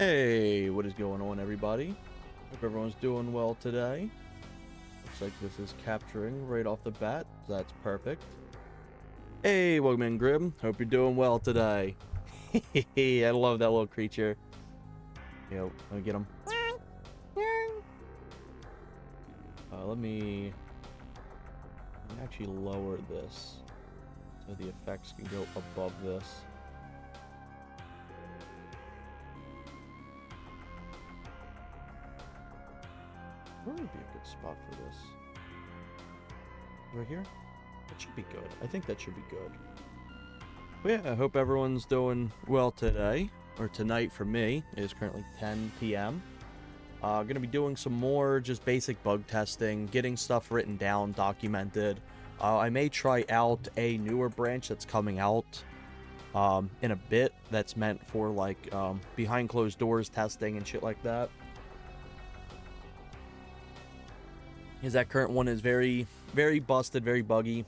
Hey, what is going on, everybody? Hope everyone's doing well today. Looks like this is capturing right off the bat, so that's perfect. Hey, welcome in, Grim. Hope you're doing well today. I love that little creature. Yo, let me get him. Let me actually lower this so the effects can go above this. Where would be a good spot for this? Right here? That should be good. I think that should be good. But yeah, I hope everyone's doing well today, or tonight for me. It is currently 10 p.m. Gonna be doing some more just basic bug testing, getting stuff written down, documented. I may try out a newer branch that's coming out in a bit that's meant for like behind closed doors testing and shit like that. Because that current one is very, very busted, very buggy.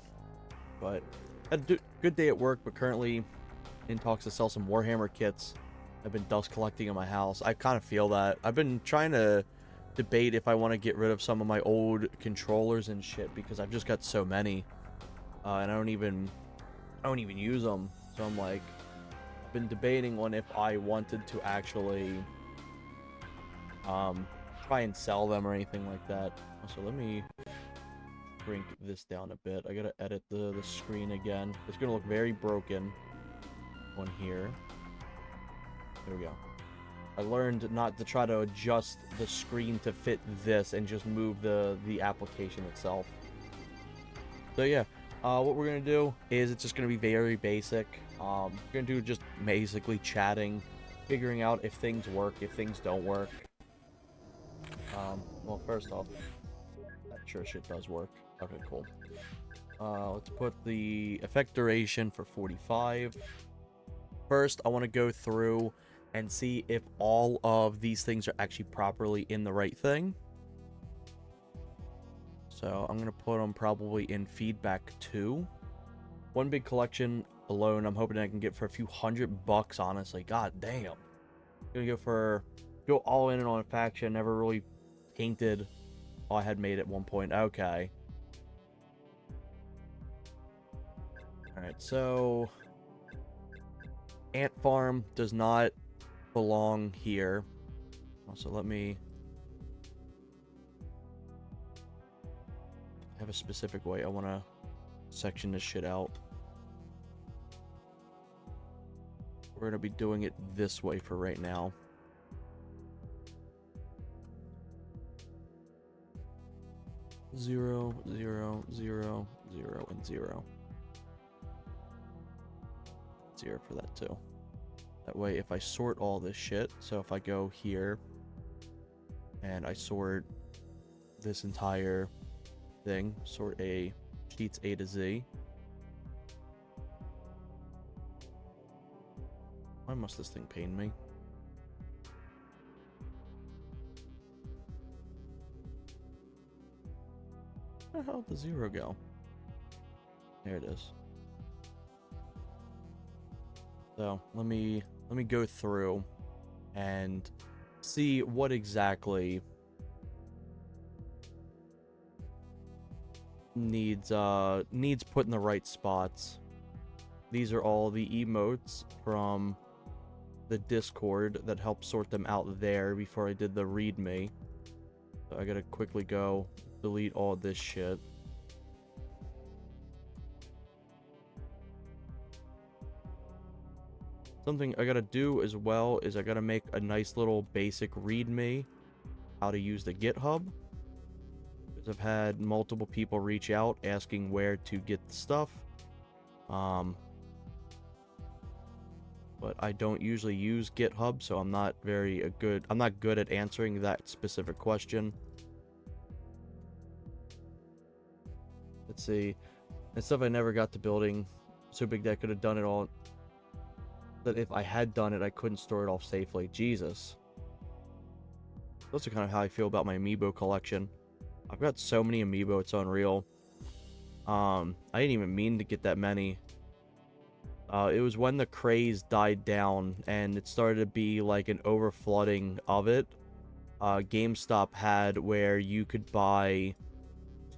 But had a good day at work, but currently in talks to sell some Warhammer kits. I've been dust collecting in my house. I kind of feel that. I've been trying to debate if I want to get rid of some of my old controllers and shit because I've just got so many, and I don't even use them. So I'm like, I've been debating on if I wanted to actually try and sell them or anything like that. So let me shrink this down a bit. I gotta edit the screen again. It's gonna look very broken on here. There we go. I learned not to try to adjust the screen to fit this and just move the application itself. So yeah, what we're gonna do is it's just gonna be very basic. We're gonna do just basically chatting, figuring out if things work, if things don't work. Well, first off, that sure shit does work. Okay, cool. Let's put the effect duration for 45. First, I want to go through and see if all of these things are actually properly in the right thing. So I'm going to put them probably in feedback 2. One big collection alone, I'm hoping I can get for a few $100, honestly. God damn. I'm going to go all in on a faction, never really painted. Oh, I had made at one point. Okay. Alright, so Ant Farm does not belong here. Also, let me have a specific way I want to section this shit out. We're going to be doing it this way for right now. Zero, zero, zero, zero, and 0. 0 for that too. That way, if I sort all this shit, so if I go here and I sort this entire thing, sort sheets A to Z. Why must this thing pain me? Where the hell did the 0 go? There it is. So let me go through and see what exactly needs put in the right spots. These are all the emotes from the Discord that helped sort them out there before I did the readme. So I gotta quickly go delete all this shit. Something I gotta do as well is I gotta make a nice little basic readme how to use the GitHub. Because I've had multiple people reach out asking where to get the stuff. But I don't usually use GitHub, so I'm not good at answering that specific question. Let's see. And stuff I never got to building. So big that I could have done it all. That if I had done it, I couldn't store it all safely. Jesus. That's kind of how I feel about my amiibo collection. I've got so many amiibo, it's unreal. I didn't even mean to get that many. It was when the craze died down and it started to be like an overflooding of it. GameStop had where you could buy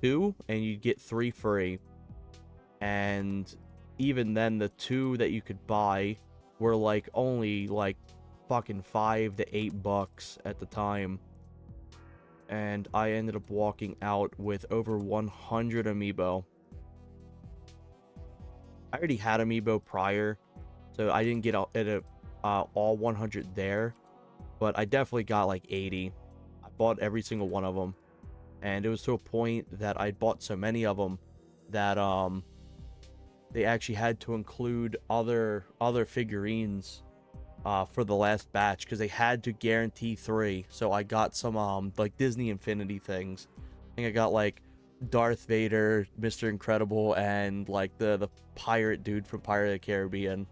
2 and you'd get 3 free. And even then, the 2 that you could buy were like only like fucking $5 to $8 at the time. And I ended up walking out with over 100 amiibo. I already had amiibo prior, so I didn't get all 100 there, but I definitely got like 80. I bought every single one of them, and it was to a point that I bought so many of them that they actually had to include other figurines for the last batch because they had to guarantee 3. So I got some like Disney Infinity things. I think I got like Darth Vader, Mr. Incredible, and like the pirate dude from Pirate of the Caribbean.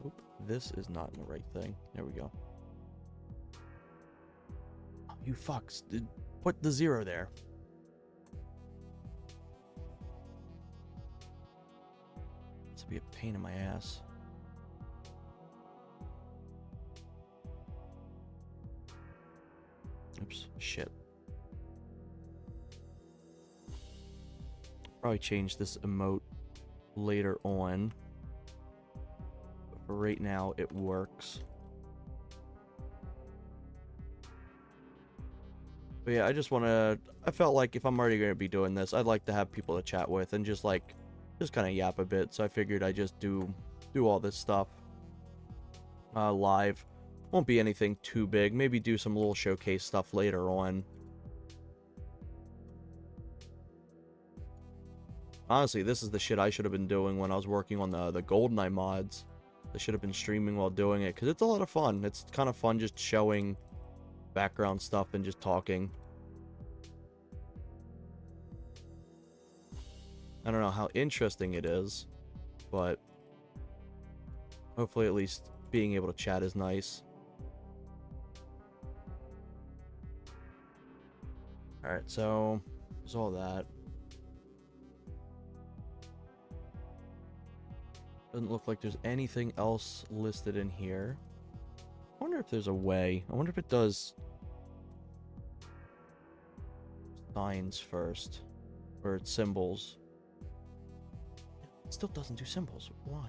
Oop, this is not in the right thing. There we go. Oh, you fucks. Put the 0 there. This would be a pain in my ass. Oops, shit. Probably change this emote later on. But for right now, it works. But yeah, I felt like if I'm already going to be doing this, I'd like to have people to chat with and just kind of yap a bit. So I figured I'd just do all this stuff live. Won't be anything too big. Maybe do some little showcase stuff later on. Honestly, this is the shit I should have been doing when I was working on the GoldenEye mods. I should have been streaming while doing it, because it's a lot of fun. It's kind of fun just showing background stuff and just talking. I don't know how interesting it is, but hopefully at least being able to chat is nice. Alright, so there's all that. Doesn't look like there's anything else listed in here. I wonder if there's a way. I wonder if it does signs first, or it's symbols. It still doesn't do symbols. Why?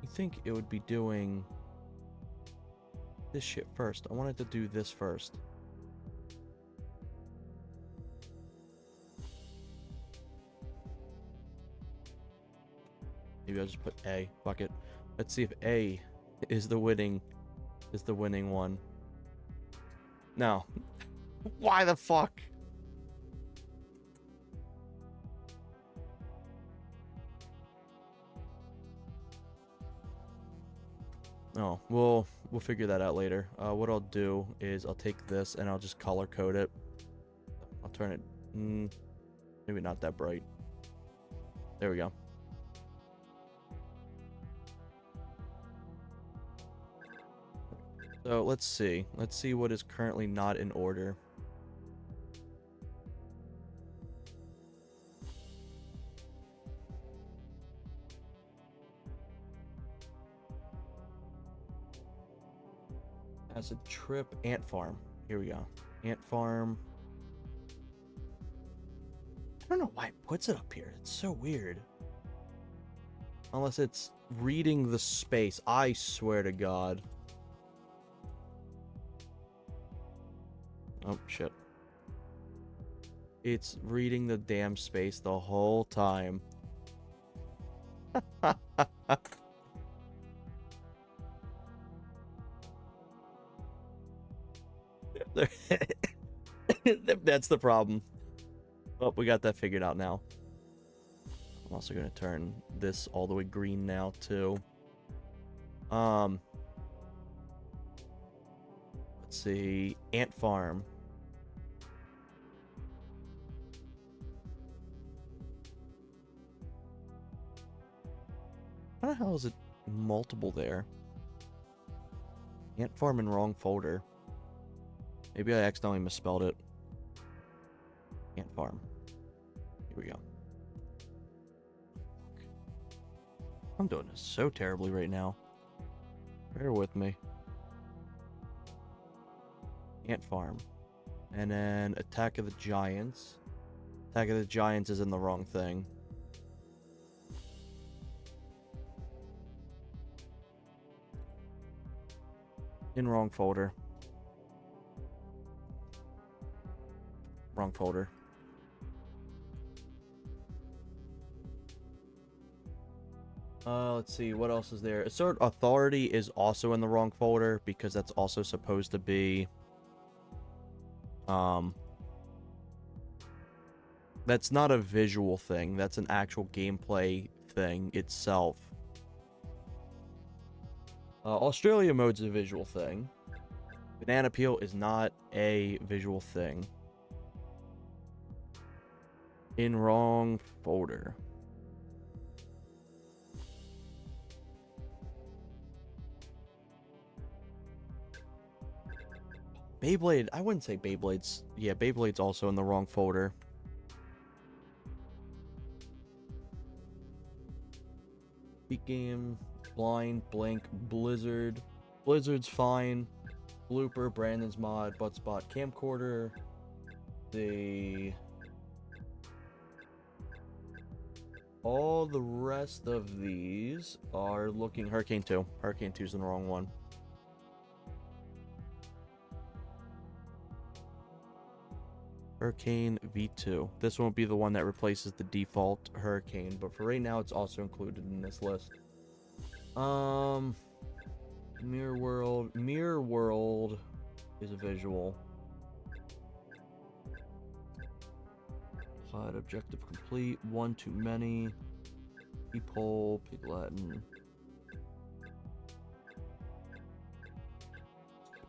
You think it would be doing this shit first. I wanted to do this first. Maybe I'll just put A. Fuck it. Let's see if A is the winning one. No. Why the fuck? Oh, we'll figure that out later. What I'll do is I'll take this and I'll just color code it. I'll turn it maybe not that bright. There we go. So let's see. Let's see what is currently not in order. Acid Trip, Ant Farm. Here we go. Ant Farm. I don't know why it puts it up here. It's so weird. Unless it's reading the space. I swear to God. Oh, shit. It's reading the damn space the whole time. That's the problem. Oh, we got that figured out now. I'm also going to turn this all the way green now, too. Let's see. Ant Farm. How the hell is it multiple there? Ant Farm in wrong folder. Maybe I accidentally misspelled it. Ant Farm. Here we go. I'm doing this so terribly right now. Bear with me. Ant Farm. And then Attack of the Giants. Attack of the Giants is in the wrong thing. In wrong folder. Wrong folder. Let's see, what else is there? Assert Authority is also in the wrong folder because that's also supposed to be that's not a visual thing, that's an actual gameplay thing itself. Australia mode's a visual thing. Banana Peel is not a visual thing. In wrong folder. Beyblade, I wouldn't say Beyblade's. Yeah, Beyblade's also in the wrong folder. Beat Game, Blind, Blank, Blizzard. Blizzard's fine. Blooper, Brandon's Mod, Buttspot, Camcorder. All the rest of these are looking... Hurricane 2. Hurricane 2's in the wrong one. Hurricane V2. This won't be the one that replaces the default Hurricane, but for right now, it's also included in this list. Mirror World. Mirror World is a visual. Side objective complete. One too many. Peephole. Pig Latin.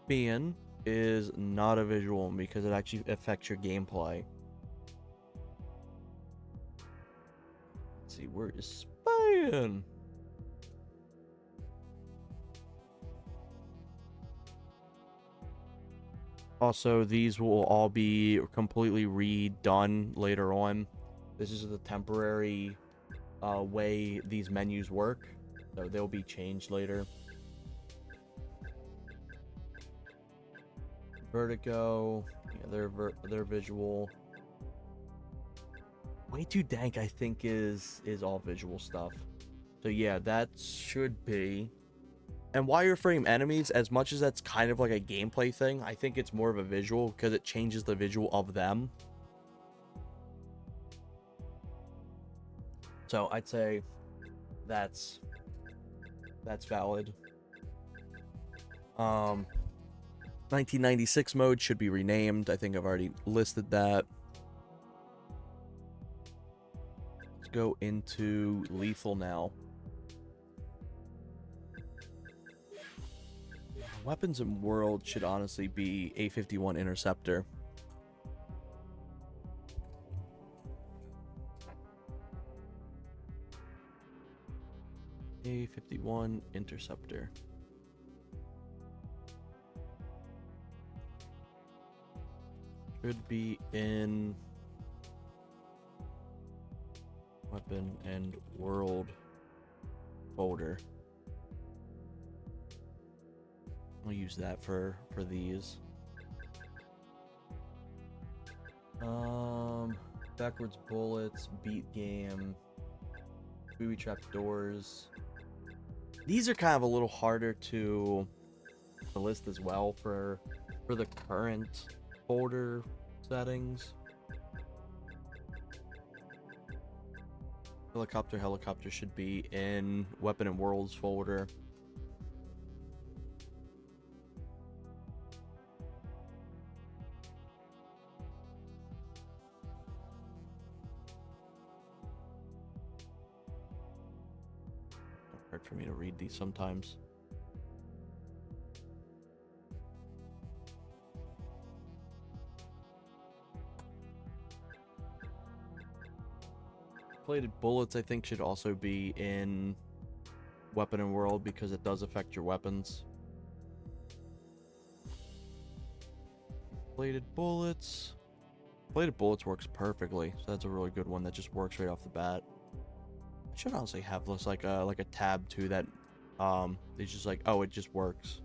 Spian is not a visual because it actually affects your gameplay. Let's see, where is Spian? Also, these will all be completely redone later on. This is the temporary way these menus work, so they'll be changed later. Vertigo, yeah, they're visual. Way Too Dank, I think, is all visual stuff. So yeah, that should be. And wireframe enemies, as much as that's kind of like a gameplay thing, I think it's more of a visual because it changes the visual of them. So I'd say that's valid. 1996 mode should be renamed. I think I've already listed that. Let's go into lethal now. Weapons in World should honestly be A51 Interceptor. A51 Interceptor. Should be in Weapon and World folder. I'll use that for these. Backwards Bullets, Beat Game, Booby Trap Doors. These are kind of a little harder to list as well for the current folder settings. Helicopter should be in Weapon and Worlds folder. Hard for me to read these sometimes. Plated Bullets, I think, should also be in Weapon and World because it does affect your weapons. Plated Bullets, Bladed bullets works perfectly, so that's a really good one that just works right off the bat. I should honestly have this like a tab too that it's just like, oh, it just works.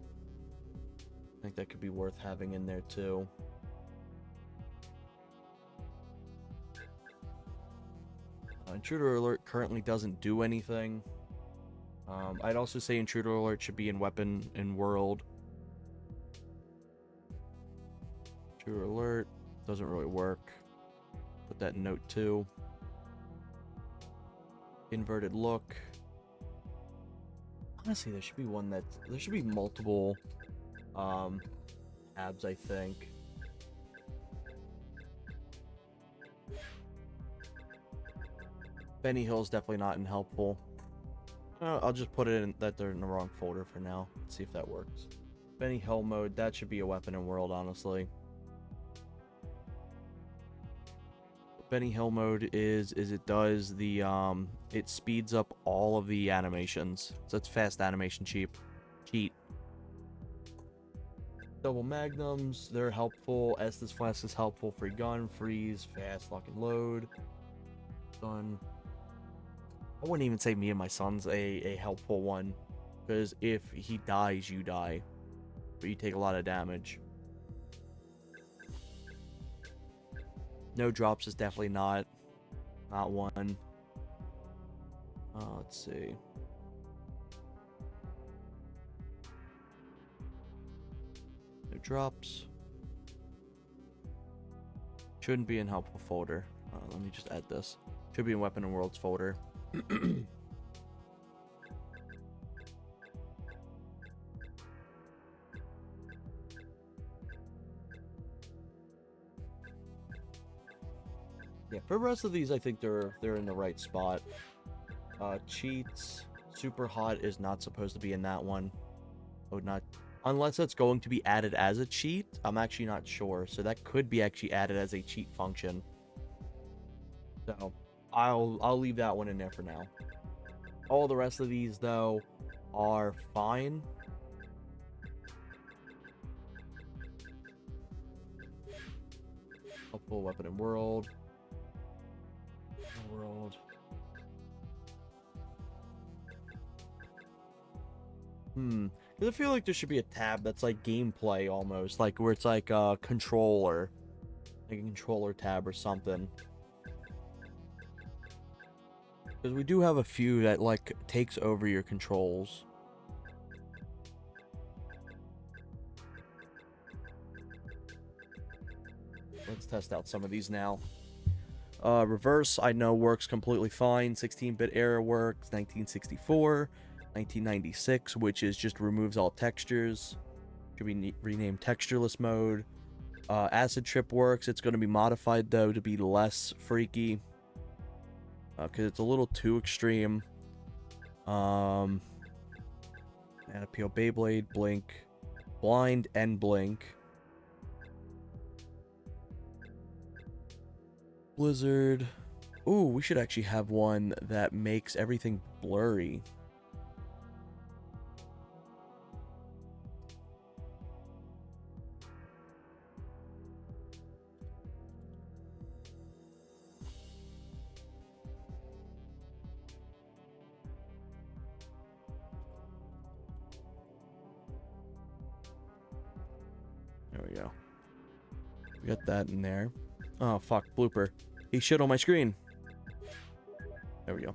I think that could be worth having in there too. Intruder alert currently doesn't do anything. I'd also say intruder alert should be in weapon and world. Intruder alert doesn't really work. Put that in note 2. Inverted look. Honestly, there should be one that there should be multiple tabs, I think. Benny Hill's definitely not in helpful. I'll just put it in that they're in the wrong folder for now. Let's see if that works. Benny Hill mode, that should be a weapon and world, honestly. Benny Hill mode is it does the it speeds up all of the animations. So it's fast animation cheat. Double magnums, they're helpful. Estus flask is helpful. Free gun, freeze, fast lock and load. Done. I wouldn't even say me and my son's a helpful one, because if he dies, you die, but you take a lot of damage. No drops is definitely not one. Let's see. No drops. Shouldn't be in helpful folder. Let me just add this. Should be in weapon and worlds folder. Yeah, for the rest of these, I think they're in the right spot. Cheats, super hot is not supposed to be in that one. Oh, not unless it's going to be added as a cheat. I'm actually not sure, so that could be actually added as a cheat function. So I'll leave that one in there for now. All the rest of these though are fine. Helpful weapon and world. Because I feel like there should be a tab that's like gameplay almost, like where it's like a controller, like a controller tab or something. Because we do have a few that like takes over your controls. Let's test out some of these now. Reverse, I know works completely fine. 16-bit error works. 1964, 1996, which is just removes all textures. Should be renamed textureless mode. Acid trip works. It's going to be modified though to be less freaky, because it's a little too extreme. And appeal Beyblade, blink, blind, and blink. Blizzard. Ooh, we should actually have one that makes everything blurry. There we go. We got that in there. Oh, fuck. Blooper. He shit on my screen. There we go.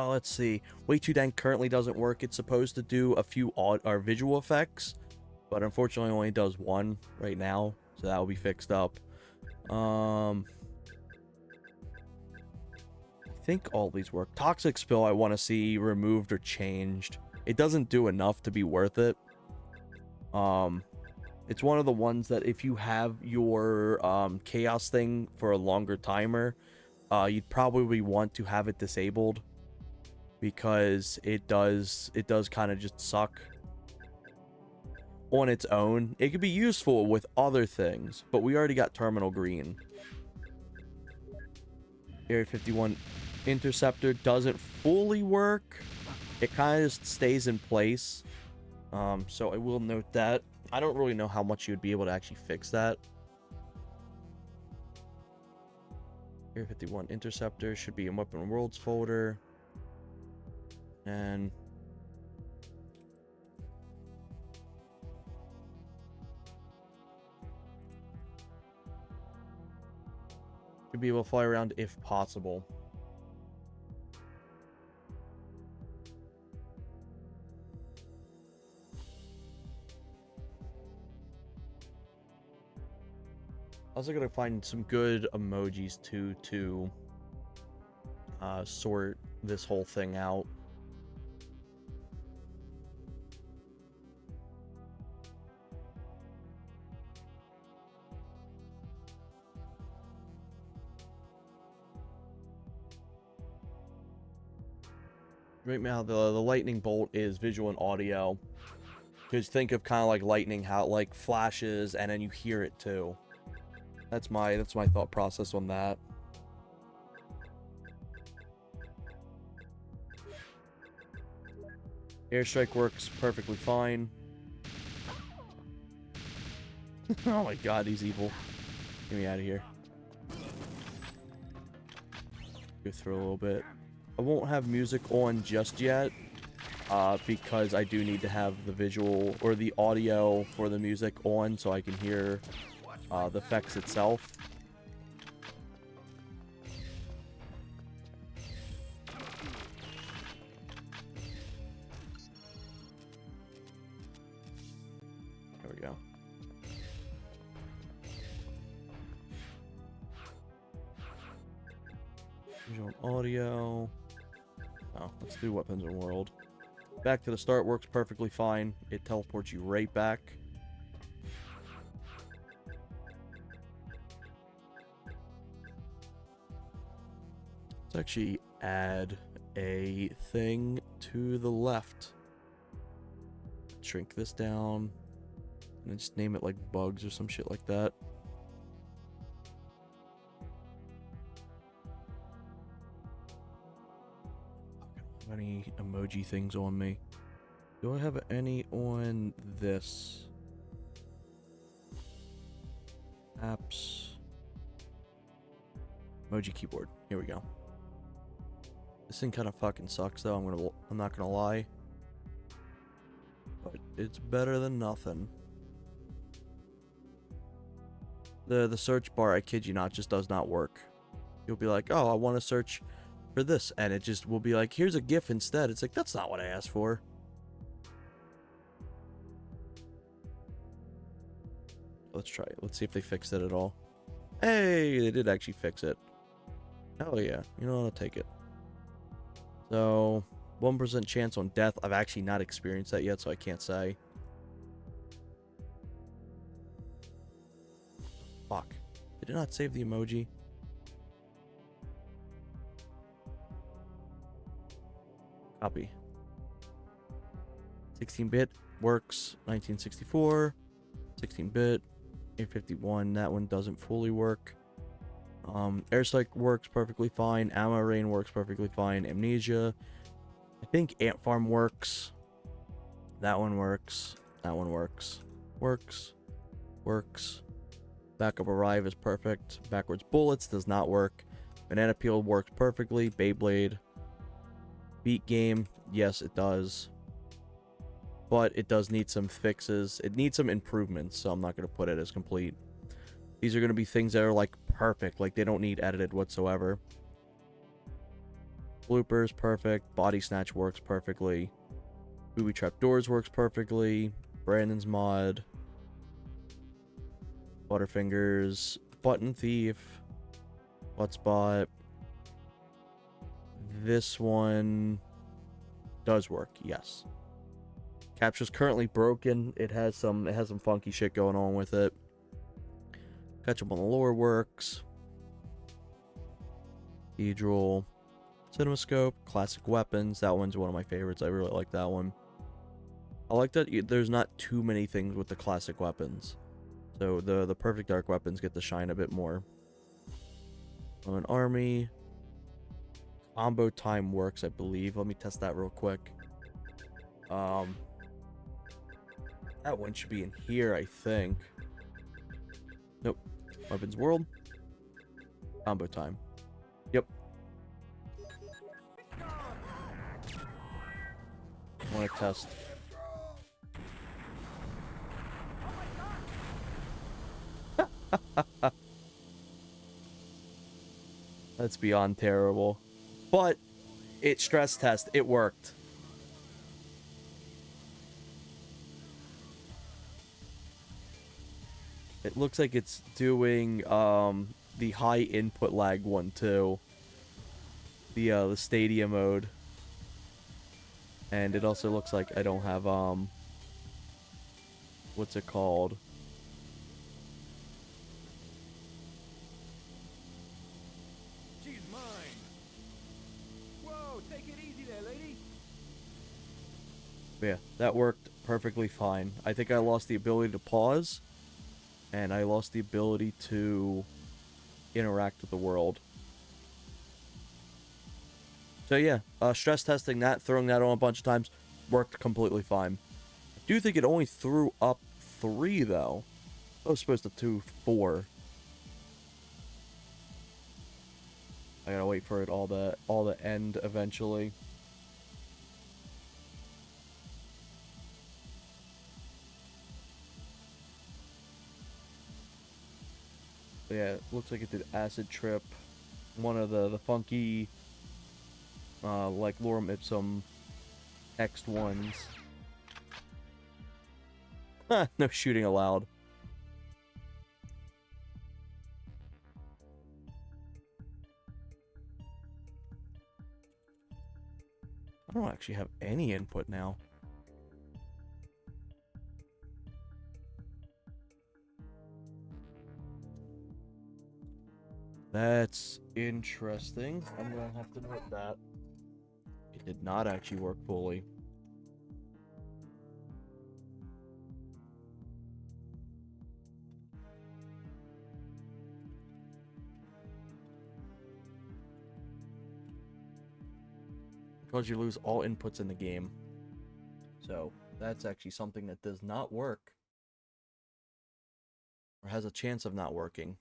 Let's see. Way Too Dank currently doesn't work. It's supposed to do a few visual effects, but unfortunately only does one right now, so that will be fixed up. I think all these work. Toxic Spill I want to see removed or changed. It doesn't do enough to be worth it. It's one of the ones that if you have your chaos thing for a longer timer, you'd probably want to have it disabled, because it does kind of just suck on its own. It could be useful with other things, but we already got Terminal Green. Area 51 Interceptor doesn't fully work. It kind of just stays in place. So I will note that. I don't really know how much you would be able to actually fix that. Area 51 Interceptor should be in Weapon Worlds folder. And should be able to fly around if possible. Also gotta find some good emojis too to sort this whole thing out. Right now, the lightning bolt is visual and audio. Just think of kind of like lightning, how it like flashes and then you hear it too. That's my thought process on that. Airstrike works perfectly fine. Oh my god, he's evil. Get me out of here. Go through a little bit. I won't have music on just yet, because I do need to have the visual or the audio for the music on so I can hear the effects itself. There we go. Visual and audio. Oh, let's do Weapons and World. Back to the start works perfectly fine. It teleports you right back. Let's actually add a thing to the left. Shrink this down. And then just name it like bugs or some shit like that. Any emoji things on me? Do I have any on this? Apps. Emoji keyboard. Here we go. This thing kind of fucking sucks though. I'm not gonna lie. But it's better than nothing. The search bar, I kid you not, just does not work. You'll be like, oh, I want to search for this, and it just will be like, here's a GIF instead. It's like, that's not what I asked for. Let's try it. Let's see if they fixed it at all. Hey, they did actually fix it. Hell yeah. You know what? I'll take it. So, 1% chance on death. I've actually not experienced that yet, so I can't say. Fuck. Did it not save the emoji? Copy. 16-bit works. 1964. 16-bit. 851. That one doesn't fully work. Airstrike works perfectly fine. Ammo Rain works perfectly fine. Amnesia. I think Ant Farm works. That one works. That one works. Works. Backup Arrive is perfect. Backwards Bullets does not work. Banana Peel works perfectly. Beyblade. Beat Game. Yes, it does. But it does need some fixes. It needs some improvements, so I'm not going to put it as complete. These are going to be things that are like perfect. Like they don't need edited whatsoever. Bloopers, perfect. Body Snatch works perfectly. Booby Trap Doors works perfectly. Brandon's Mod. Butterfingers. Button Thief. Buttspot. This one does work, yes. Capture's currently broken. It has some funky shit going on with it. Catch Up on the Lore works. Cathedral. CinemaScope. Classic Weapons. That one's one of my favorites. I really like that one. I like that there's not too many things with the classic weapons. So the perfect dark weapons get to shine a bit more. An army. Combo time works, I believe. Let me test that real quick. That one should be in here, I think. Nope. Weapons World. Combo time. want to test. That's beyond terrible. But it stress test. It worked. It looks like it's doing the high input lag one too. The Stadia mode. And it also looks like I don't have what's it called? She's mine. Whoa, take it easy there, lady. But yeah, that worked perfectly fine. I think I lost the ability to pause, and I lost the ability to interact with the world. So yeah, stress testing that, throwing that on a bunch of times, worked completely fine. I do think it only threw up 3 though. I was supposed to do 4. I gotta wait for it all to end eventually. But yeah, it looks like it did acid trip. One of the funky like lorem ipsum text ones. No shooting allowed. I don't actually have any input now. That's interesting. I'm gonna have to note that. It did not actually work fully. Because you lose all inputs in the game. So, that's actually something that does not work. Or has a chance of not working.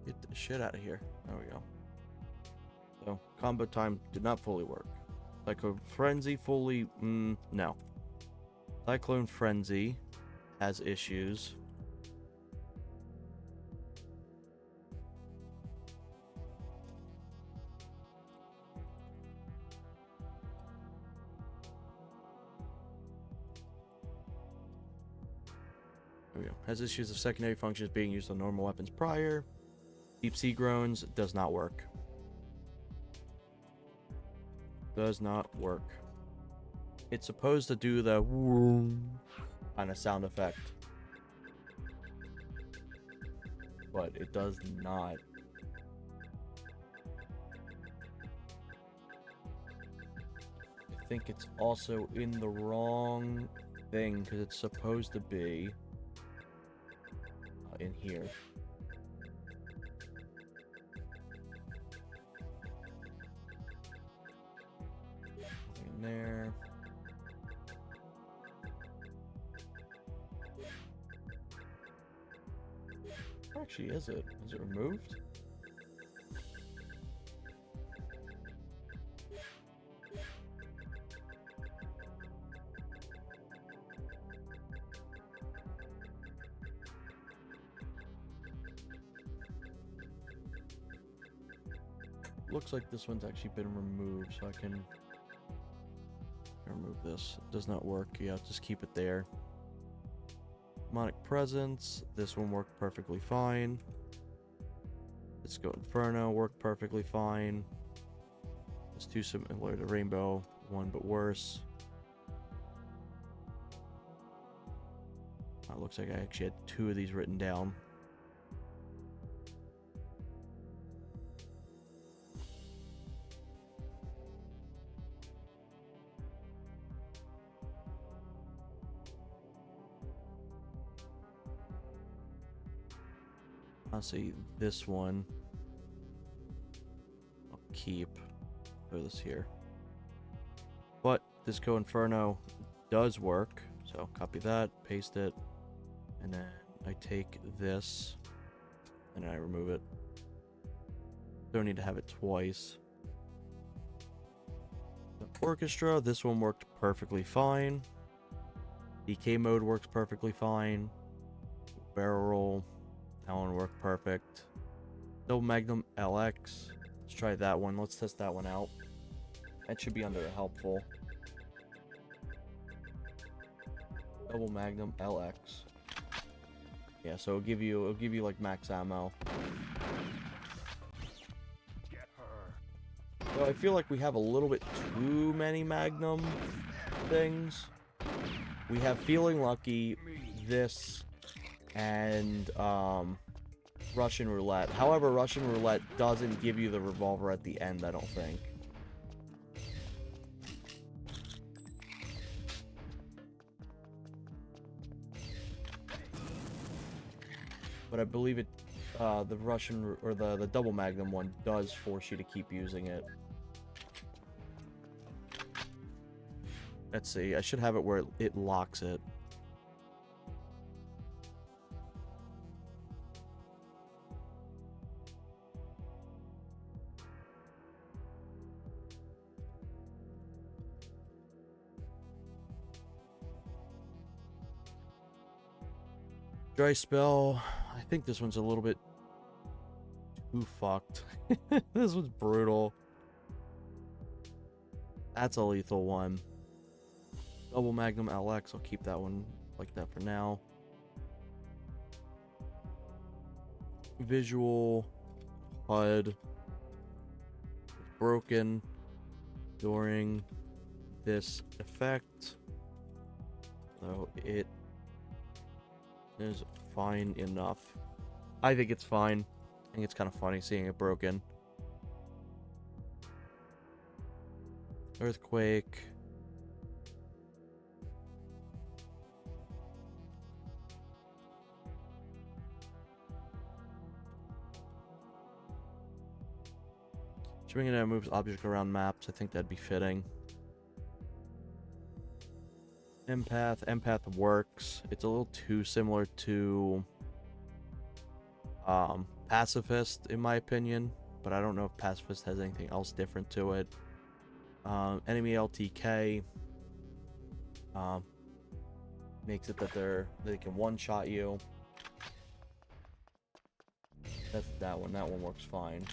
Get the shit out of here. There we go. So, combo time did not fully work. Cyclone Frenzy fully... no. Cyclone Frenzy has issues. There we go. Has issues of secondary functions being used on normal weapons prior. Deep Sea Groans does not work. Does not work. It's supposed to do the kind of sound effect, but it does not. I think it's also in the wrong thing because it's supposed to be in here. In there. Actually, is it? Is it removed? Looks like this one's actually been removed, so I can remove this. It does not work. Yeah, just keep it there. Demonic Presence. This one worked perfectly fine. Disco Inferno worked perfectly fine. It's too similar to Rainbow, one but worse. It looks like I actually had 2 of these written down. Honestly, this one I'll keep. Throw this here. But Disco Inferno does work. So copy that, paste it, and then I take this and I remove it. Don't need to have it twice. The orchestra, this one worked perfectly fine. DK mode works perfectly fine. Barrel roll, that one worked perfect. Double Magnum LX, let's try that one. Let's test that one out. That should be under helpful. Double Magnum LX. Yeah, so it'll give you like max ammo. So I feel like we have a little bit too many Magnum things. We have Feeling Lucky, this, and Russian Roulette. However, Russian Roulette doesn't give you the revolver at the end, I don't think. But I believe it, the Russian, or the double Magnum one does force you to keep using it. Let's see, I should have it where it locks it. Dry spell. I think this one's a little bit too fucked. This one's brutal. That's a lethal one. Double Magnum LX. I'll keep that one like that for now. Visual. HUD. Broken during this effect. So it is fine enough. I think it's fine. I think it's kind of funny seeing it broken. Earthquake. Swinging it moves object around maps. I think that'd be fitting. Empath. Empath works. It's a little too similar to Pacifist, in my opinion. But I don't know if Pacifist has anything else different to it. Enemy LTK. Makes it that they can one-shot you. That's that one. That one works fine.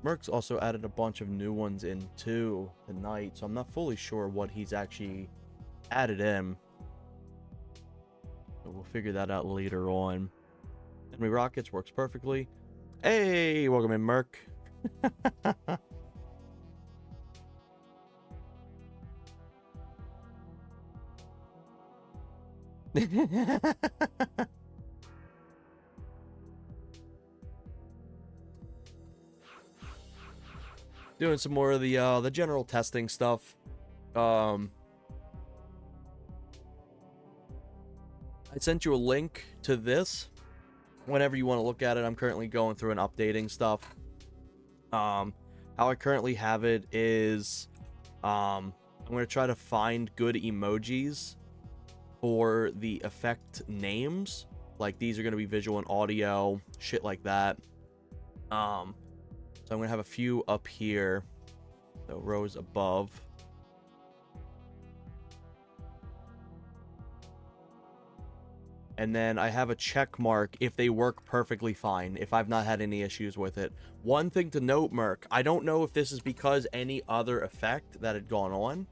Merc's also added a bunch of new ones into the night, so I'm not fully sure what he's actually added in. So we'll figure that out later on. Enemy Rockets works perfectly. Hey, welcome in, Merc. Doing some more of the general testing stuff. I sent you a link to this whenever you want to look at it. I'm currently going through and updating stuff. How I currently have it is I'm going to try to find good emojis for the effect names. Like, these are going to be visual and audio, shit like that. So I'm going to have a few up here, so rows above. And then I have a check mark if they work perfectly fine, if I've not had any issues with it. One thing to note, Merc, I don't know if this is because any other effect that had gone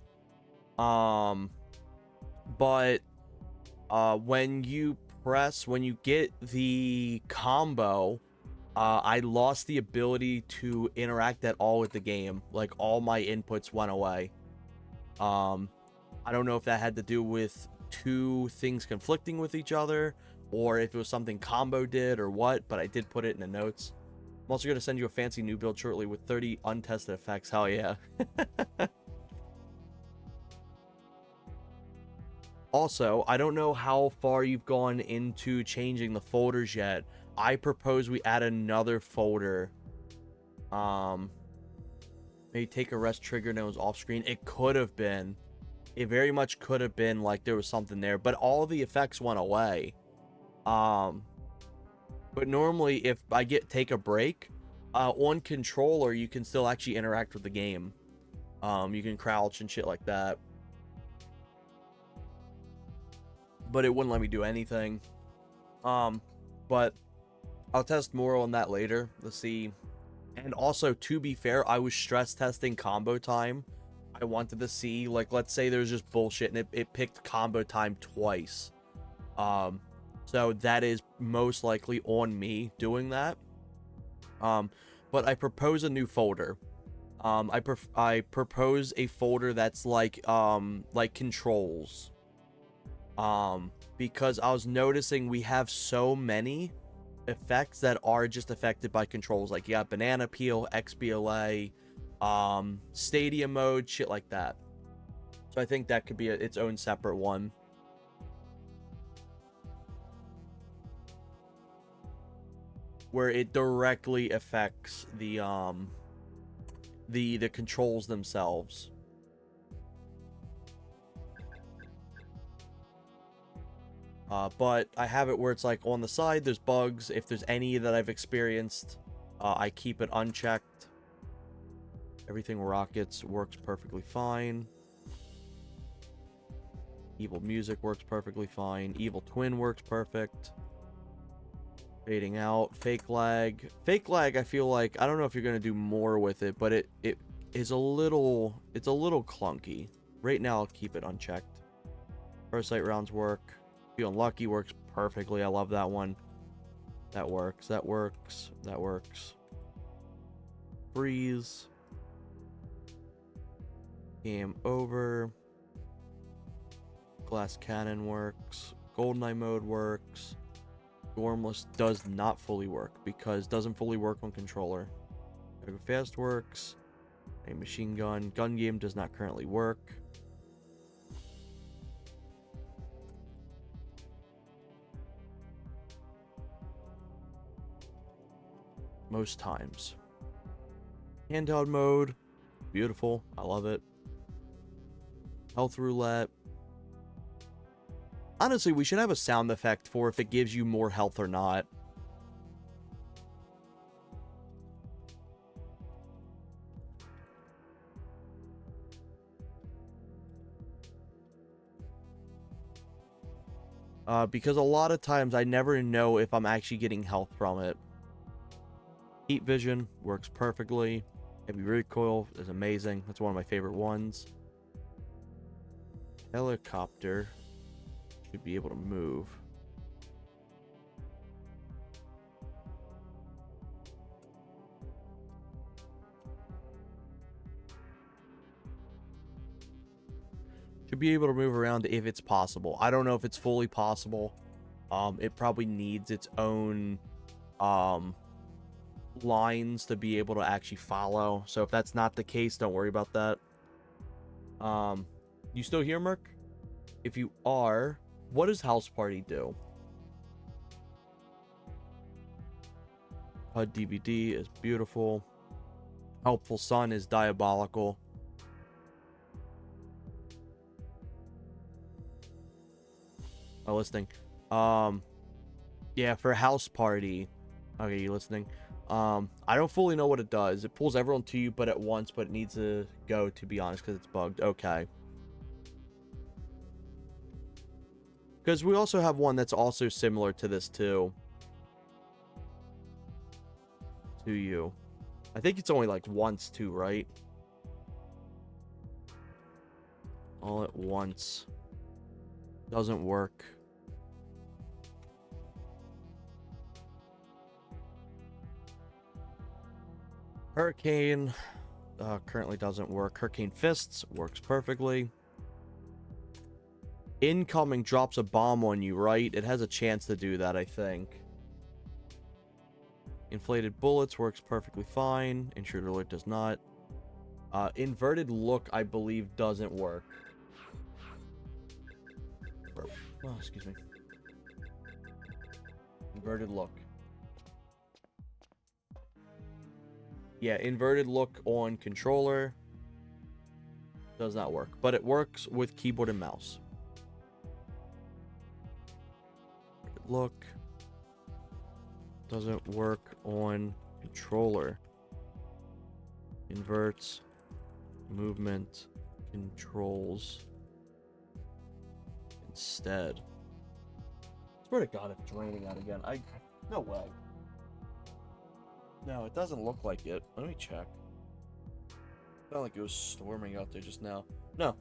on. But when you get the combo, I lost the ability to interact at all with the game. Like, all my inputs went away. I don't know if that had to do with two things conflicting with each other, or if it was something combo did or what, but I did put it in the notes. I'm also going to send you a fancy new build shortly with 30 untested effects. Hell yeah. Also, I don't know how far you've gone into changing the folders yet. I propose we add another folder. Maybe take a rest trigger and it was off screen. It could have been. It very much could have been like there was something there, but all the effects went away. But normally if I take a break, on controller, you can still actually interact with the game. You can crouch and shit like that. But it wouldn't let me do anything. But I'll test more on that later to see. And also, to be fair, I was stress testing combo time. I wanted to see, like, let's say there's just bullshit and it picked combo time twice. So that is most likely on me doing that. But I propose a new folder. I propose a folder that's like controls. Because I was noticing we have so many effects that are just affected by controls. Like, you got banana peel, XBLA, stadium mode, shit like that. So I think that could be its own separate one. Where it directly affects the controls themselves. But I have it where it's like on the side, there's bugs. If there's any that I've experienced, I keep it unchecked. Everything rockets works perfectly fine. Evil music works perfectly fine. Evil twin works perfect. Fading out. Fake lag. Fake lag, I feel like, I don't know if you're going to do more with it, but it is a little clunky. Right now, I'll keep it unchecked. Parasite rounds work. Feel Unlucky works perfectly. I love that one. That works. That works. That works. Freeze. Game over. Glass Cannon works. Goldeneye mode works. Gormless does not fully work because it doesn't fully work on controller. Gotta Go Fast works. A machine gun. Gun game does not currently work. Most times. Handheld mode. Beautiful. I love it. Health roulette. Honestly, we should have a sound effect for if it gives you more health or not. Because a lot of times I never know if I'm actually getting health from it. Heat vision works perfectly. Heavy recoil is amazing. That's one of my favorite ones. Helicopter should be able to move. Should be able to move around if it's possible. I don't know if it's fully possible. It probably needs its own lines to be able to actually follow. So if that's not the case, don't worry about that. You still here, Merc? If you are, what does House Party do? HUD DVD is beautiful. Helpful Sun is diabolical. Oh, listening. Yeah, for House Party. Okay, you listening? I don't fully know what it does. It pulls everyone to you, but at once, but it needs to go, to be honest, because it's bugged. Okay. Because we also have one that's also similar to this too. To you. I think it's only like once too, right? All at once. Doesn't work. Hurricane currently doesn't work. Hurricane Fists works perfectly. Incoming drops a bomb on you, right? It has a chance to do that, I think. Inflated Bullets works perfectly fine. Intruder Alert does not. Inverted Look, I believe, doesn't work. Oh, excuse me. Inverted Look. Yeah, Inverted Look on controller does not work, but it works with keyboard and mouse. Look doesn't work on controller. Inverts movement controls instead. Swear to God, if it's raining out again, no way. No, it doesn't look like it. Let me check. It felt like it was storming out there just now. No,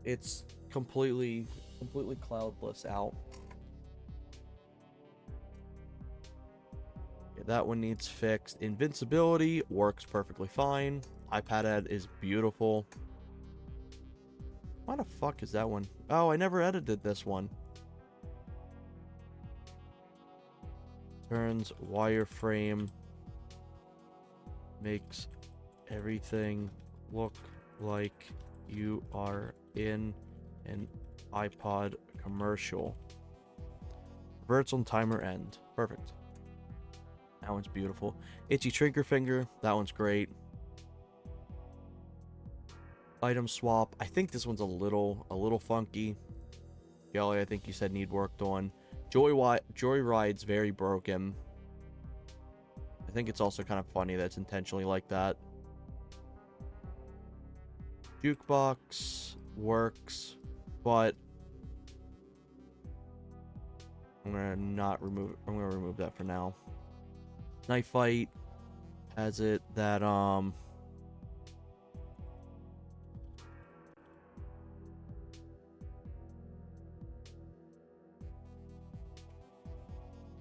it's completely cloudless out. Yeah, that one needs fixed. Invincibility works perfectly fine. iPad ad is beautiful. Why the fuck is that one? Oh, I never edited this one. Turns wireframe. Makes everything look like you are in an iPod commercial. Reverts on timer end. Perfect. That one's beautiful. Itchy Trigger Finger. That one's great. Item swap. I think this one's a little funky. Yelly, I think you said need worked on. Joyride's very broken. I think it's also kind of funny that it's intentionally like that. Jukebox works, but I'm gonna remove that for now. Knife Fight has it that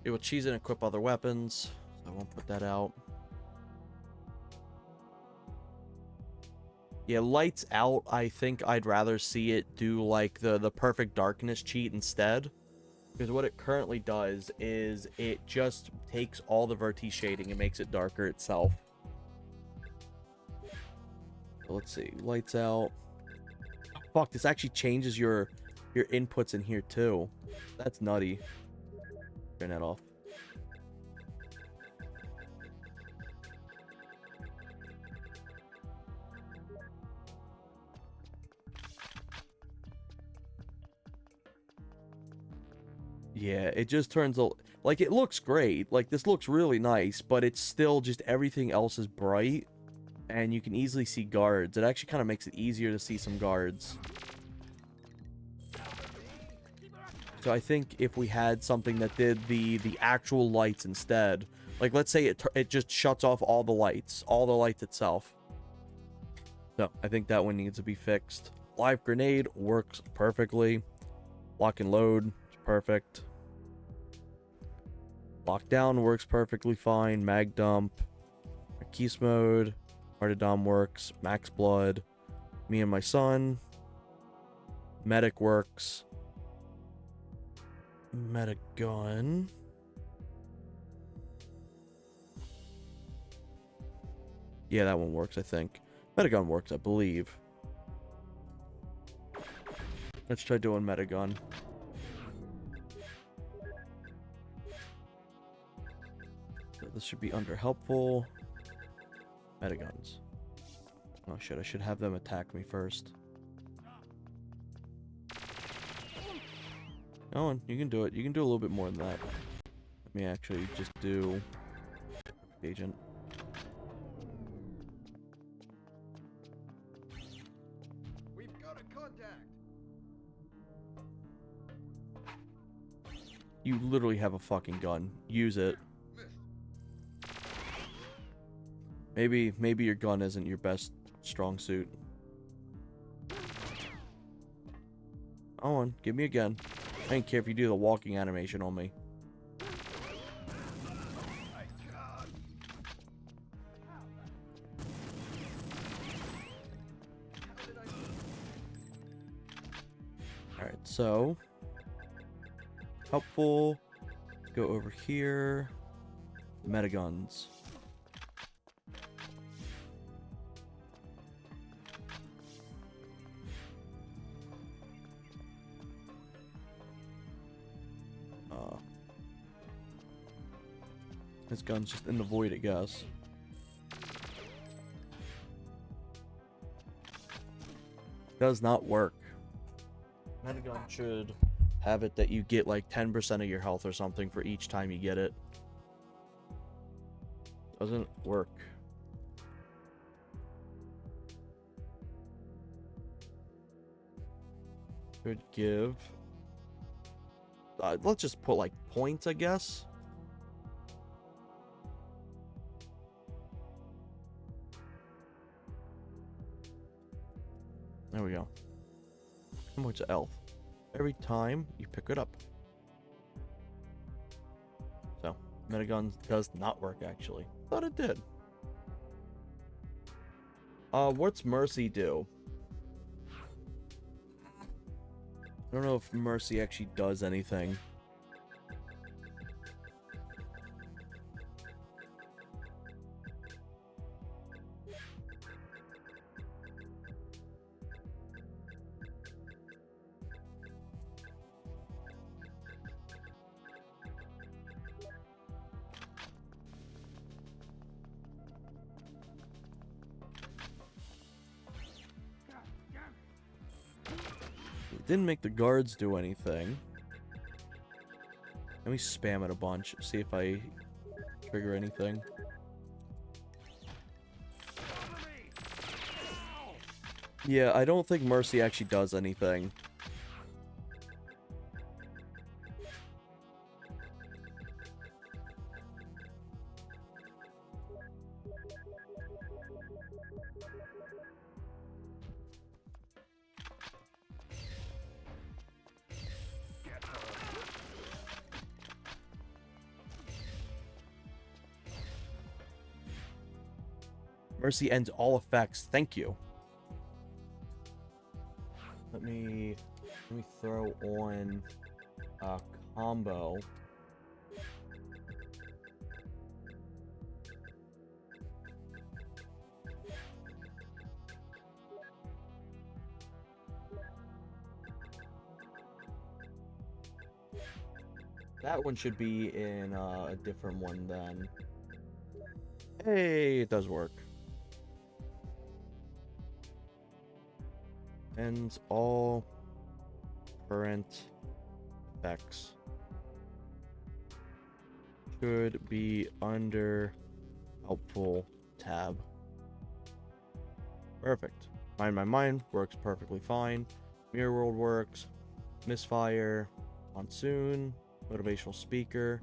it will cheese and equip other weapons. So I won't put that out. Yeah, Lights Out, I think I'd rather see it do like the perfect darkness cheat instead. Because what it currently does is it just takes all the Vertice shading and makes it darker itself. So let's see. Lights Out. Fuck, this actually changes your inputs in here too. That's nutty. Turn that off. Yeah, it just turns like it looks great. Like this looks really nice, but it's still just everything else is bright and you can easily see guards. It actually kind of makes it easier to see some guards. So I think if we had something that did the actual lights instead, like let's say it just shuts off all the lights itself. So I think that one needs to be fixed. Live Grenade works perfectly. Lock and Load is perfect. Lockdown works perfectly fine. Mag Dump. Keys Mode. Martyrdom works. Max Blood. Me and My Son. Medic works. Metagun. Yeah, that one works, I think. Metagun works, I believe. Let's try doing Metagun. So this should be under helpful. Metaguns. Oh shit, I should have them attack me first. Go on, you can do it. You can do a little bit more than that. Let me actually just do agent. We've got a contact. You literally have a fucking gun. Use it. Maybe your gun isn't your best strong suit. On, give me a gun. I don't care if you do the walking animation on me. Alright, so helpful. Go over here. Metaguns. This gun's just in the void, I guess. Does not work. Metagun should have it that you get like 10% of your health or something for each time you get it. Doesn't work. Could give. Let's just put like points, I guess. There we go. How much health? Every time you pick it up. So, Metagun does not work, actually. Thought it did. What's Mercy do? I don't know if Mercy actually does anything. It didn't make the guards do anything. Let me spam it a bunch, see if I trigger anything. Yeah, I don't think Mercy actually does anything. Mercy ends all effects. Thank you. Let me throw on a combo. That one should be in a different one then. Hey, it does work. Ends all current effects. Should be under helpful tab. Perfect. Mind My Mind works perfectly fine. Mirror World works. Misfire. Monsoon. Motivational Speaker.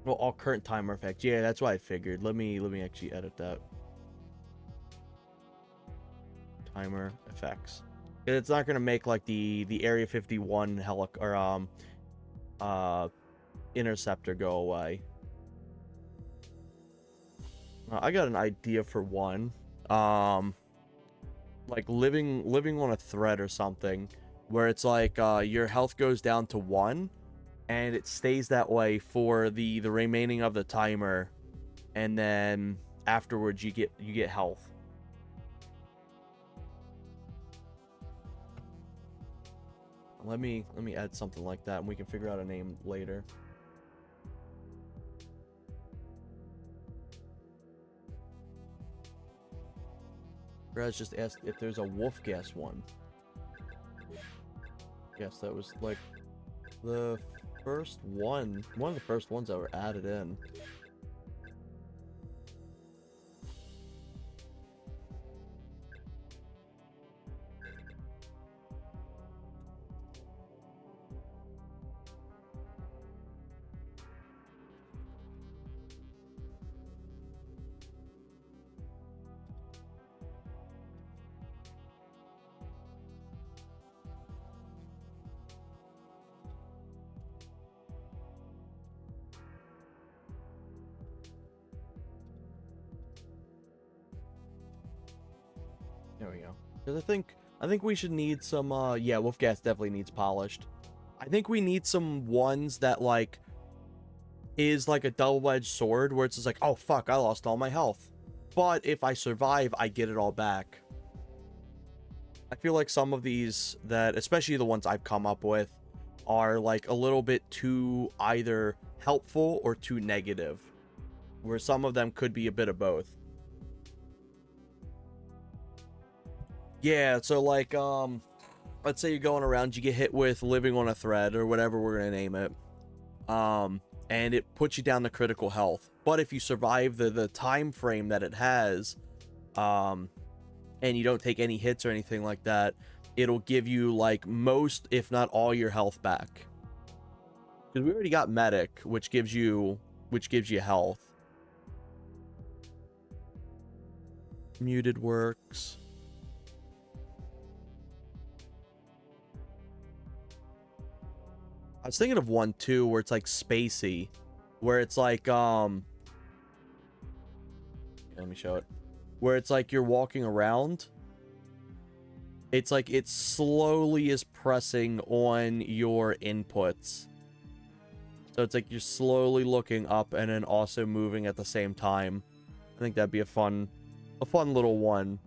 Well, all current timer effects. Yeah, that's what I figured. Let me actually edit that. Timer effects. It's not gonna make like the Area 51 interceptor go away. I got an idea for one. Like living on a thread or something, where it's like your health goes down to 1, and it stays that way for the remaining of the timer, and then afterwards you get health. Let me add something like that, and we can figure out a name later. Raz just asked if there's a wolf gas one. Yes, that was like the first one of the first ones that were added in. we go. Because I think we should need some, yeah, Wolfgas definitely needs polished. I think we need some ones that, like, is like a double-edged sword, where it's just like, oh, fuck, I lost all my health. But if I survive, I get it all back. I feel like some of these that, especially the ones I've come up with, are like a little bit too either helpful or too negative, where some of them could be a bit of both. Yeah, so like, let's say you're going around, you get hit with living on a thread or whatever we're gonna name it, and it puts you down to critical health. But if you survive the time frame that it has, and you don't take any hits or anything like that, it'll give you like most, if not all, your health back. Because we already got medic, which gives you health. Muted works. I was thinking of one too where it's like spacey, where it's like let me show it. Where it's like you're walking around. It's like it slowly is pressing on your inputs. So it's like you're slowly looking up and then also moving at the same time. I think that'd be a fun little one.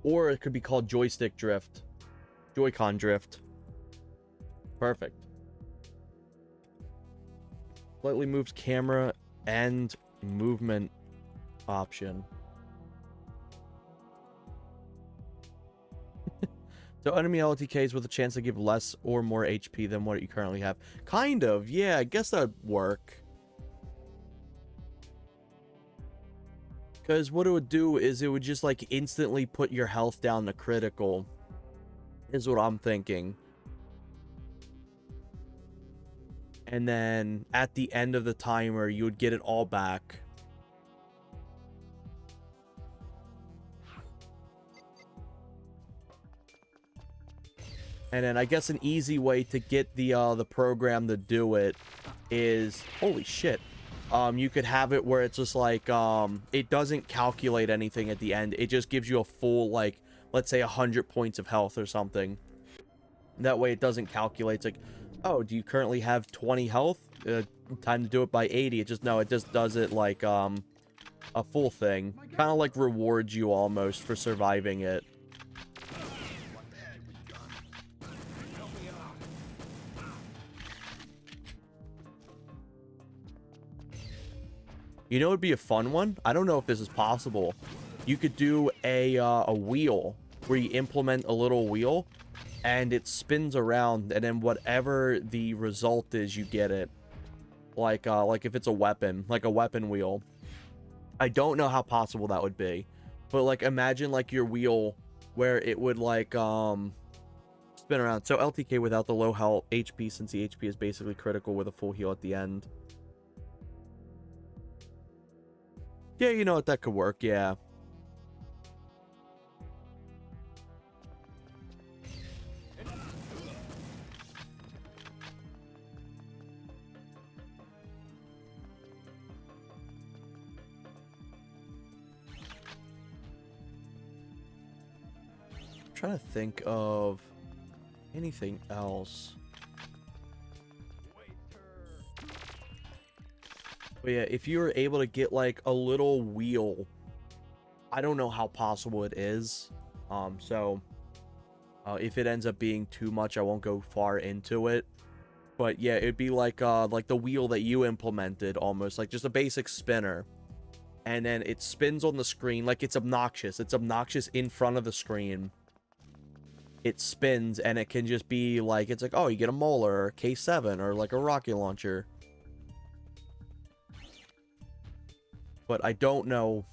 Or it could be called joystick drift. Joy-Con drift. Perfect. Slightly moves camera and movement option. So enemy LTKs with a chance to give less or more HP than what you currently have. Kind of, yeah, I guess that'd work. Because what it would do is it would just like instantly put your health down to critical. Is what I'm thinking. And then at the end of the timer, you would get it all back. And then I guess an easy way to get the program to do it is, holy shit. You could have it where it's just like, it doesn't calculate anything at the end. It just gives you a full, like, let's say 100 points of health or something. That way it doesn't calculate. It's like, oh, do you currently have 20 health? Time to do it by 80. It just does it like, a full thing. Kind of like rewards you almost for surviving it. You know, it'd be a fun one. I don't know if this is possible. You could do a wheel where you implement a little wheel and it spins around, and then whatever the result is, you get it. Like if it's a weapon, like a weapon wheel. I don't know how possible that would be, but like imagine like your wheel where it would like spin around. So LTK without the low health HP, since the HP is basically critical with a full heal at the end. Yeah, you know what, that could work, yeah. I'm trying to think of anything else. But yeah, if you were able to get like a little wheel, I don't know how possible it is. If it ends up being too much, I won't go far into it. But yeah, it'd be like the wheel that you implemented, almost like just a basic spinner. And then it spins on the screen like it's obnoxious. It's obnoxious in front of the screen. It spins and it can just be like, it's like, oh, you get a Molar or K7 or like a rocket launcher. But I don't know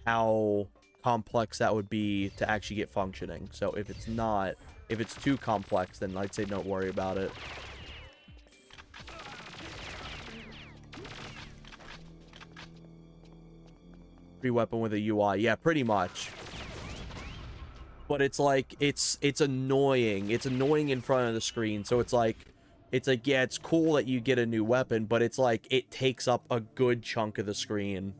how complex that would be to actually get functioning. So if it's too complex, then I'd say don't worry about it. Free weapon with a UI. Yeah, pretty much. But it's like, it's annoying. It's annoying in front of the screen. So it's like, it's like, yeah, it's cool that you get a new weapon, but it's like, it takes up a good chunk of the screen.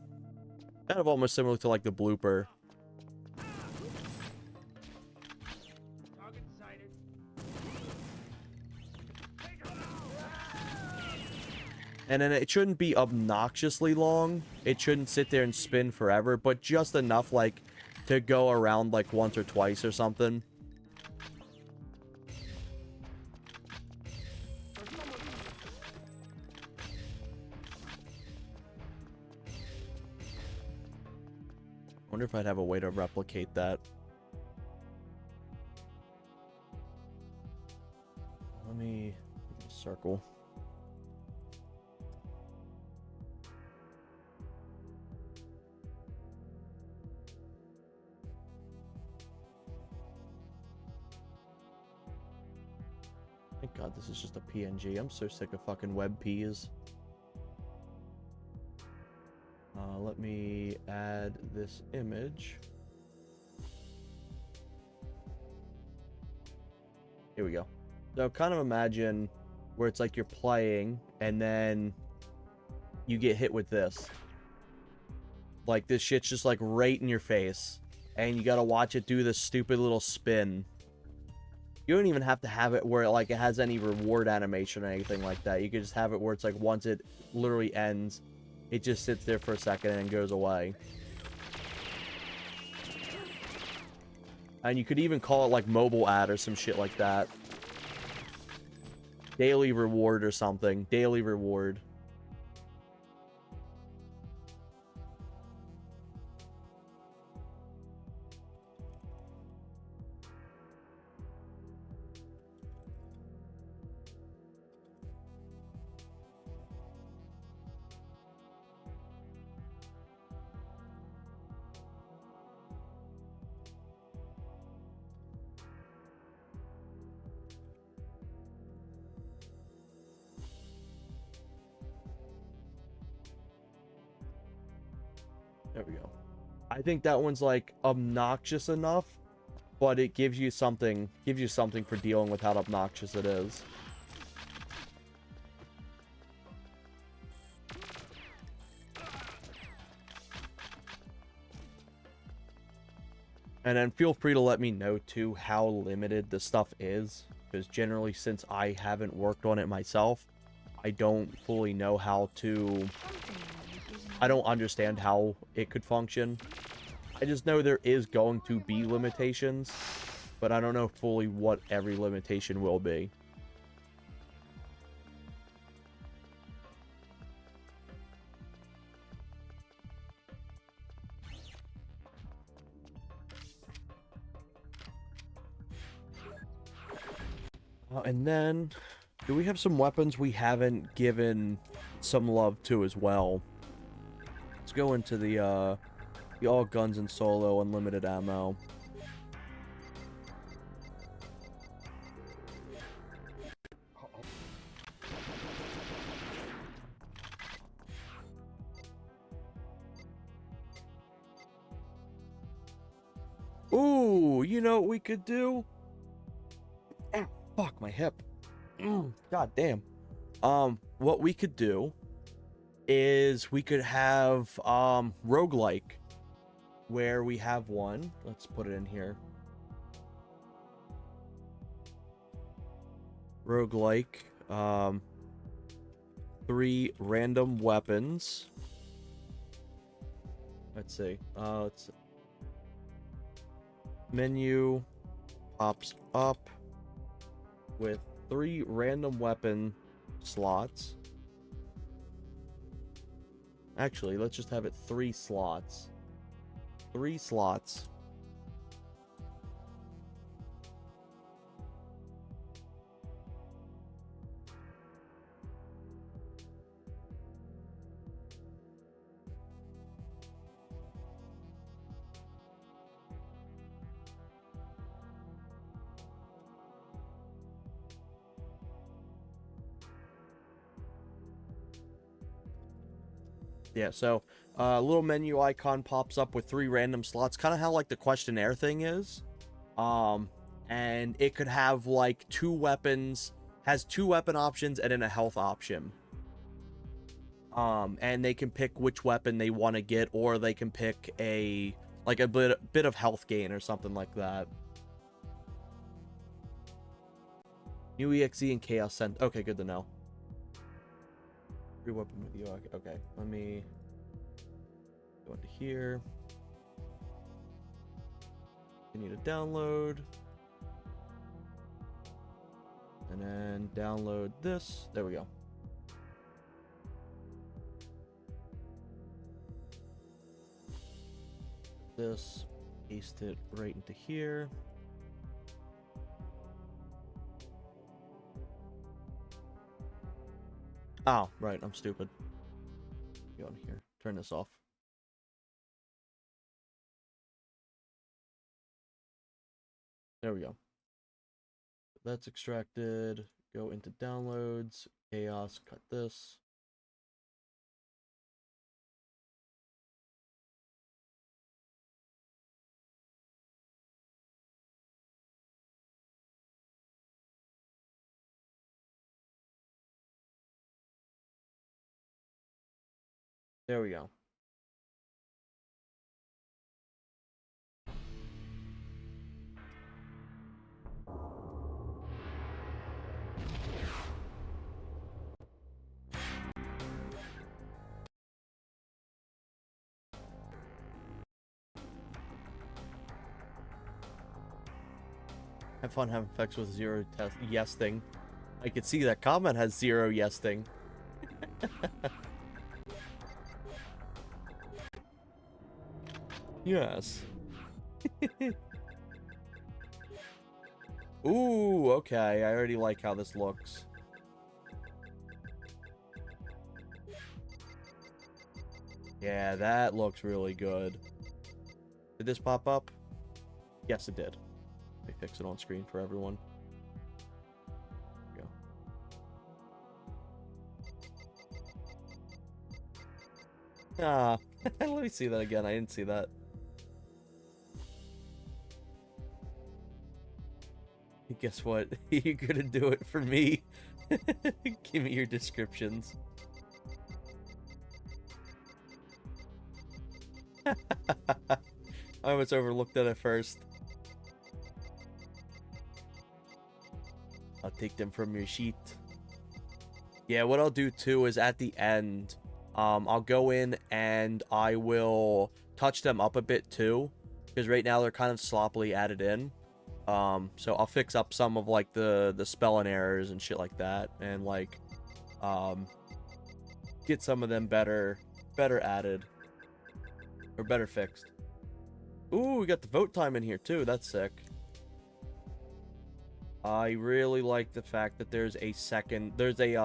Kind of almost similar to like the blooper. Target sighted. And then it shouldn't be obnoxiously long. It shouldn't sit there and spin forever, but just enough, like, to go around, like, once or twice or something. I wonder if I'd have a way to replicate that. Let me circle. Thank God this is just a PNG. I'm so sick of fucking WebPs. Let me add this image. Here we go. So kind of imagine where it's like you're playing and then you get hit with this. Like this shit's just like right in your face and you gotta watch it do this stupid little spin. You don't even have to have it where it has any reward animation or anything like that. You could just have it where it's like once it literally ends, it just sits there for a second and goes away. And you could even call it like mobile ad or some shit like that. Daily reward or something. Daily reward. There we go. I think that one's like obnoxious enough, but it gives you something for dealing with how obnoxious it is. And then feel free to let me know too how limited the stuff is, because generally since I haven't worked on it myself, I don't fully know how to... I don't understand how it could function. I just know there is going to be limitations, but I don't know fully what every limitation will be. And then, do we have some weapons we haven't given some love to as well? Let's go into the all guns and solo unlimited ammo. Ooh, you know what we could do? Ah, fuck my hip. God damn. What we could do is we could have roguelike, where we have one. Let's put it in here. Roguelike, 3 random weapons. Let's see. Menu pops up with 3 random weapon slots. Actually, let's just have it 3 slots. 3 slots. Yeah, so a little menu icon pops up with 3 random slots, kind of how like the questionnaire thing is. And it could have like 2 weapons has 2 weapon options and then a health option. And they can pick which weapon they want to get, or they can pick a bit of health gain or something like that. New EXE and Chaos Sent. Okay, good to know. Free weapon with you. Okay, let me go into here. You need to download. And then download this. There we go. This, paste it right into here. Oh, right, I'm stupid. Go in here. Turn this off. There we go. That's extracted. Go into downloads. Chaos. Cut this. There we go. Have fun having effects with 0 test yesting. I could see that comment has 0 yesting. Yes. Ooh, okay. I already like how this looks. Yeah, that looks really good. Did this pop up? Yes, it did. Let me fix it on screen for everyone. There we go. Ah, let me see that again. I didn't see that. Guess what? You're gonna do it for me. Give me your descriptions. I almost overlooked that at first. I'll take them from your sheet. Yeah, what I'll do too is at the end, I'll go in and I will touch them up a bit too, because right now they're kind of sloppily added in. So I'll fix up some of like the spelling errors and shit like that, and like get some of them better added or better fixed. Ooh, we got the vote time in here too. That's sick. I really like the fact that there's a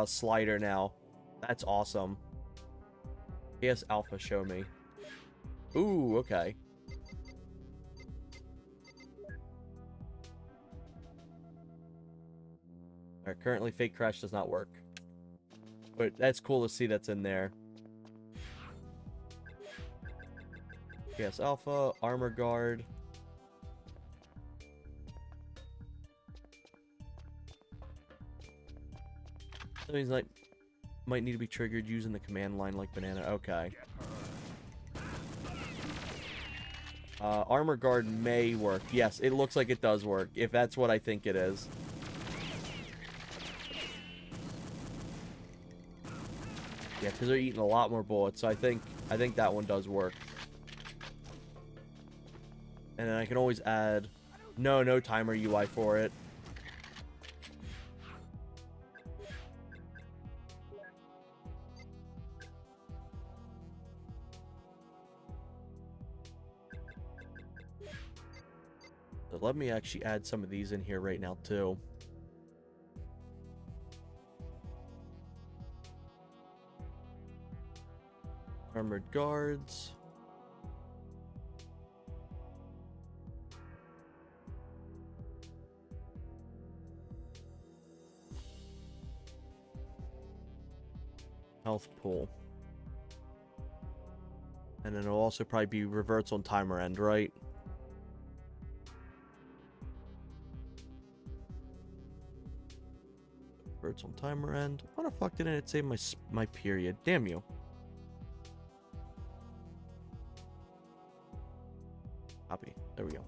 slider now. That's awesome. PS Alpha, show me. Ooh, okay. Alright, currently Fake Crash does not work. But that's cool to see that's in there. PS Alpha, Armor Guard. That means like might need to be triggered using the command line like banana. Okay. Armor Guard may work. Yes, it looks like it does work, if that's what I think it is. Yeah, because they're eating a lot more bullets, so I think that one does work. And then I can always add... No timer UI for it. So let me actually add some of these in here right now, too. Armored Guards. Health pool. And then it'll also probably be reverts on timer end, right? Birds on timer end. Why the fuck didn't it say my period? Damn you. Copy. There we go.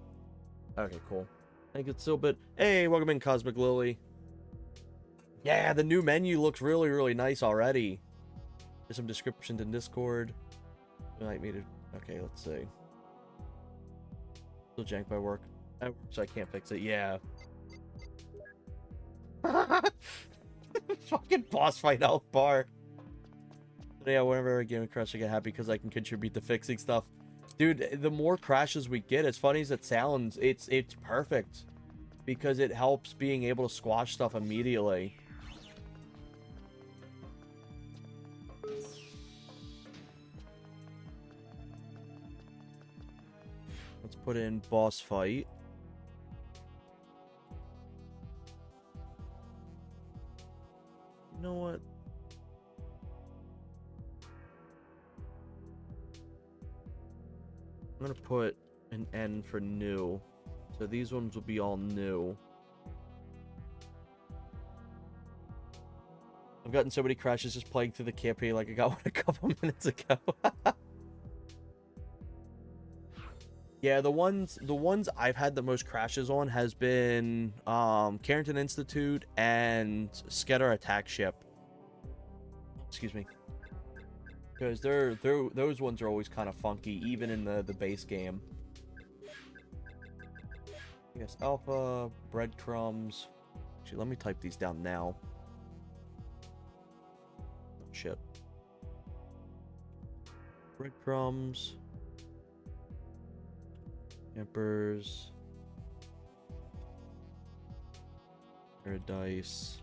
Okay, cool. I think it's still a bit. Hey, welcome in, Cosmic Lily. Yeah, the new menu looks really, really nice already. There's some descriptions in Discord. You like me to... Okay, let's see. Still jank by work. So I can't fix it. Yeah. Fucking boss fight health bar. But yeah, whenever I get a crash, I get happy because I can contribute to fixing stuff. Dude, the more crashes we get, as funny as it sounds, it's perfect. Because it helps being able to squash stuff immediately. Let's put in boss fight. You know what? I'm gonna put an N for new. So these ones will be all new. I've gotten so many crashes just playing through the campaign like I got one a couple minutes ago. Yeah, the ones I've had the most crashes on has been Carrington Institute and Skedar Attack Ship. Excuse me. Because those ones are always kind of funky, even in the base game. Yes, alpha, breadcrumbs. Actually, let me type these down now. Oh, shit. Breadcrumbs. Campers. Paradise.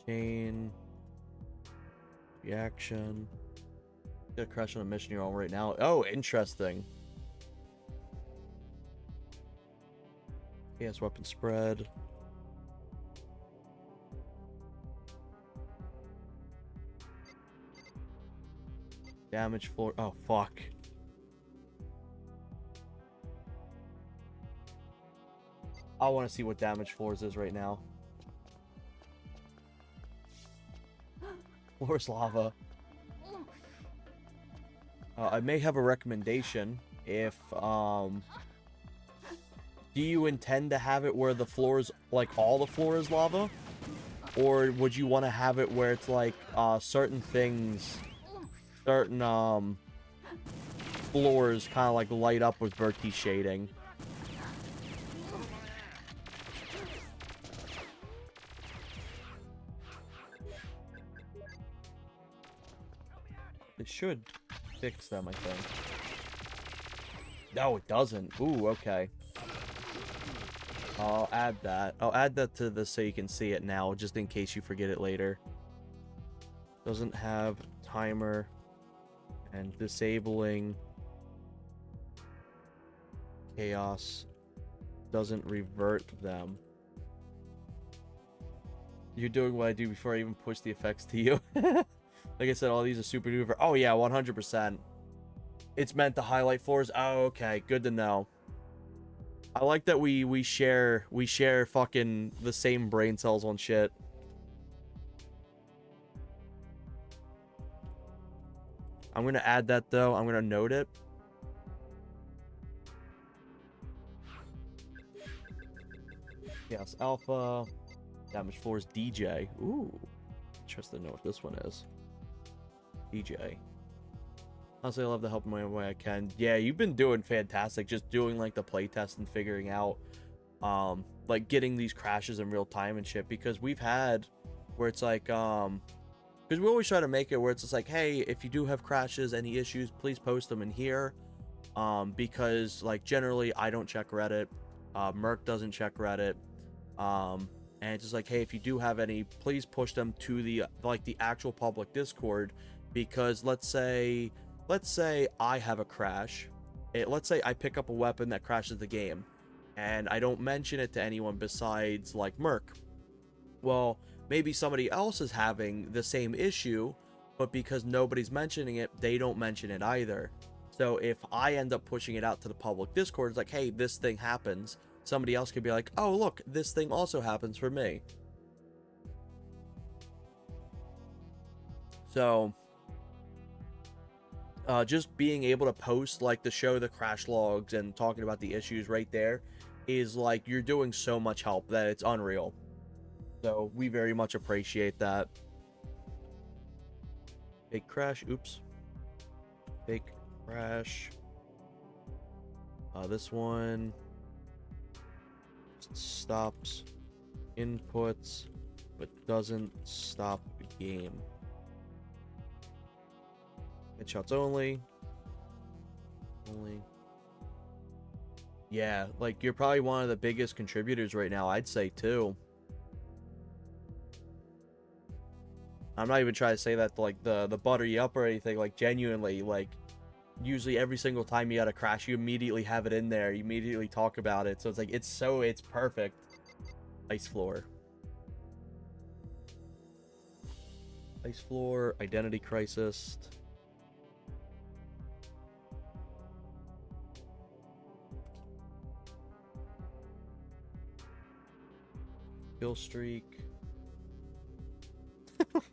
Chain. Reaction. Got a crash on a mission you're on right now. Oh, interesting. Yes, weapon spread. Damage floor. Oh, fuck. I want to see what damage floors is right now. Floor's lava. I may have a recommendation. If, do you intend to have it where the floors, like all the floor is lava? Or would you want to have it where it's like, certain things, certain, floors kind of like light up with Verti shading? It should fix them, I think. No, it doesn't. Ooh, okay. I'll add that. I'll add that to this so you can see it now, just in case you forget it later. Doesn't have timer and disabling chaos doesn't revert them. You're doing what I do before I even push the effects to you. Like I said, all these are super duper. Oh yeah, 100%. It's meant to highlight floors. Oh, okay, good to know. I like that we share fucking the same brain cells on shit. I'm gonna add that though. I'm gonna note it. Yes, alpha. Damage floors DJ. Ooh. Interested to know what this one is. DJ. Honestly, I love to help in my way I can. Yeah, you've been doing fantastic. Just doing like the playtest and figuring out, like getting these crashes in real time and shit. Because we've had where it's like, because we always try to make it where it's just like, hey, if you do have crashes, any issues, please post them in here. Because like generally I don't check Reddit, Merc doesn't check Reddit, and it's just like, hey, if you do have any, please push them to the actual public Discord. Because let's say I have a crash. Let's say I pick up a weapon that crashes the game, and I don't mention it to anyone besides like Merc. Well, maybe somebody else is having the same issue, but because nobody's mentioning it, they don't mention it either. So if I end up pushing it out to the public Discord, it's like, hey, this thing happens. somebody else could be like, oh, look, this thing also happens for me. So, just being able to post, like, to show the crash logs and talking about the issues right there is, like, you're doing so much help that it's unreal. So, we very much appreciate that. Fake crash, oops. Fake crash. This one stops inputs, but doesn't stop the game. Headshots only. Yeah, like, you're probably one of the biggest contributors right now, I'd say, too. I'm not even trying to say that to, like, the butter you up or anything. Like, genuinely, like, usually every single time you got a crash, you immediately have it in there. You immediately talk about it. So it's like, it's perfect. Ice floor. Ice floor, identity crisis. Kill streak.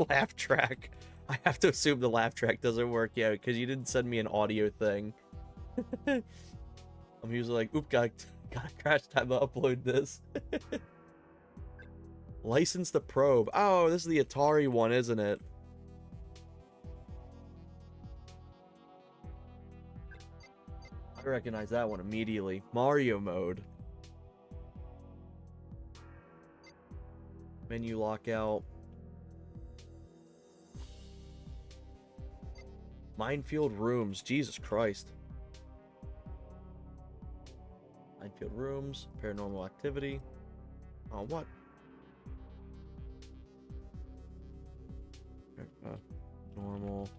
Laugh track. I have to assume the laugh track doesn't work yet because you didn't send me an audio thing. I'm usually like, oop, got a crash, time to upload this. License the probe. Oh, this is the Atari one, isn't it? I recognize that one immediately. Mario mode. Menu lockout. Minefield rooms. Jesus Christ. Minefield rooms. Paranormal activity. Oh, what? Normal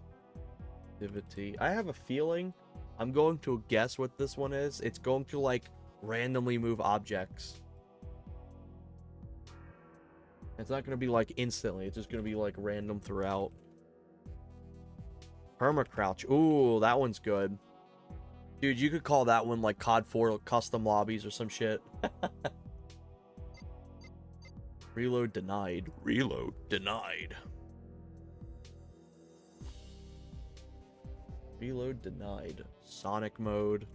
activity. I have a feeling I'm going to guess what this one is. It's going to, like, randomly move objects. It's not going to be, like, instantly. It's just going to be, like, random throughout. Perma crouch. Ooh, that one's good. Dude, you could call that one, like, COD 4 custom lobbies or some shit. Reload denied. Reload denied. Reload denied. Sonic mode.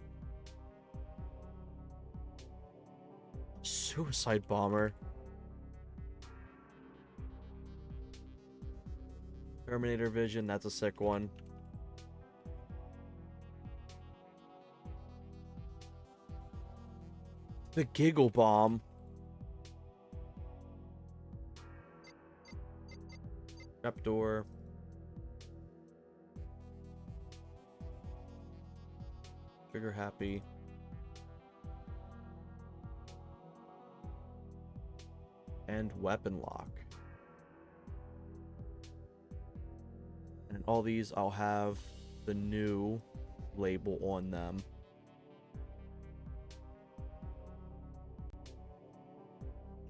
Suicide bomber. Terminator vision, that's a sick one. The giggle bomb. Trapdoor. Trigger happy. And weapon lock. And all these, I'll have the new label on them.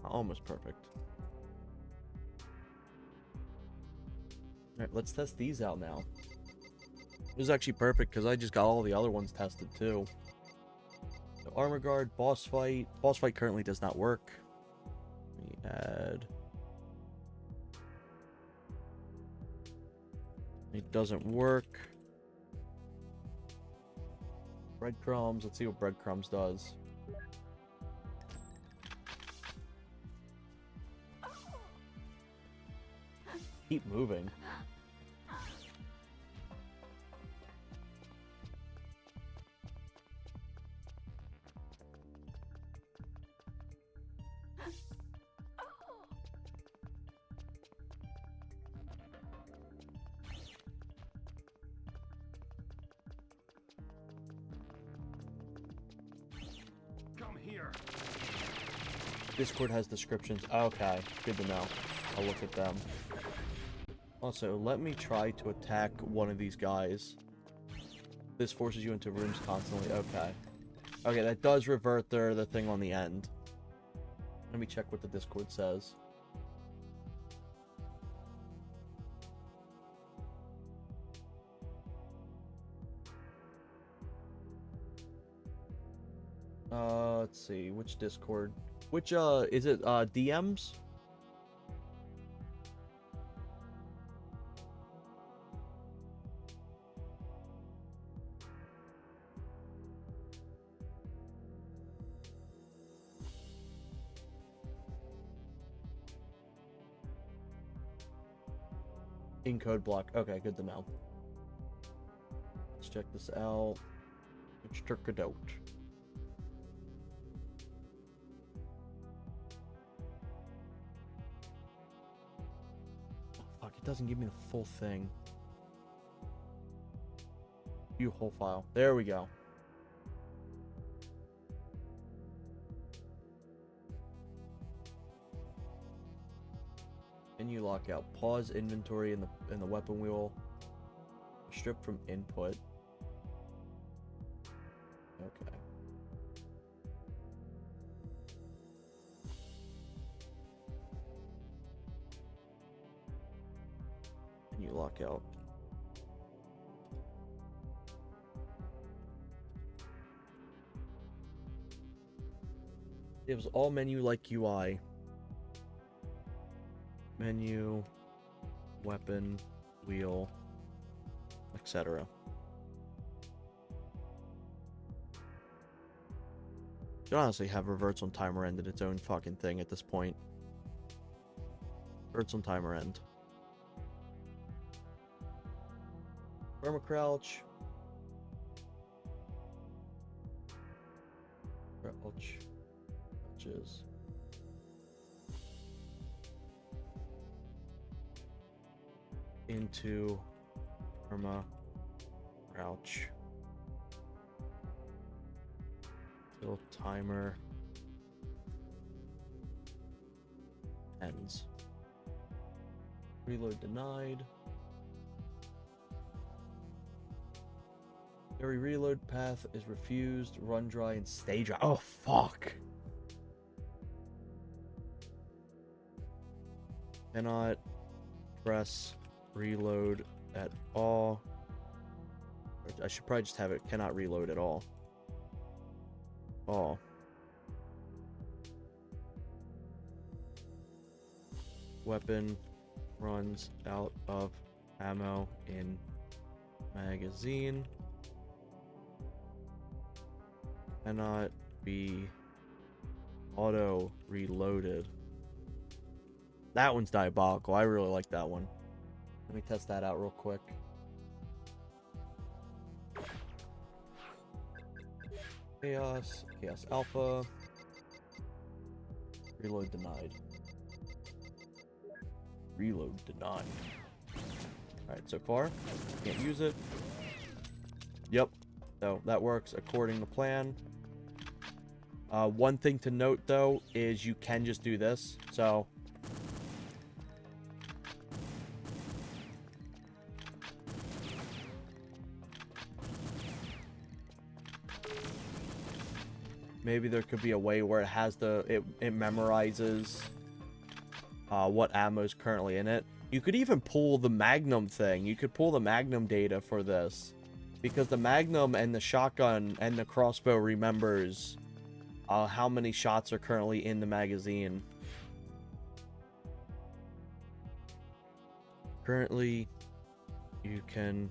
Almost perfect. Alright, let's test these out now. This is actually perfect because I just got all the other ones tested too. So armor guard, boss fight. Boss fight currently does not work. Let me add. It doesn't work. Breadcrumbs. Let's see what breadcrumbs does. Keep moving. Come here. Discord has descriptions. Okay, good to know. I'll look at them. Also, let me try to attack one of these guys. This forces you into rooms constantly. Okay. Okay, that does revert the thing on the end. Let me check what the Discord says. Let's see, which Discord? Which, is it, DMs? In code block. Okay, good to know. Let's check this out. Let's check it out. Oh, fuck, it doesn't give me the full thing. View whole file. There we go. Menu lockout. Pause inventory in the weapon wheel. Strip from input. Okay. Menu lockout. It was all menu like UI. Menu, weapon, wheel, etc. Should honestly have reverts on timer end in its own fucking thing at this point. Reverts on timer end. Perma crouch. Crouch. Crouches. Into perma crouch till timer ends. Reload denied. Every reload path is refused. Run dry and stay dry. Oh fuck. Cannot press reload at all. I should probably just have it cannot reload at all. Oh. Weapon runs out of ammo in magazine. Cannot be auto reloaded. That one's diabolical. I really like that one. Let me test that out real quick. Chaos Alpha. Reload denied. Reload denied. Alright, so far, can't use it. Yep, so that works according to plan. One thing to note, though, is you can just do this, so... Maybe there could be a way where it has it memorizes what ammo is currently in it. You could even pull the Magnum thing. You could pull the Magnum data for this. Because the Magnum and the shotgun and the crossbow remembers how many shots are currently in the magazine. Currently, you can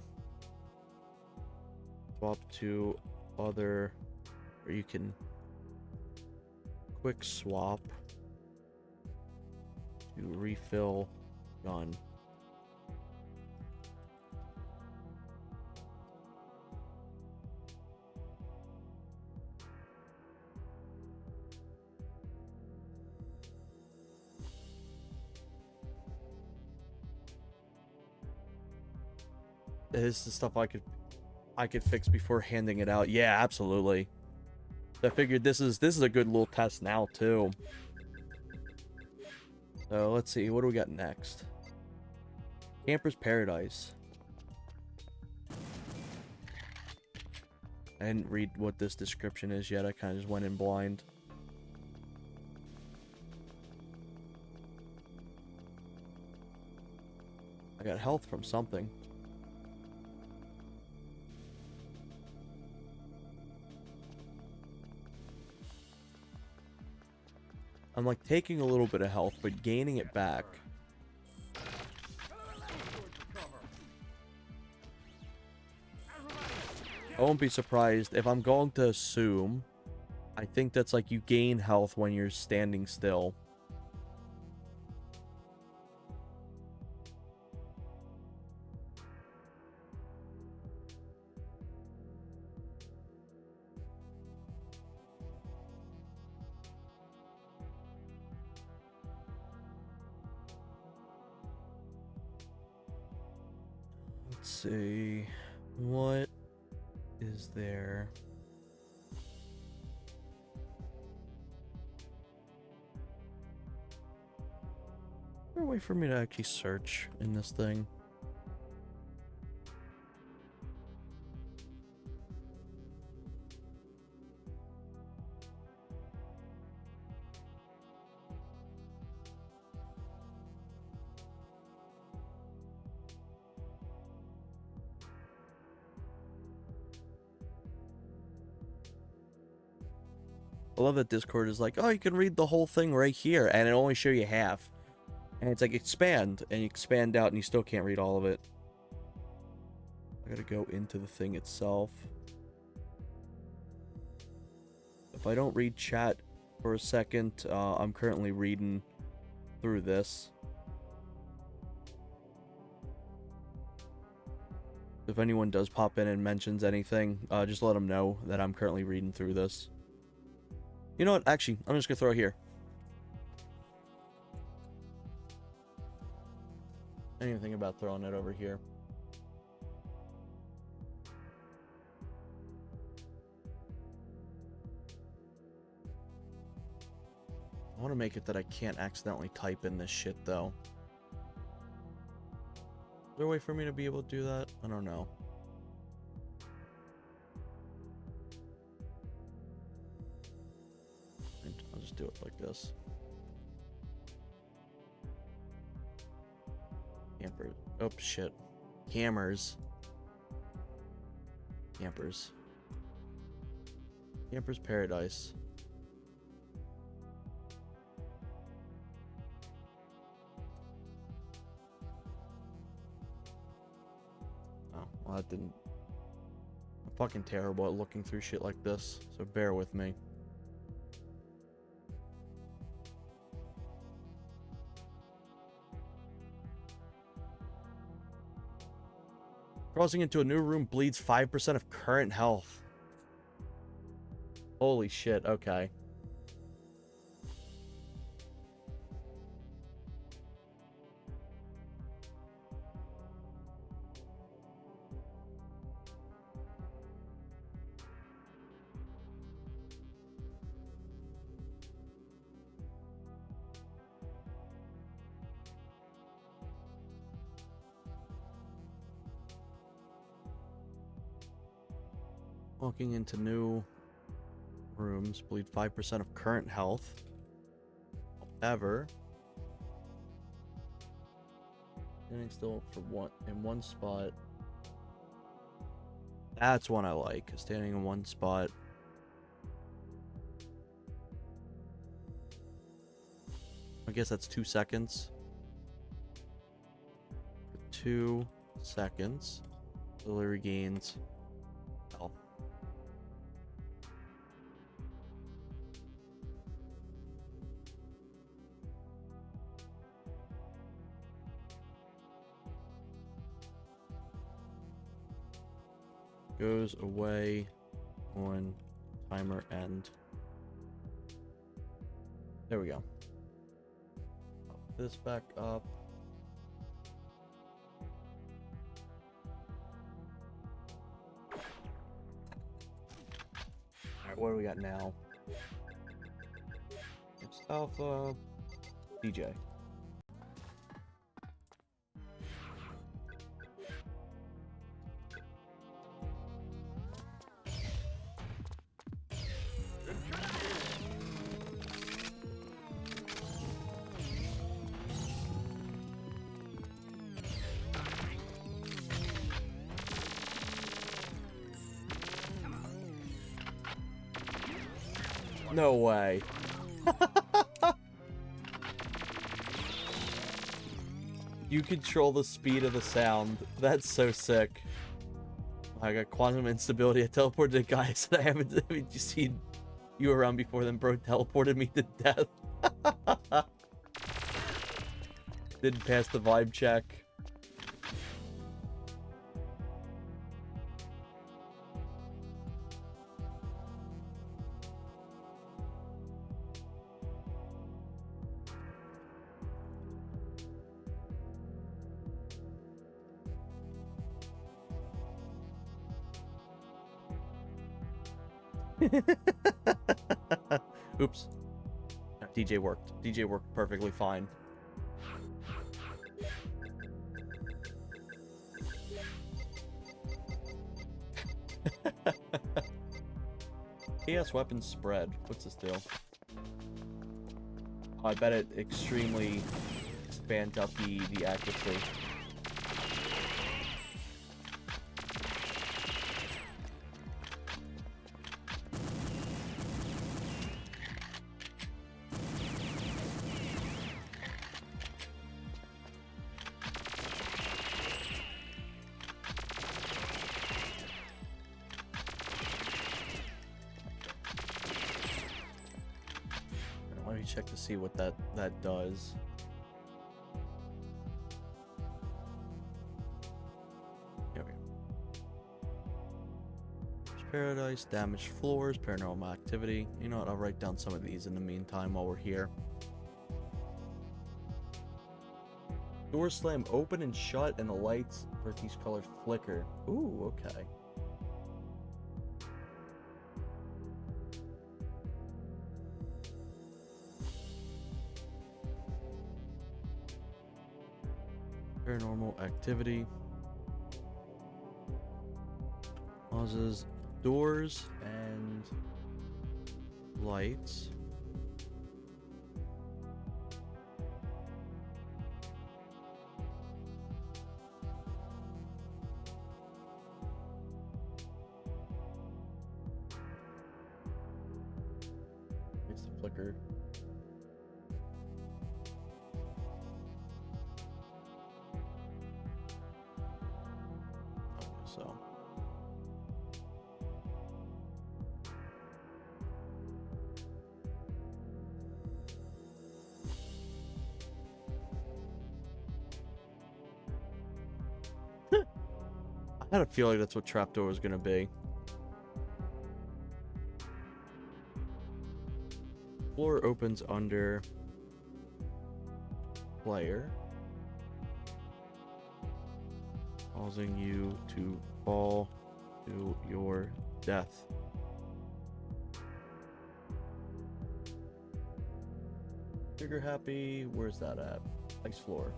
swap to other, or you can quick swap to refill gun. This is stuff I could fix before handing it out. Yeah, absolutely. I figured this is a good little test now too. So let's see, what do we got next? Camper's Paradise. I didn't read what this description is yet. I kind of just went in blind. I got health from something. I'm like taking a little bit of health, but gaining it back. I won't be surprised if I'm going to assume. I think that's like you gain health when you're standing still. Let's see. What is there? Is there a way for me to actually search in this thing? I love that Discord is like, oh, you can read the whole thing right here, and it only show you half. And it's like, expand, and you expand out, and you still can't read all of it. I gotta go into the thing itself. If I don't read chat for a second, I'm currently reading through this. If anyone does pop in and mentions anything, just let them know that I'm currently reading through this. You know what? Actually, I'm just gonna throw it here. I didn't even think about throwing it over here. I want to make it that I can't accidentally type in this shit, though. Is there a way for me to be able to do that? I don't know. I'll just do it like this. Campers. Oh, shit. Campers. Campers. Campers Paradise. Oh, well, that didn't... I'm fucking terrible at looking through shit like this, so bear with me. Crossing into a new room bleeds 5% of current health. Holy shit, okay. Walking into new rooms, bleed 5% of current health. However, standing still for in one spot. That's one I like. Standing in one spot. I guess that's 2 seconds. For 2 seconds, slowly regains health. Goes away on timer end. There we go. Pop this back up. Alright, what do we got now? It's Alpha DJ. No way. You control the speed of the sound. That's so sick. I got quantum instability. I teleported a guy. I said I haven't seen you around before. Then bro teleported me to death. Didn't pass the vibe check. Oops. DJ worked. DJ worked perfectly fine. Chaos weapons spread. What's this deal? Oh, I bet it extremely expands out the accuracy. Let me check to see what that does. Here we go. Paradise, damaged floors, paranormal activity. You know what? I'll write down some of these in the meantime while we're here. Doors slam open and shut, and the lights for each color flicker. Ooh, okay. Paranormal activity. Causes doors and lights. It's the flicker. So I had a feeling that's what trapdoor was gonna be. Floor opens under player, causing you to fall to your death. Trigger happy. Where's that at? Next floor.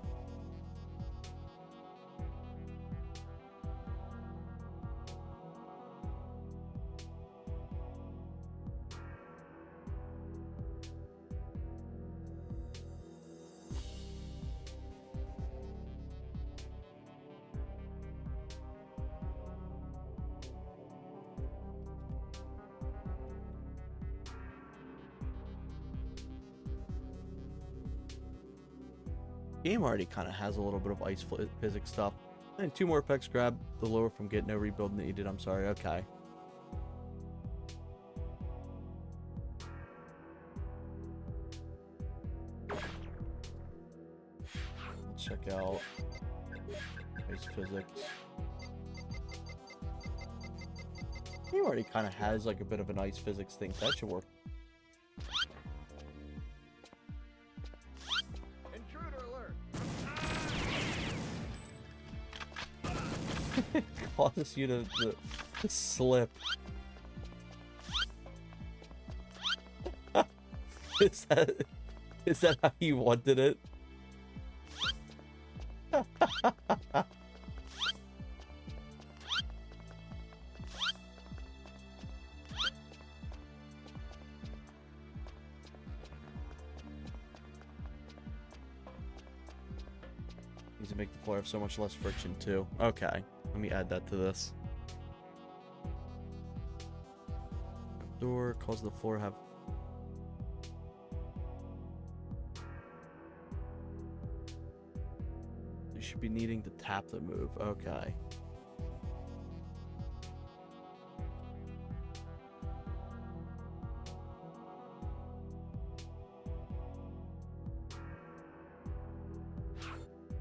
Game already kind of has a little bit of ice physics stuff. And 2 more effects. Grab the lower from get no rebuild needed. I'm sorry. Okay. Let's check out ice physics. Game already kind of has like a bit of an ice physics thing. So that should work. Causes you to slip. Is that how you wanted it? Needs to make the floor have so much less friction too. Okay. Let me add that to this. Door cause the floor have should be needing to tap to move. Okay.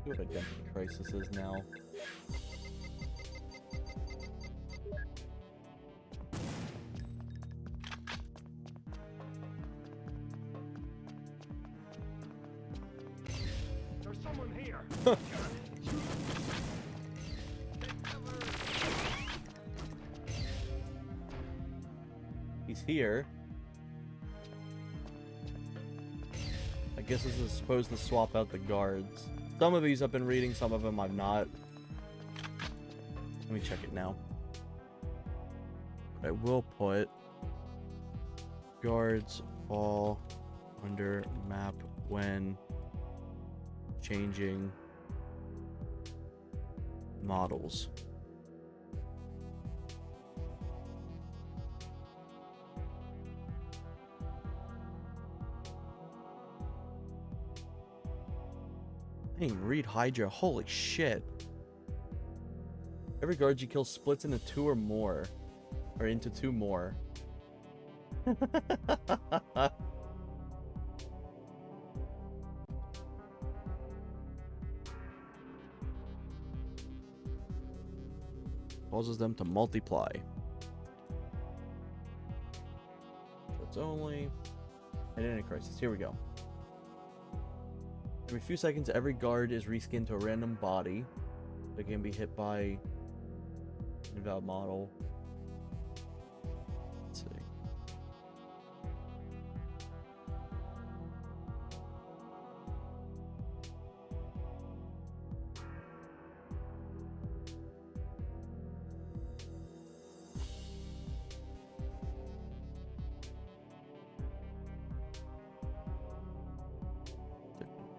See what Identity Crisis is now. There's someone here. He's here. I guess this is supposed to swap out the guards. Some of these I've been reading, some of them I've not. Let me check it now. I will put guards fall under map when changing models. Dang, read Hydra. Holy shit. Every guard you kill splits into two or more. Or into two more. Causes them to multiply. So it's only Identity Crisis. Here we go. Every few seconds, every guard is reskinned to a random body that can be hit by an invalid model. Let's see.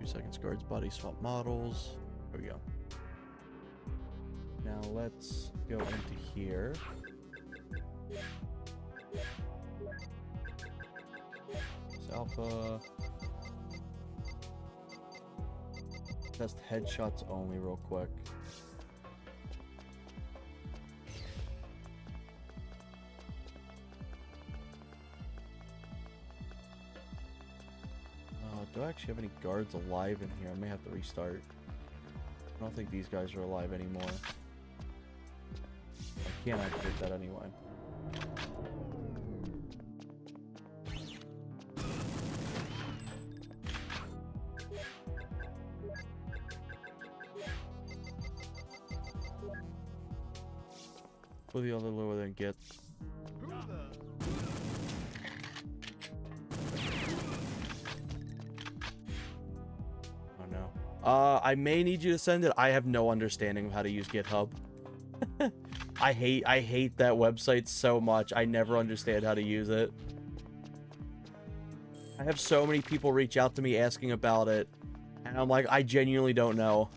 Seconds, guards, body swap models. There we go. Now let's go into here. It's alpha. Test headshots only real quick. Do I actually have any guards alive in here? I may have to restart. I don't think these guys are alive anymore. I can't activate that anyway. Put the other lower than get. I may need you to send it. I have no understanding of how to use GitHub. I hate that website so much. I never understand how to use it. I have so many people reach out to me asking about it, and I'm like, I genuinely don't know.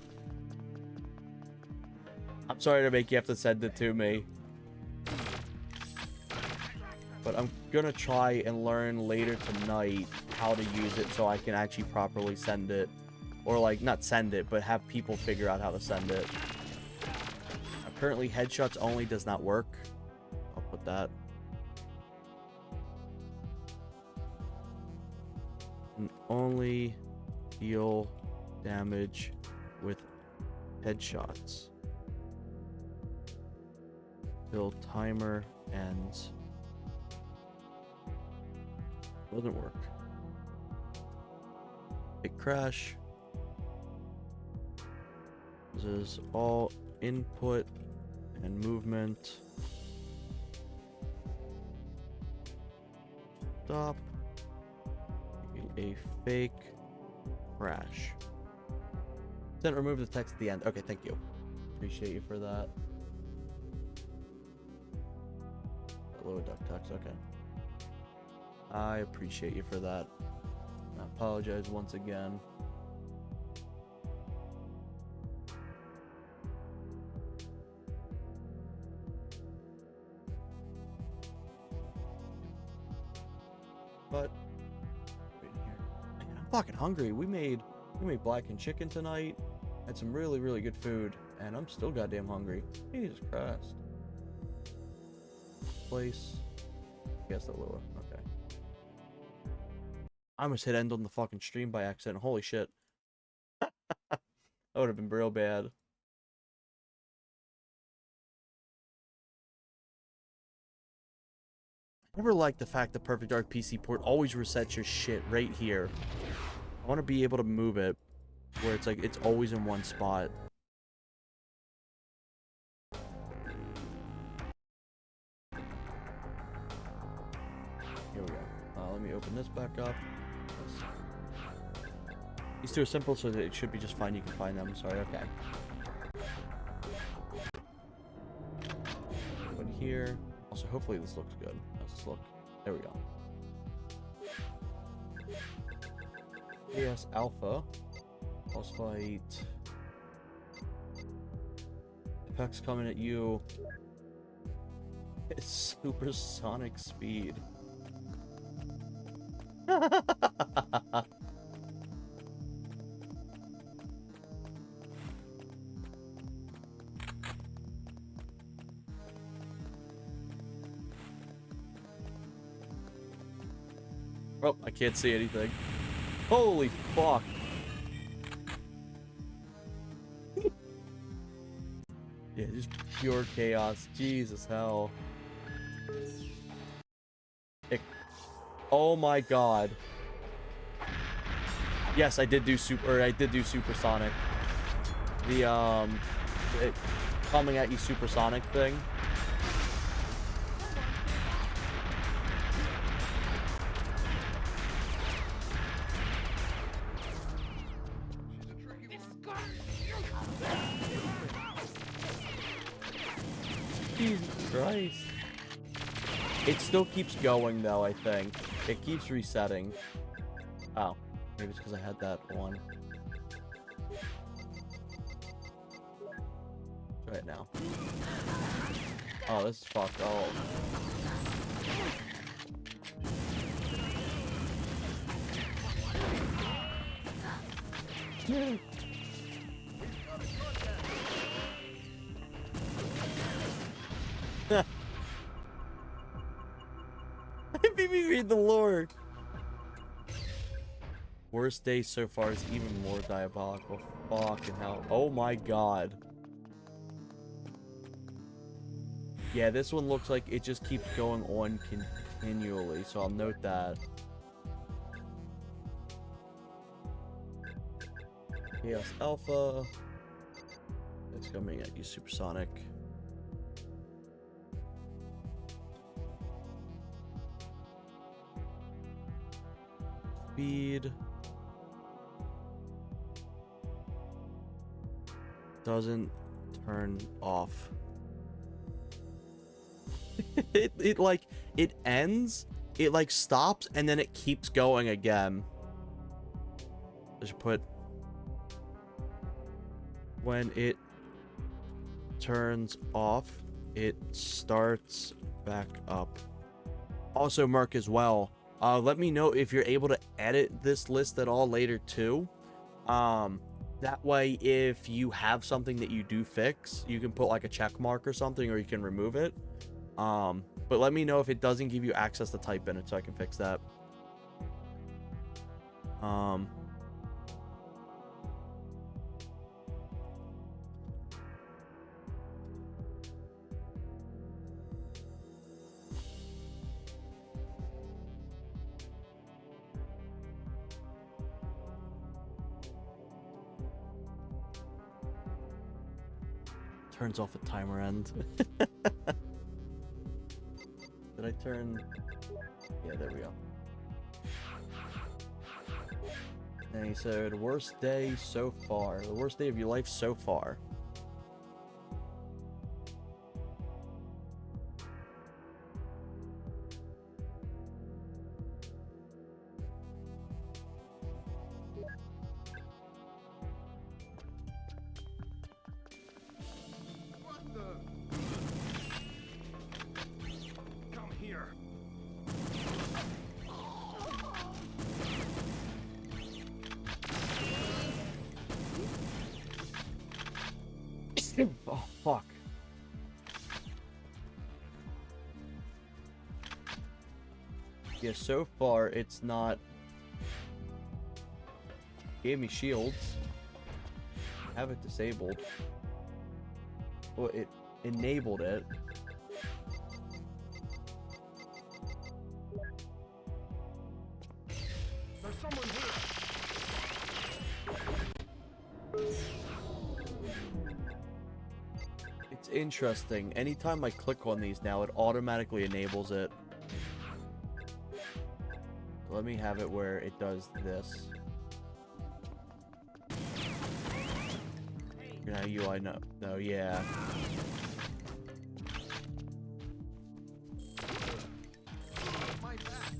I'm sorry to make you have to send it to me. But I'm gonna try and learn later tonight how to use it so I can actually properly send it. Or, like, not send it, but have people figure out how to send it. Currently, headshots only does not work. I'll put that. And only deal damage with headshots till timer ends. Doesn't work. Big crash. This is all input and movement. Stop. A fake crash. Then remove the text at the end. Okay, thank you. Appreciate you for that. Lower duck text, okay. I appreciate you for that. I apologize once again. But wait here. Man, I'm fucking hungry. We made blackened chicken tonight. Had some really, really good food, and I'm still goddamn hungry. Jesus Christ. Place. Yes, the lower. Okay. I almost hit end on the fucking stream by accident. Holy shit. That would have been real bad. I never liked the fact that Perfect Dark PC port always resets your shit right here. I want to be able to move it where it's like it's always in one spot. Here we go. Let me open this back up. These two are simple, so it should be just fine. You can find them. Sorry, okay. Open here. Also, hopefully this looks good. How's this look? There we go. AS Alpha. Boss fight. Apex coming at you. It's supersonic speed. Oh, I can't see anything. Holy fuck. Yeah, just pure chaos. Jesus hell. Oh my god. Yes, I did do supersonic. The coming at you supersonic thing. Jesus Christ. It still keeps going though, I think. It keeps resetting. Oh, maybe it's because I had that one. Try it now. Oh, this is fucked up. Yeah. Made me read the lore. Worst day so far is even more diabolical. Fucking hell. Oh my god. Yeah, this one looks like it just keeps going on continually, so I'll note that. Chaos Alpha. It's coming at you, supersonic. Speed. Doesn't turn off. it like, it ends, it like stops, and then it keeps going again. I should put when it turns off, it starts back up. Also, Mark, as well, let me know if you're able to edit this list at all later too. That way, if you have something that you do fix, you can put like a check mark or something, or you can remove it. But let me know if it doesn't give you access to type in it, so I can fix that. Turns off at timer end. Did I turn? Yeah, there we go. And he said, worst day so far. The worst day of your life so far. Oh, fuck. Yeah, so far it's not... Gave me shields. Have it disabled. Well, it enabled it. There's someone here. It's interesting. Anytime I click on these now, it automatically enables it. Let me have it where it does this. Now UI no. No, yeah. My back.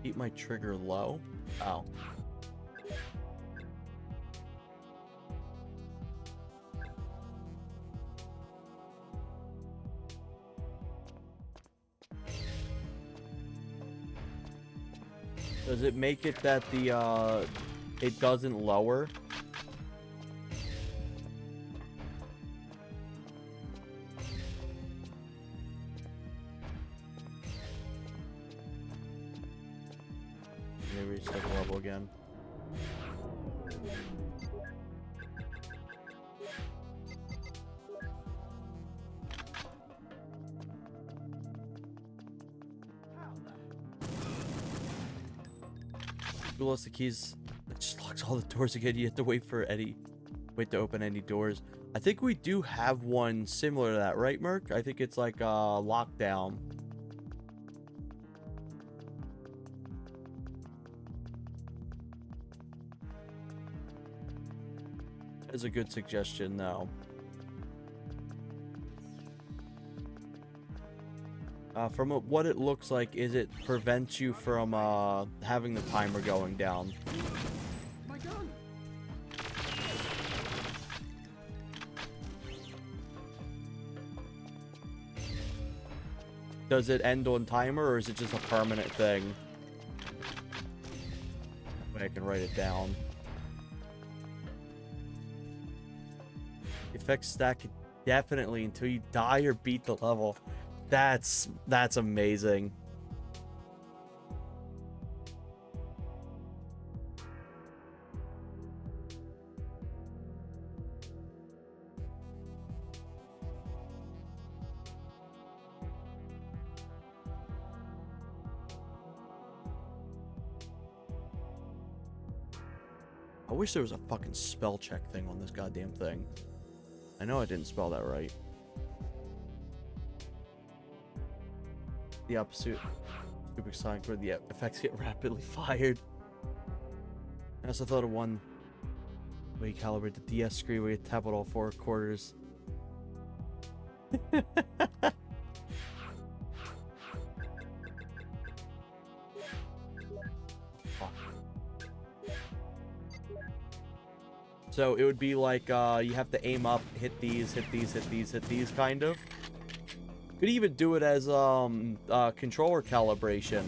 Keep my trigger low. Oh. Does it make it that the it doesn't lower? Maybe it's like a level again. You lost the keys. It just locks all the doors again. You have to wait to open any doors. I think we do have one similar to that, right, Merc? I think it's like lockdown. That's a good suggestion, though. From what it looks like, is it prevents you from having the timer going down. My gun. Does it end on timer, or is it just a permanent thing? I can write it down. Effects stack definitely until you die or beat the level. That's amazing. I wish there was a fucking spell check thing on this goddamn thing. I know I didn't spell that right. The opposite. Stupid sign where the effects get rapidly fired. I also thought of one way you calibrate the DS screen where you tap it all 4 quarters. So it would be like you have to aim up, hit these, hit these, hit these, hit these, kind of. Could even do it as controller calibration,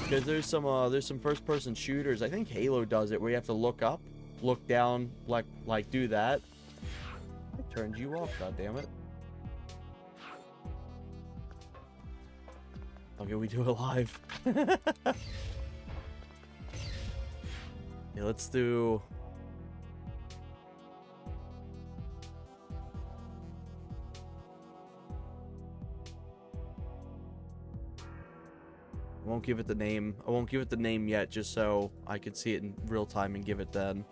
because there's some first-person shooters. I think Halo does it, where you have to look up, look down, like do that. I turned you off, goddammit. Okay, we do it live. Yeah, let's do. I won't give it the name. I won't give it the name yet, just so I can see it in real time and give it then.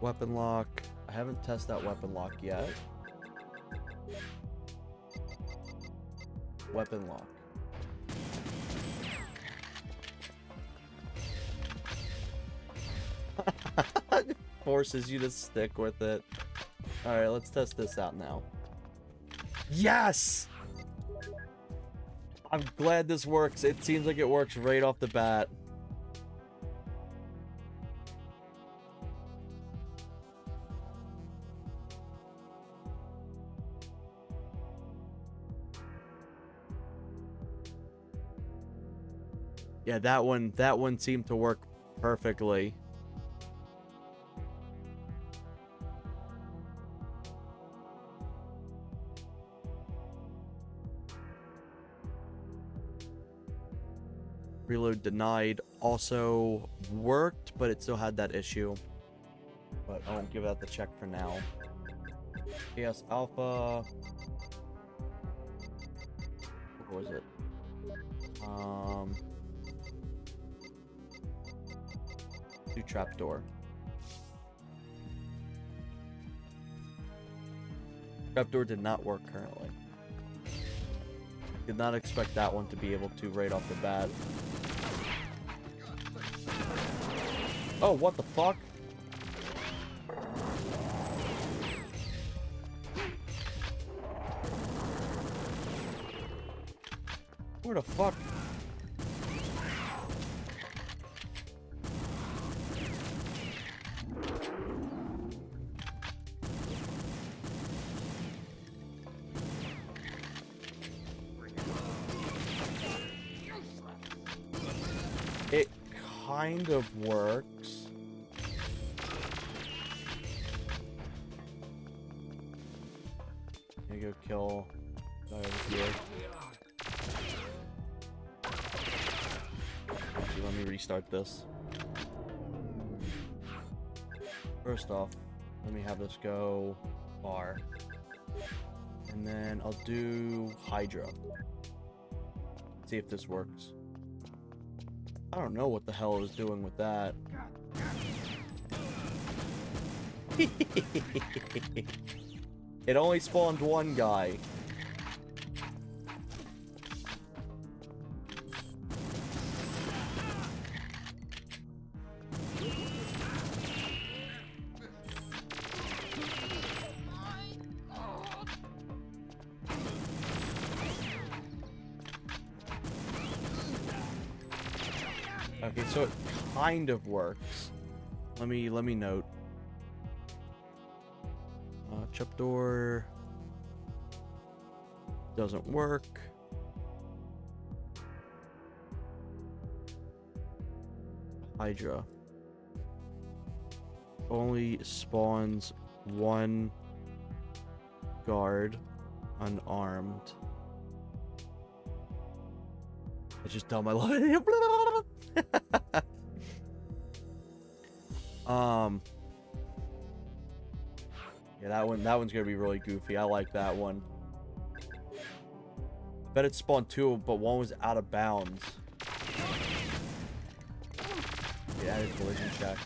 Weapon lock. I haven't tested that weapon lock yet. Weapon lock. Forces you to stick with it. Alright, let's test this out now. Yes! I'm glad this works. It seems like it works right off the bat. Yeah, that one seemed to work perfectly. Reload denied also worked, but it still had that issue. But I won't give that the check for now. PS Alpha. What was it? Do trapdoor. Trapdoor did not work currently. Did not expect that one to be able to right off the bat. Oh, what the fuck? Where the fuck? It kind of works. There you go, kill guy over here. Actually, let me restart this. First off, let me have this go bar. And then I'll do Hydra. See if this works. I don't know what the hell I was doing with that. It only spawned one guy. Okay, so it kind of works. Let me note. Trapdoor doesn't work. Hydra only spawns one guard unarmed. I just tell my life. Yeah, that one's gonna be really goofy. I like that one. Bet it spawned two, but one was out of bounds. Yeah, added collision check.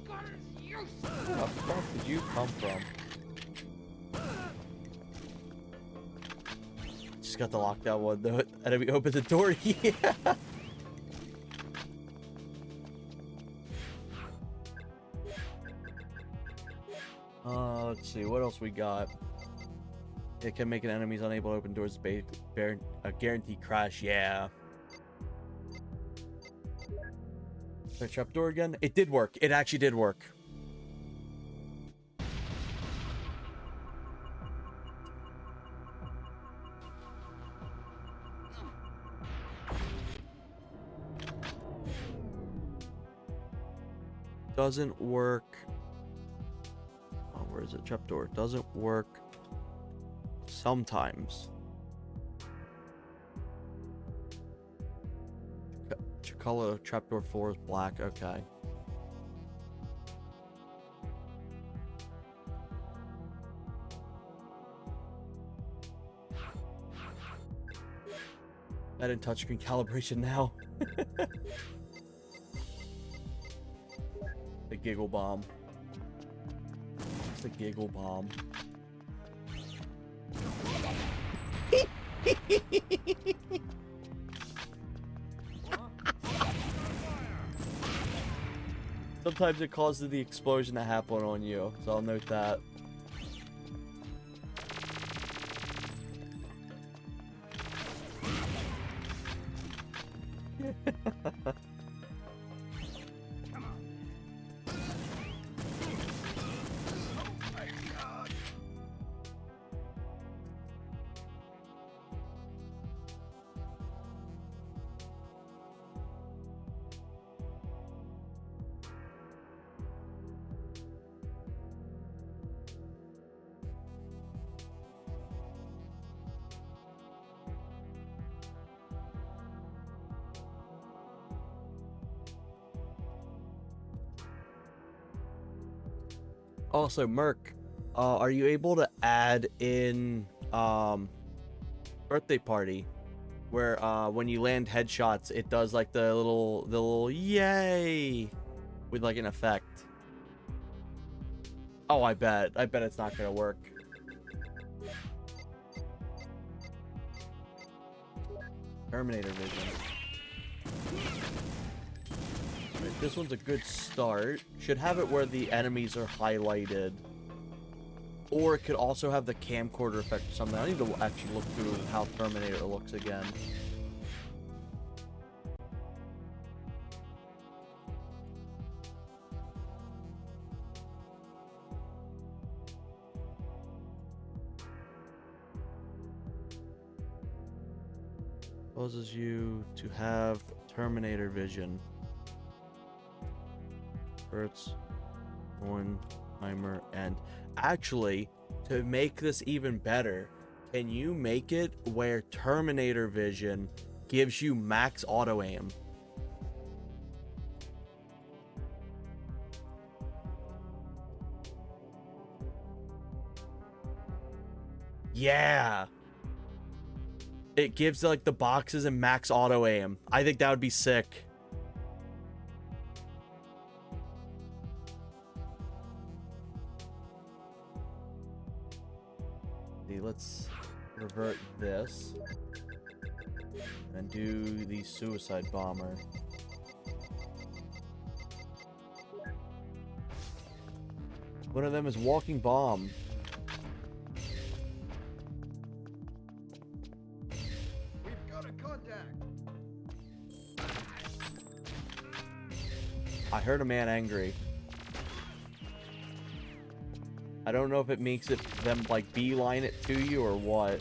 Where the fuck did you come from? Just got the lockdown one though. Enemy opened the door. Yeah. Let's see, what else we got? It can make an enemy's unable to open doors, bear a guaranteed crash, yeah. The trapdoor again? It did work. It actually did work. Doesn't work. Oh, where is it? Trapdoor. Doesn't work sometimes. Color trapdoor 4 is black. Okay. That in touchscreen calibration now. The giggle bomb. What's the giggle bomb? Sometimes it causes the explosion to happen on you, so I'll note that. Also, Merc, are you able to add in birthday party where when you land headshots, it does like the little yay with like an effect? Oh, I bet it's not gonna work. Terminator vision. Right, this one's a good start. Should have it where the enemies are highlighted. Or it could also have the camcorder effect or something. I need to actually look through how Terminator looks again. Causes you to have Terminator vision. Hurts. One timer and actually, to make this even better, can you make it where Terminator vision gives you max auto aim? Yeah. It gives like the boxes and max auto aim. I think that would be sick. Let's revert this and do the suicide bomber. One of them is walking bomb. We've got a contact. I heard a man angry. I don't know if it makes it them like beeline it to you or what.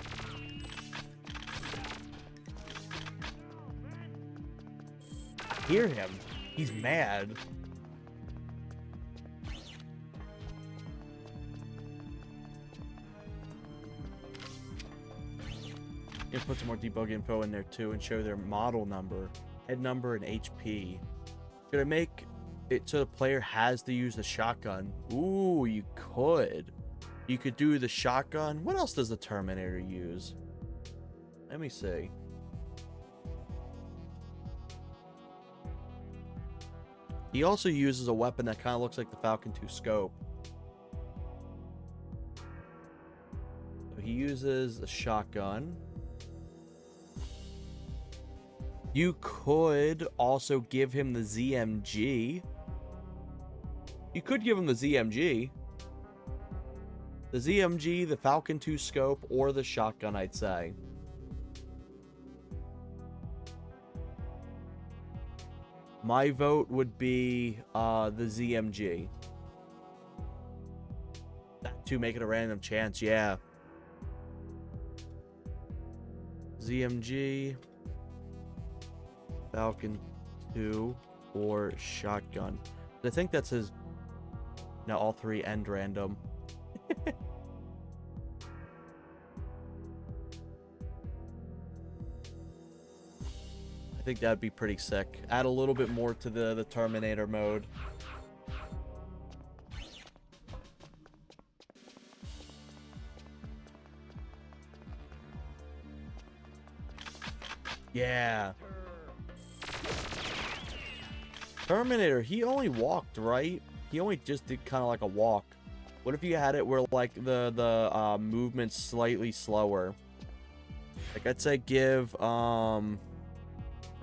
I hear him. He's mad. You can put some more debug info in there too and show their model number, head number, and HP. Should I make it so the player has to use the shotgun? Ooh, you could. You could do the shotgun. What else does the Terminator use? Let me see. He also uses a weapon that kind of looks like the Falcon 2 scope. So he uses a shotgun. You could also give him the ZMG. You could give him the ZMG. The ZMG, the Falcon 2 scope, or the shotgun, I'd say. My vote would be the ZMG. That to make it a random chance, yeah. ZMG, Falcon 2, or shotgun. I think that's his. No, all three end random. I think that'd be pretty sick. Add a little bit more to the Terminator mode. Yeah. Terminator, he only walked, right? He only just did kind of like a walk. What if you had it where like the movement's slightly slower? Like I'd say give I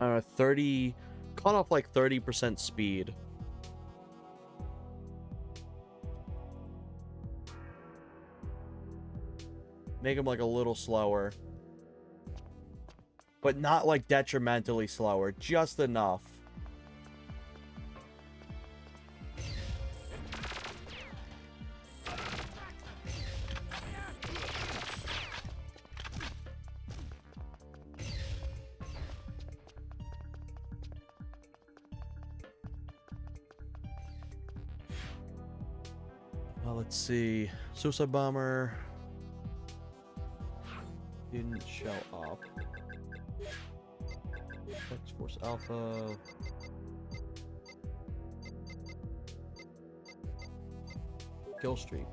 don't know, 30, cut off like 30% speed. Make him like a little slower. But not like detrimentally slower, just enough. Let's see. Suicide Bomber didn't show up. X-Force Alpha. kill streak.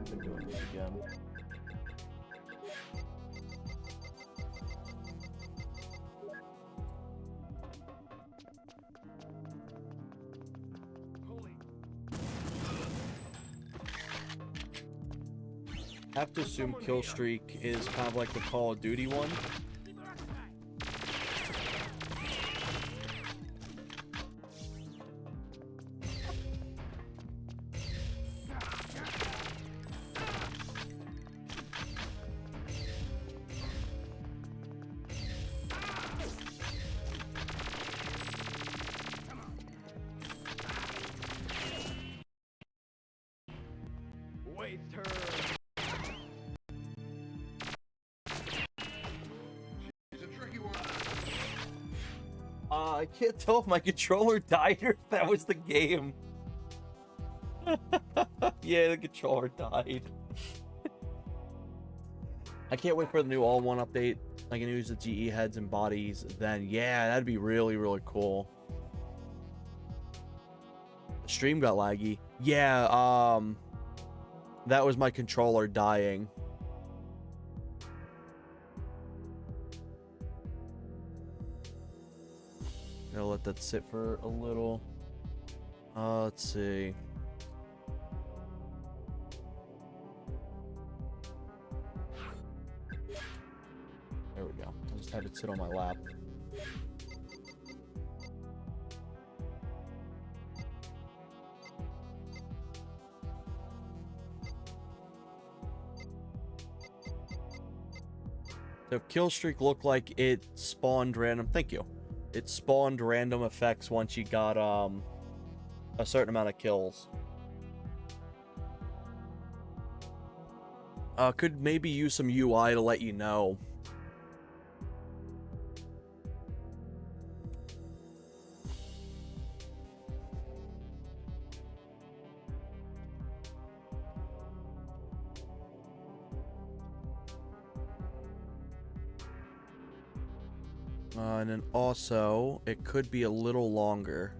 Been doing this again. I have to assume kill streak is kind of like the Call of Duty one. Wait, turn. She's a tricky one. I can't tell if my controller died or if that was the game. Yeah, the controller died. I can't wait for the new all-in-one update. I can use the GE heads and bodies then. Yeah, that'd be really, really cool. The stream got laggy. Yeah, that was my controller dying. Gotta let that sit for a little. Let's see. There we go. I just had it sit on my lap. So kill streak looked like it spawned random. Thank you. It spawned random effects once you got a certain amount of kills. Could maybe use some UI to let you know. And then also, it could be a little longer.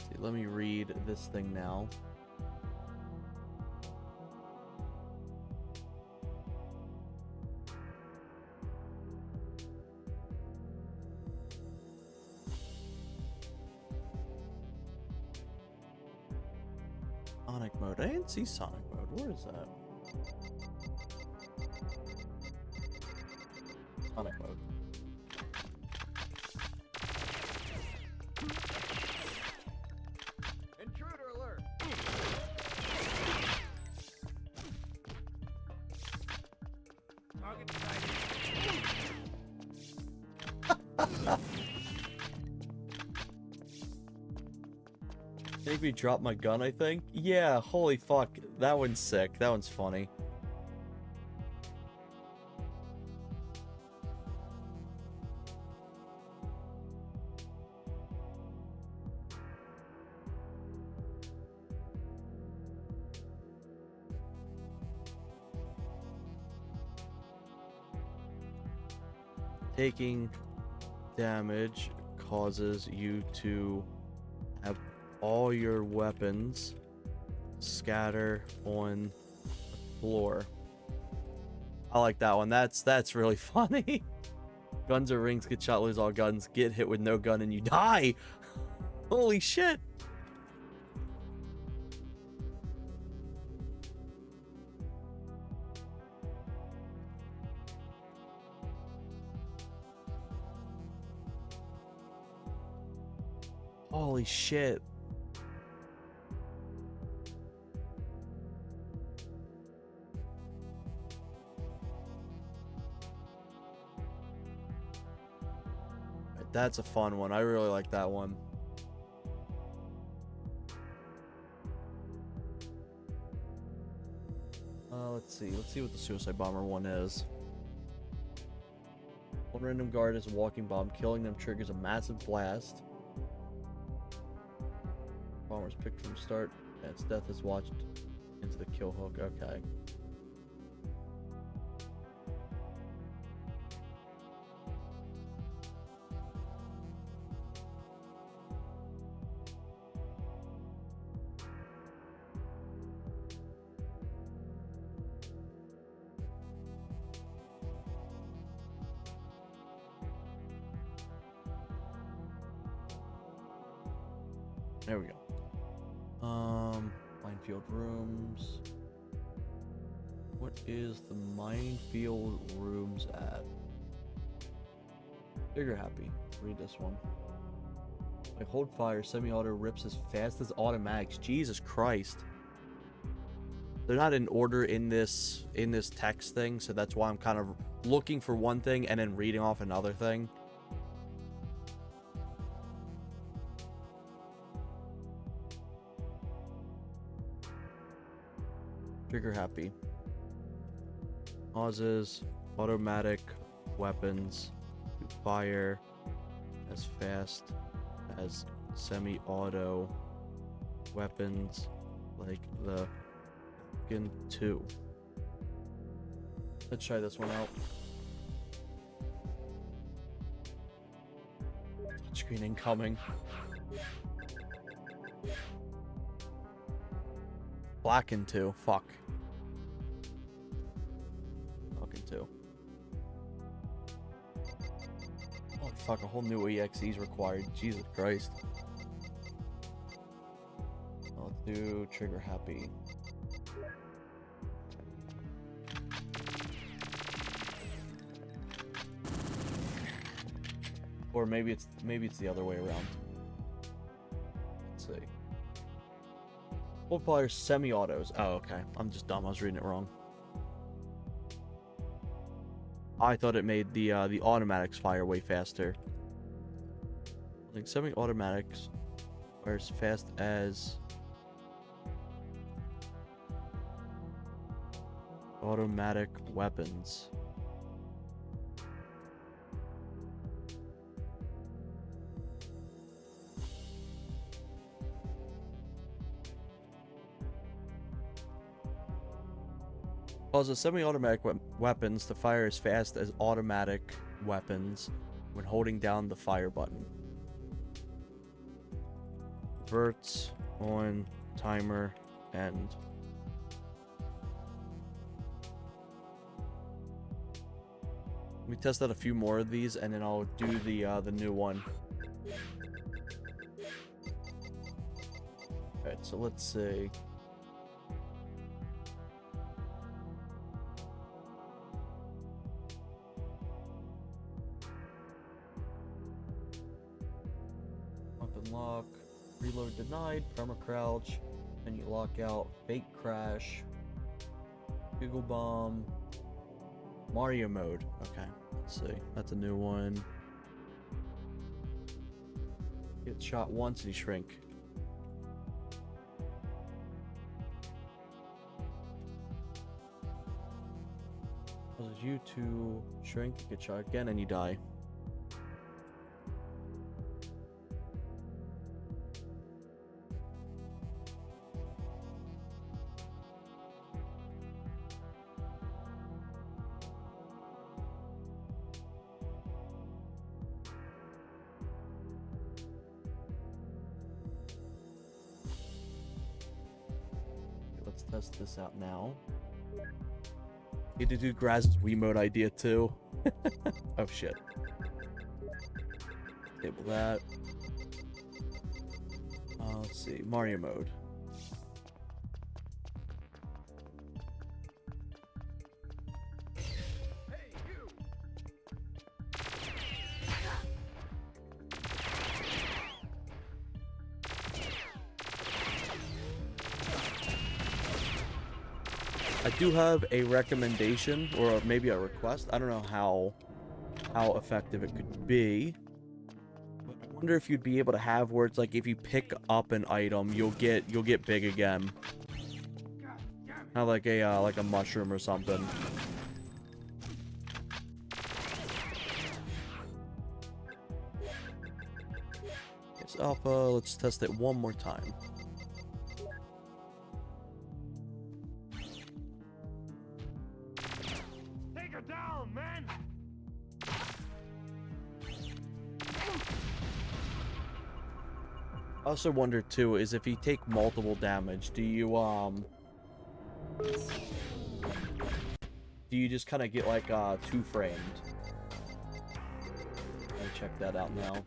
See, let me read this thing now. Sonic mode. I didn't see Sonic mode. Where is that? Sonic mode. Intruder alert. Target sighted. Make me drop my gun, I think. Yeah, holy fuck. That one's sick. That one's funny. Taking damage causes you to have all your weapons scatter on the floor. I like that one. That's really funny. Guns or rings, get shot, lose all guns, get hit with no gun and you die. Holy shit. Holy shit. That's a fun one. I really like that one. Let's see. Let's see what the Suicide Bomber one is. One random guard is a walking bomb. Killing them triggers a massive blast. Bomber's picked from start. And its death is watched into the kill hook. Okay. There we go. Minefield rooms. What is the minefield rooms at? Trigger happy. Read this one. Like hold fire, semi-auto rips as fast as automatics. Jesus Christ. They're not in order in this text thing, so that's why I'm kind of looking for one thing and then reading off another thing. Trigger happy. Pauses, automatic weapons, fire as fast as semi-auto weapons like the Falcon 2. Let's try this one out. Touchscreen incoming. Falcon 2. Fuck. Falcon 2. Oh fuck, a whole new EXE is required. Jesus Christ. I'll do trigger happy. Or maybe it's the other way around. Let's see. Hold fire semi-autos. Oh, okay. I'm just dumb. I was reading it wrong. I thought it made the automatics fire way faster. I think semi-automatics are as fast as automatic weapons. Causes semi-automatic weapons to fire as fast as automatic weapons when holding down the fire button. Verts on timer end. Let me test out a few more of these and then I'll do the new one. Alright, so let's see. Lock, reload denied, perma crouch, and you lock out, fake crash, Google bomb, Mario mode. Okay, let's see. That's a new one. Get shot once and you shrink. Causes you to shrink, get shot again, and you die. Let's test this out now. Need to do Graz's Wiimote idea too. Oh shit. Table that. Let's see. Mario mode. Hey, you! I do have a recommendation or maybe a request. I don't know how effective it could be. But I wonder if you'd be able to have where it's like if you pick up an item, you'll get big again. Kind of like a mushroom or something. It's alpha. Let's test it one more time. Take her down, man! I also wonder too is if you take multiple damage, do you just kind of get like two framed? Let me check that out now.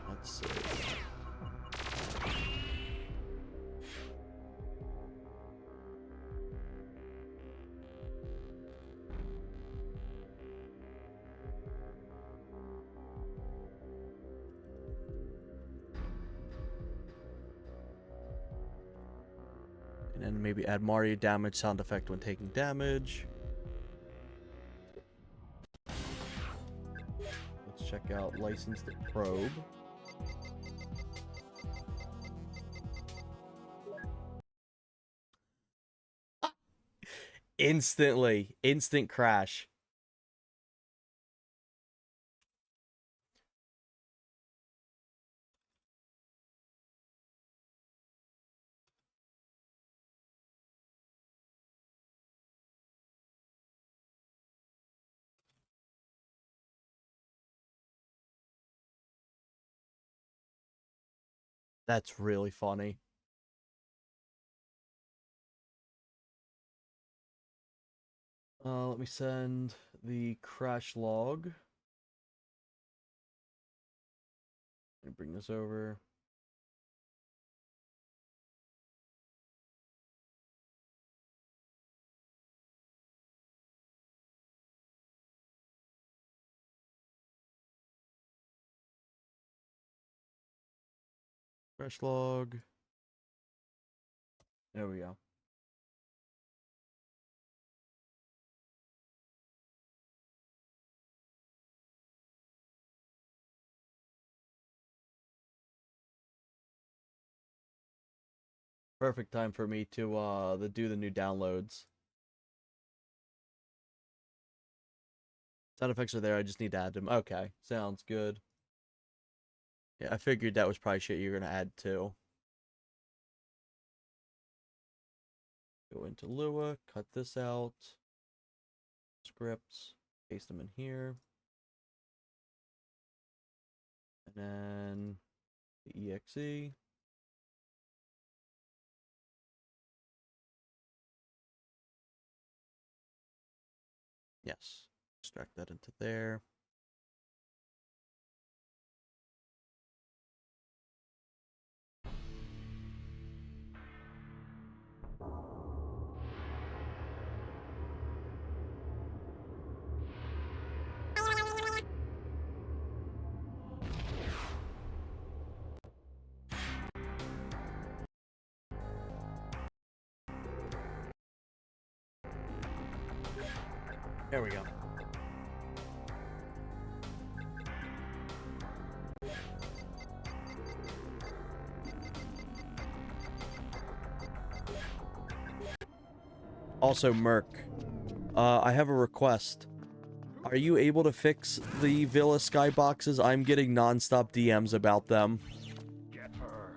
Let's see. And then maybe add Mario damage sound effect when taking damage. Let's check out License the Probe. Instantly. Instant crash. That's really funny. Let me send the crash log. Let me bring this over. Crash log. There we go. Perfect time for me to do the new downloads. Sound effects are there, I just need to add them. Okay, sounds good. Yeah, I figured that was probably shit you're gonna add too. Go into Lua, cut this out. Scripts, paste them in here. And then the exe. Yes, extract that into there. There we go. Also, Merc, I have a request. Are you able to fix the Villa skyboxes? I'm getting non-stop DMs about them. Get her.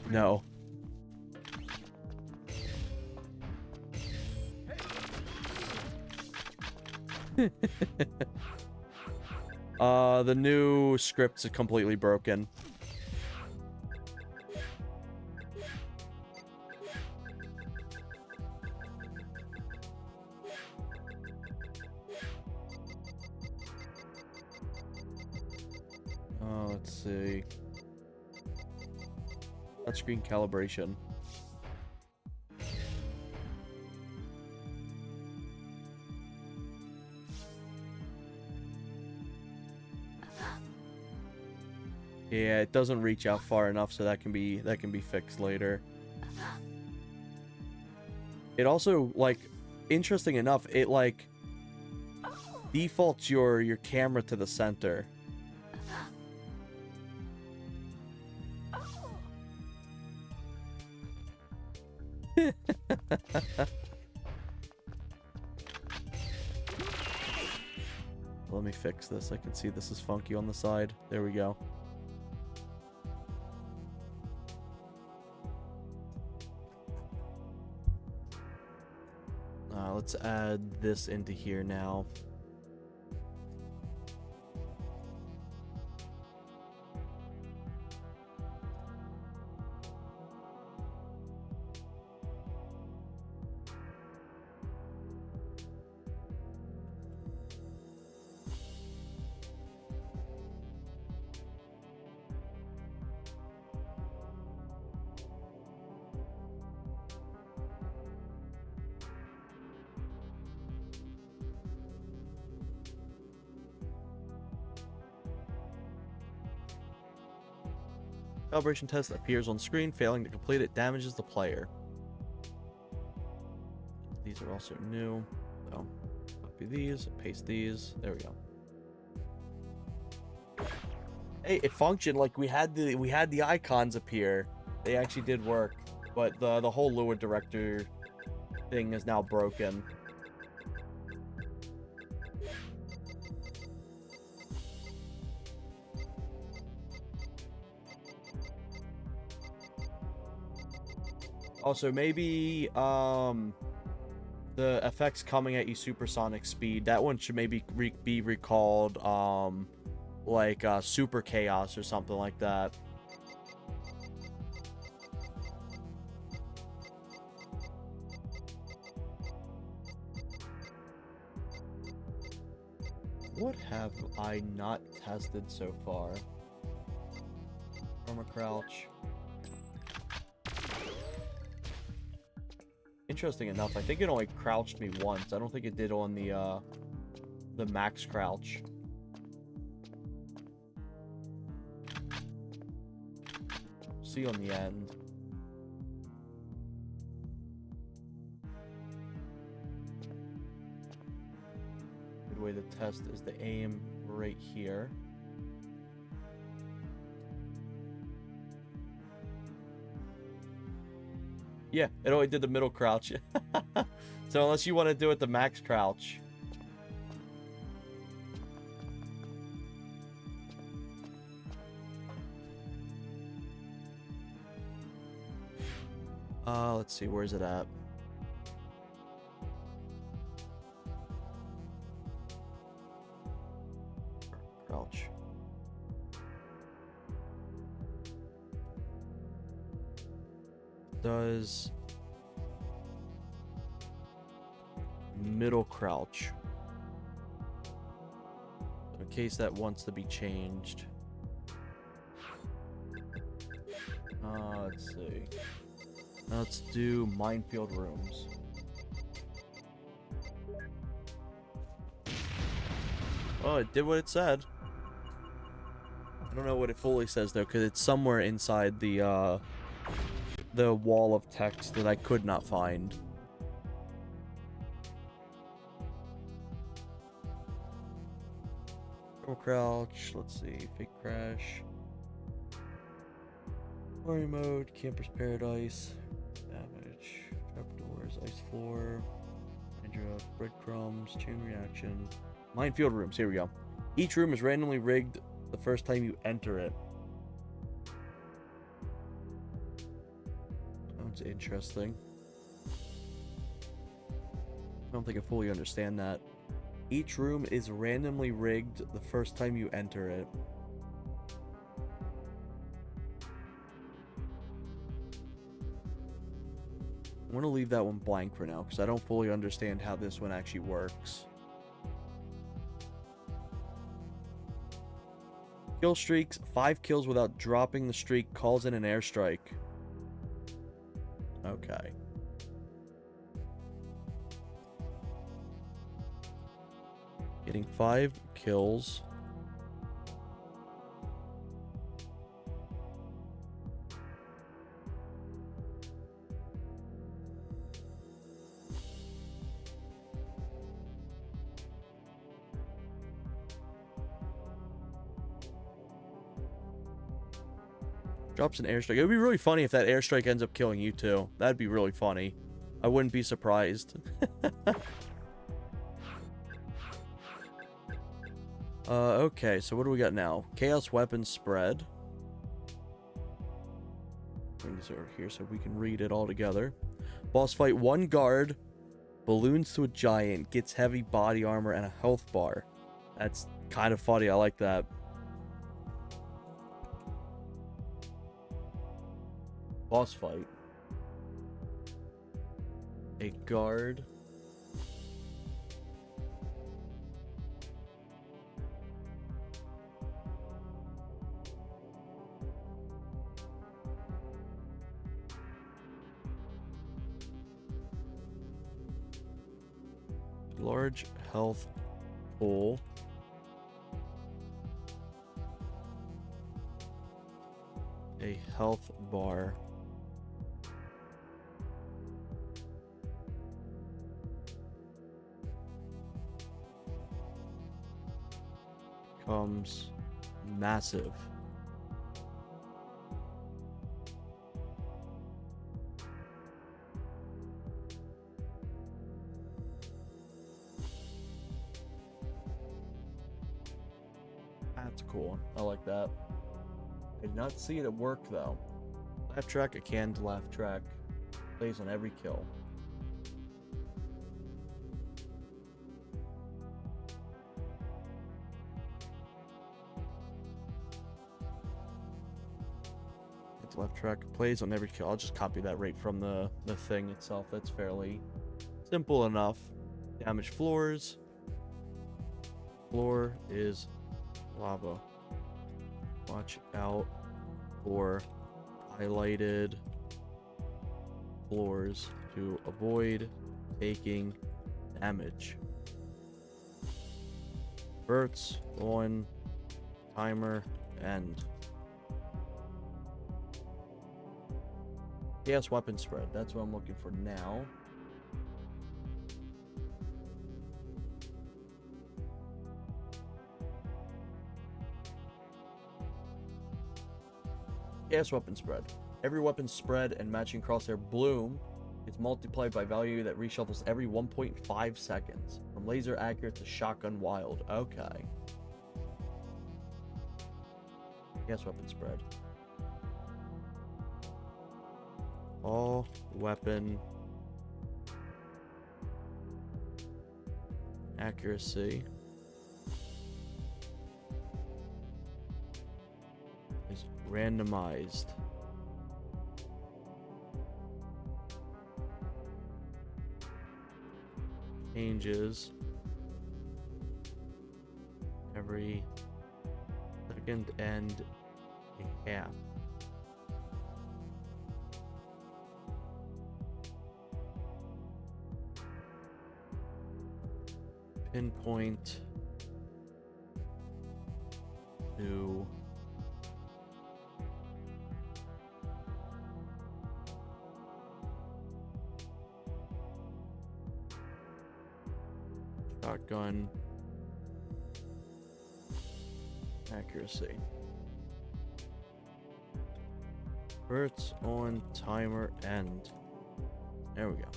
No. The new scripts are completely broken. Let's see. Touchscreen calibration. Yeah, it doesn't reach out far enough, so that can be fixed later. It also, like, interesting enough, it like defaults your camera to the center. Let me fix this. I can see this is funky on the side. There we go. Let's add this into here now. Calibration test appears on screen. Failing to complete it damages the player. These are also new. So, copy these, paste these. There we go. Hey, it functioned. Like we had the icons appear. They actually did work, but the whole Lua director thing is now broken. Also, maybe the effects coming at you supersonic speed, that one should maybe be recalled like super chaos or something like that. What have I not tested so far? Armor crouch. Interesting enough, I think it only crouched me once. I don't think it did on the max crouch. See on the end. Good way to test is to aim right here. Yeah, it only did the middle crouch. So unless you want to do it the max crouch. Let's see, where's it at? Crouch. Does middle crouch. In case that wants to be changed. Let's see. Let's do minefield rooms. Oh, it did what it said. I don't know what it fully says though, because it's somewhere inside the wall of text that I could not find. Crouch, let's see, fake crash. Story mode, camper's paradise, damage, trapdoors, ice floor, Hydra, breadcrumbs, chain reaction. Minefield rooms, here we go. Each room is randomly rigged the first time you enter it. Sounds interesting. I don't think I fully understand that. Each room is randomly rigged the first time you enter it. I'm going to leave that one blank for now, because I don't fully understand how this one actually works. Kill streaks. 5 kills without dropping the streak calls in an airstrike. Okay. Getting 5 kills. Drops an airstrike. It would be really funny if that airstrike ends up killing you too. That'd be really funny. I wouldn't be surprised. Okay, so what do we got now? Chaos weapons spread. Bring this over here so we can read it all together. Boss fight, 1 guard, balloons to a giant, gets heavy body armor and a health bar. That's kind of funny. I like that. Boss fight. A guard. Large health pool. A health bar. Becomes massive. That's cool. I like that. I did not see it at work though. Laugh track, a canned laugh track. Plays on every kill. It's laugh track, plays on every kill. I'll just copy that right from the thing itself. That's fairly simple enough. Damage floors. Floor is lava. Watch out for highlighted floors to avoid taking damage. Burts on timer end. Chaos weapon spread. That's what I'm looking for now. Chaos weapon spread. Every weapon spread and matching crosshair bloom is multiplied by value that reshuffles every 1.5 seconds. From laser accurate to shotgun wild. Okay. Chaos weapon spread. All weapon accuracy is randomized. Changes every second and a half. Pinpoint to shotgun accuracy. Burts on timer end. There we go.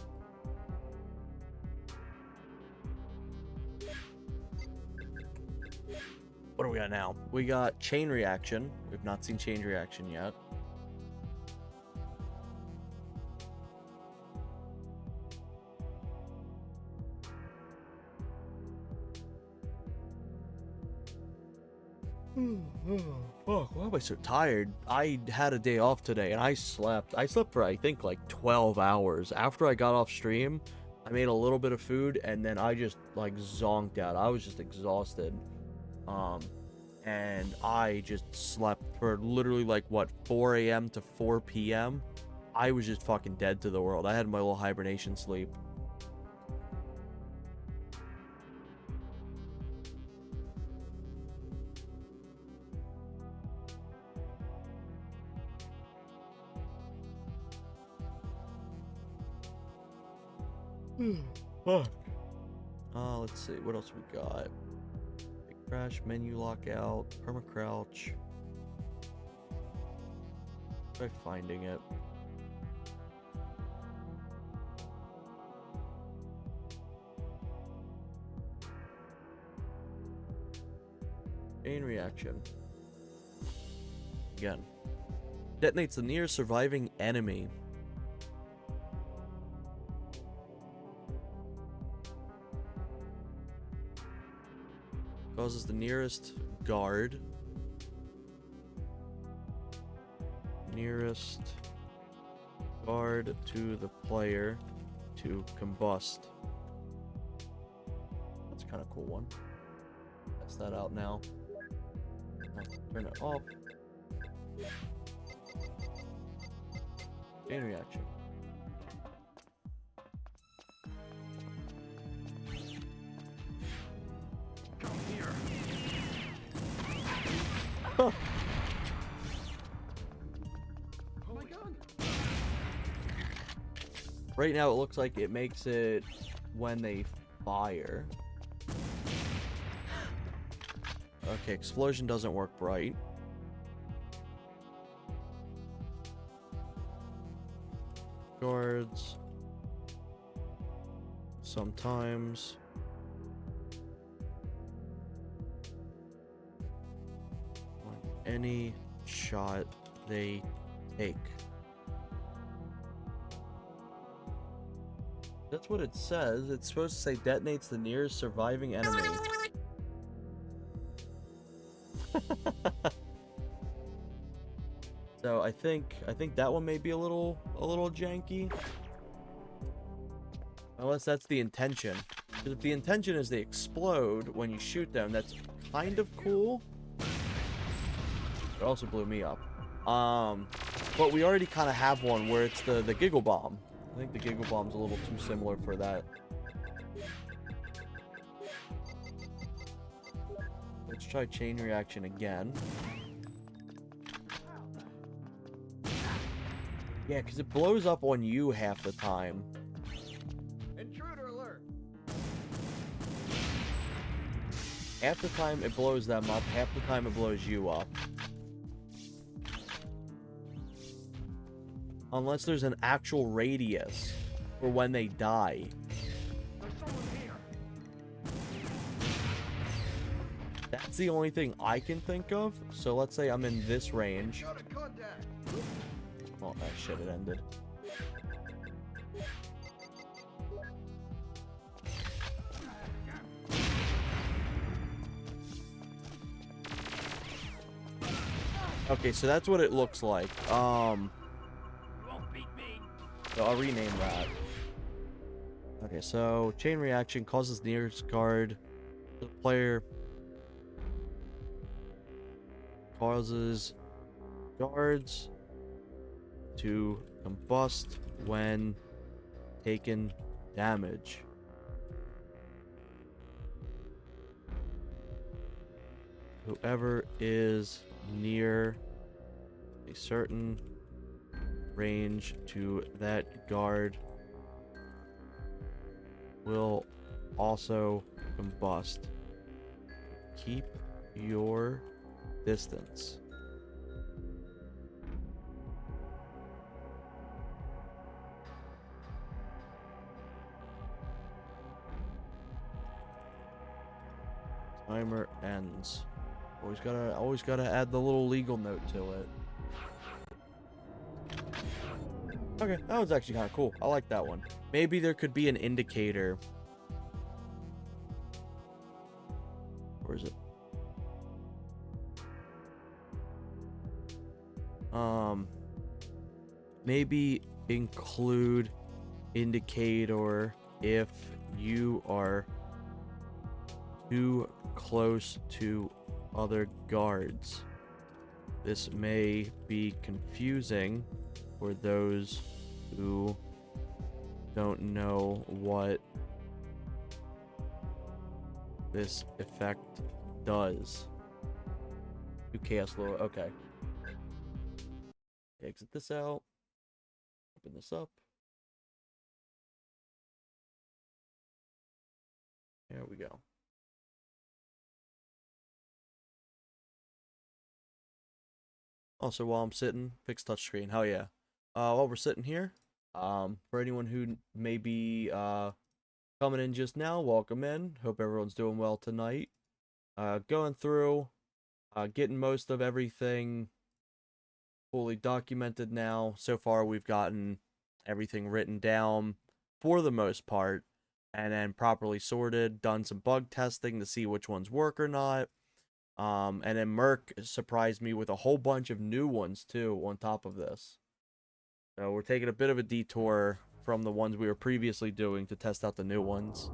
What do we got now? We got chain reaction. We've not seen chain reaction yet. Fuck, why am I so tired? I had a day off today and I slept. I slept for I think like 12 hours. After I got off stream, I made a little bit of food and then I just like zonked out. I was just exhausted. And I just slept for literally like what, 4 a.m. to 4 p.m. I was just fucking dead to the world. I had my little hibernation sleep. Fuck. Let's see, what else we got? Crash, menu lockout, perma crouch. Try finding it. Chain reaction. Again. Detonates the nearest surviving enemy. Causes the nearest guard. Nearest guard to the player to combust. That's kind of cool one. Test that out now. Turn it off. Chain reaction. Come here. Huh. Oh my god. Right now it looks like it makes it when they fire. Okay, explosion doesn't work right. Guards. Sometimes. On any shot they take. That's what it says. It's supposed to say detonates the nearest surviving enemy. So I think that one may be a little janky. Unless that's the intention. Because if the intention is they explode when you shoot them, that's kind of cool. It also blew me up. But we already kind of have one where it's the Giggle Bomb. I think the Giggle Bomb's a little too similar for that. Let's try chain reaction again. Yeah, because it blows up on you half the time. Intruder alert. Half the time it blows them up, half the time it blows you up. Unless there's an actual radius for when they die. There's someone here. That's the only thing I can think of. So let's say I'm in this range. Got a contact. Oh, that shit, it ended. Okay, so that's what it looks like. You won't beat me. So I'll rename that. Okay, so chain reaction causes nearest guard. The player causes guards to combust when taken damage. Whoever is near a certain range to that guard will also combust. Keep your distance. Timer ends. Always gotta add the little legal note to it. Okay, that was actually kind of cool. I like that one. Maybe there could be an indicator. Where is it? Maybe include indicator if you are too close to other guards. This may be confusing for those who don't know what this effect does. Do chaos low. Okay. Exit this out. Open this up. There we go. Also, while I'm sitting, fix touchscreen. Hell yeah. While we're sitting here, for anyone who may be coming in just now, welcome in. Hope everyone's doing well tonight. Going through, getting most of everything fully documented now. So far, we've gotten everything written down for the most part, and then properly sorted, done some bug testing to see which ones work or not. And then Merc surprised me with a whole bunch of new ones too on top of this. So we're taking a bit of a detour from the ones we were previously doing to test out the new ones.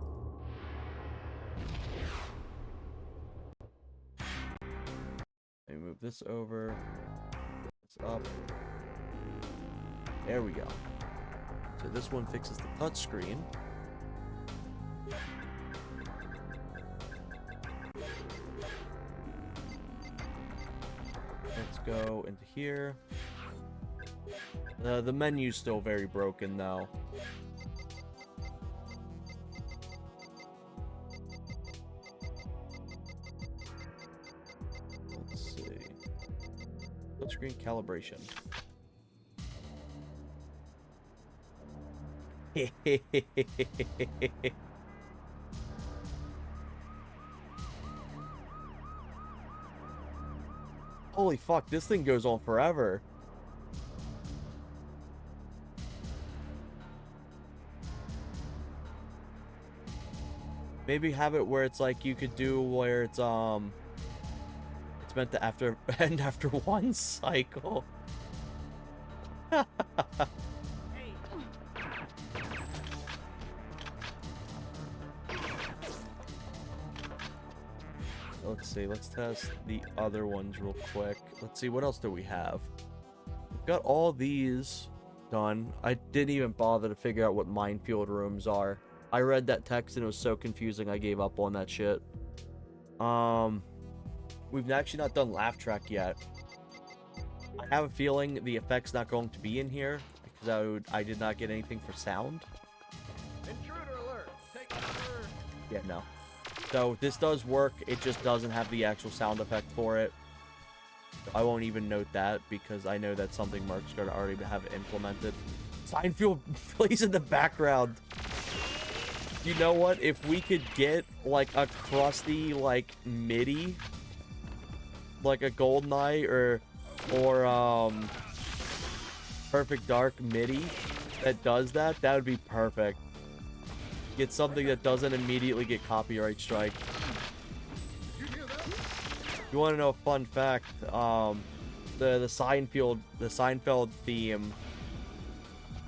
Let me move this over. It's up. There we go. So this one fixes the touchscreen. Let's go into here. The menu's still very broken though. Let's see. Touchscreen calibration. Holy fuck, this thing goes on forever. Maybe have it where it's like you could do where it's meant to end after one cycle. Let's see, let's test the other ones real quick. Let's see, what else do we have? We've got all these done. I didn't even bother to figure out what minefield rooms are. I read that text and it was so confusing I gave up on that shit. We've actually not done laugh track yet. I have a feeling the effect's not going to be in here because I did not get anything for sound. Intruder alert! Take cover! Yeah, no. So this does work, it just doesn't have the actual sound effect for it. I won't even note that because I know that's something Mark's going to already have implemented. Seinfeld plays in the background. You know what? If we could get like a crusty like MIDI, like a GoldenEye or Perfect Dark MIDI that does that, that would be perfect. Get something that doesn't immediately get copyright strike. You want to know a fun fact? The Seinfeld theme,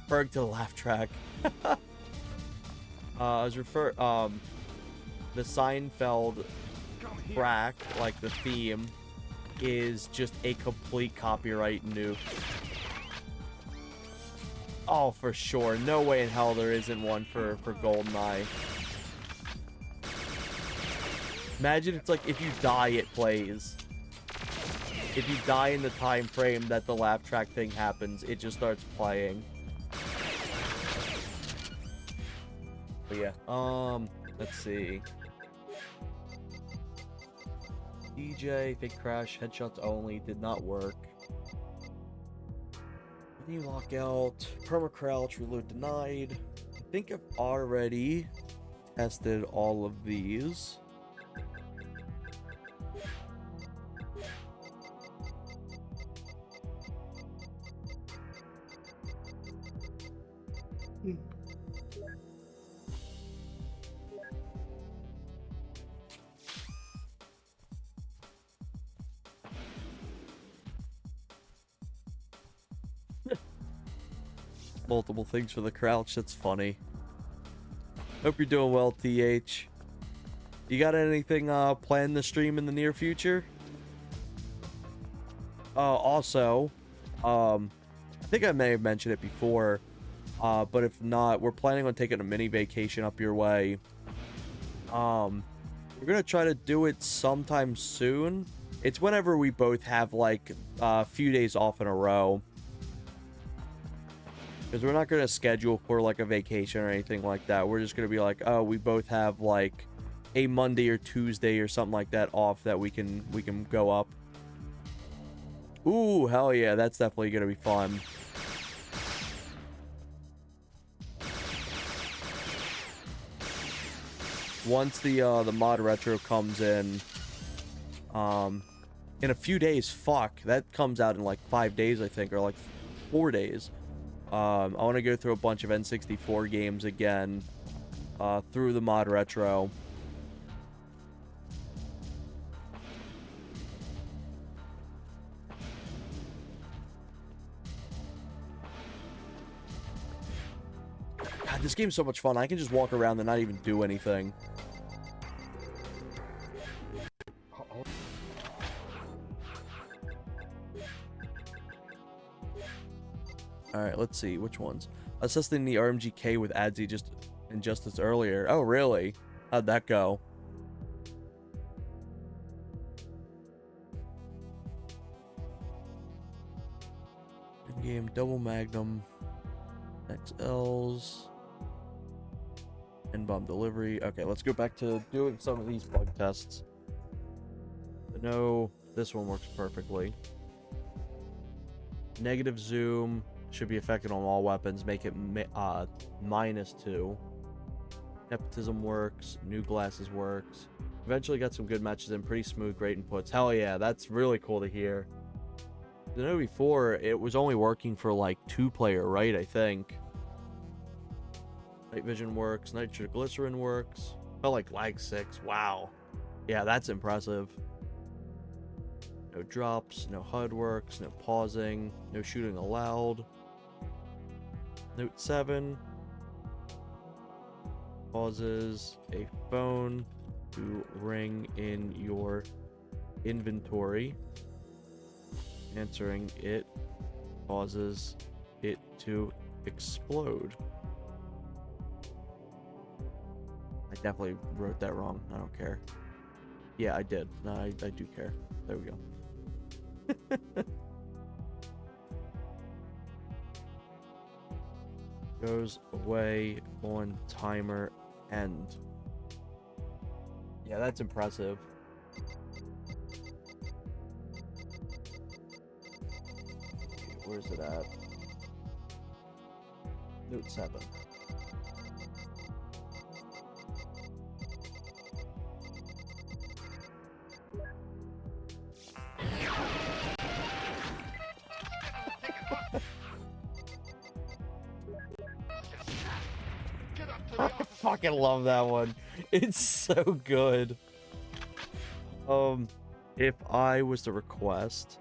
Berg to the laugh track. The Seinfeld track, like the theme, is just a complete copyright nuke. Oh, for sure. No way in hell there isn't one for GoldenEye. Imagine it's like if you die, it plays. If you die in the time frame that the laugh track thing happens, it just starts playing. But yeah, let's see. DJ, fake crash, headshots only, did not work. Menu lockout, perma crouch, reload denied. I think I've already tested all of these. Multiple things for the crouch, that's funny. Hope you're doing well, TH. You got anything planned to stream in the near future? Also, I think I may have mentioned it before, but if not, we're planning on taking a mini vacation up your way. We're gonna try to do it sometime soon. It's whenever we both have like a few days off in a row. Because we're not going to schedule for like a vacation or anything like that. We're just going to be like, oh, we both have like a Monday or Tuesday or something like that off that we can go up. Ooh, hell yeah, that's definitely gonna be fun. Once the mod retro comes in a few days, fuck, that comes out in like 5 days, I think, or like 4 days. I want to go through a bunch of N64 games again, through the mod retro. God, this game's so much fun. I can just walk around and not even do anything. Alright, let's see. Which ones? Assisting the RMGK with Adzi just Injustice earlier. Oh, really? How'd that go? In-game Double Magnum. XLs. N-bomb delivery. Okay, let's go back to doing some of these bug tests. No, this one works perfectly. Negative zoom should be affected on all weapons. Make it -2. Nepotism works. New glasses works. Eventually got some good matches in. Pretty smooth, great inputs. Hell yeah, that's really cool to hear. I know before it was only working for like 2-player, right? I think. Night vision works. Nitroglycerin works. Felt like lag 6. Wow. Yeah, that's impressive. No drops, no HUD works, no pausing, no shooting allowed. Note 7 causes a phone to ring in your inventory. Answering it causes it to explode. I definitely wrote that wrong. I don't care. Yeah, I did. No, I do care. There we go. Goes away on timer end. Yeah, that's impressive. Where's it at? Note 7. I fucking love that one. It's so good. If I was to request,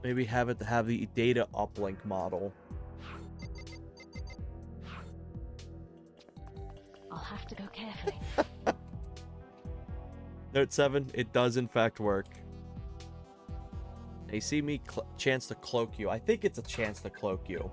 maybe have it to have the data uplink model. I'll have to go carefully. Note 7, it does in fact work. They see me chance to cloak you. I think it's a chance to cloak you.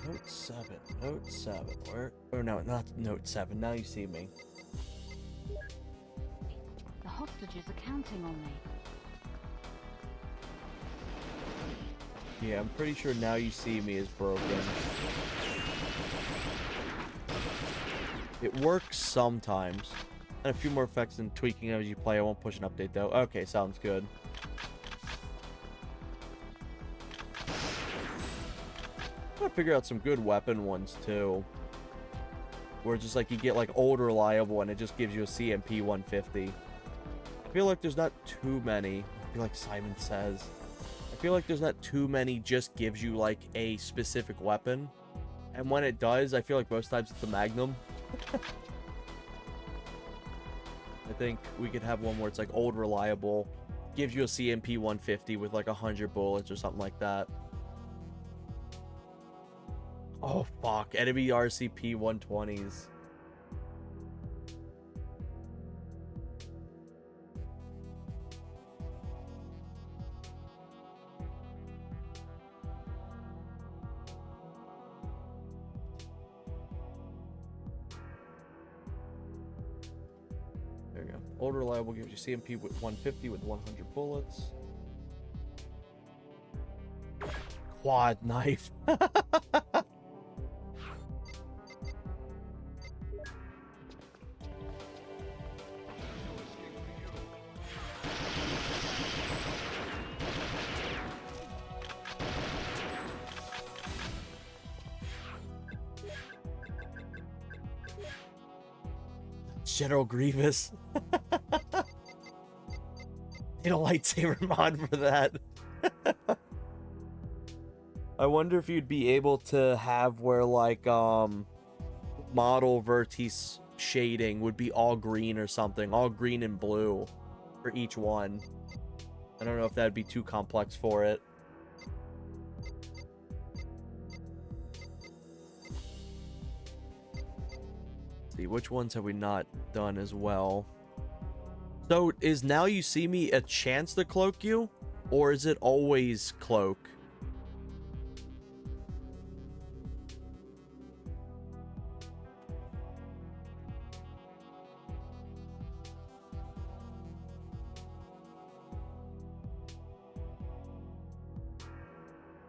Note 7. Note 7. Where? Oh no, not Note 7. Now you see me. The hostages are counting on me. Yeah, I'm pretty sure now you see me is broken. It works sometimes. And a few more effects and tweaking as you play. I won't push an update though. Okay, sounds good. I'm gonna figure out some good weapon ones too. Where just like you get like old reliable and it just gives you a CMP 150. I feel like there's not too many. I feel like Simon says. I feel like there's not too many just gives you like a specific weapon. And when it does, I feel like most times it's a Magnum. I think we could have one where it's like old reliable, gives you a CMP 150 with like 100 bullets or something like that. Oh fuck, enemy RCP 120s. There we Old Reliable gives you CMP with 150 with 100 bullets. Quad knife. General Grievous. Need a lightsaber mod for that. I wonder if you'd be able to have where like model vertice shading would be all green or something, all green and blue for each one. I don't know if that'd be too complex for it. Let's see, which ones have we not done as well? So is Now You See Me a chance to cloak you, or is it always cloak?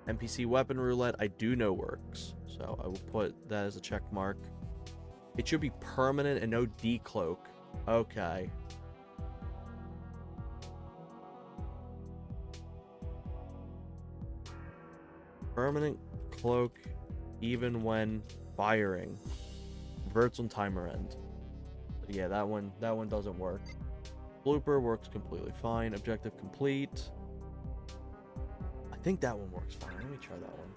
NPC weapon roulette, I do know works, so I will put that as a check mark. It should be permanent and no decloak. Okay. Permanent cloak even when firing. Verts on timer end. But yeah, that one doesn't work. Blooper works completely fine. Objective complete. I think that one works fine. Let me try that one.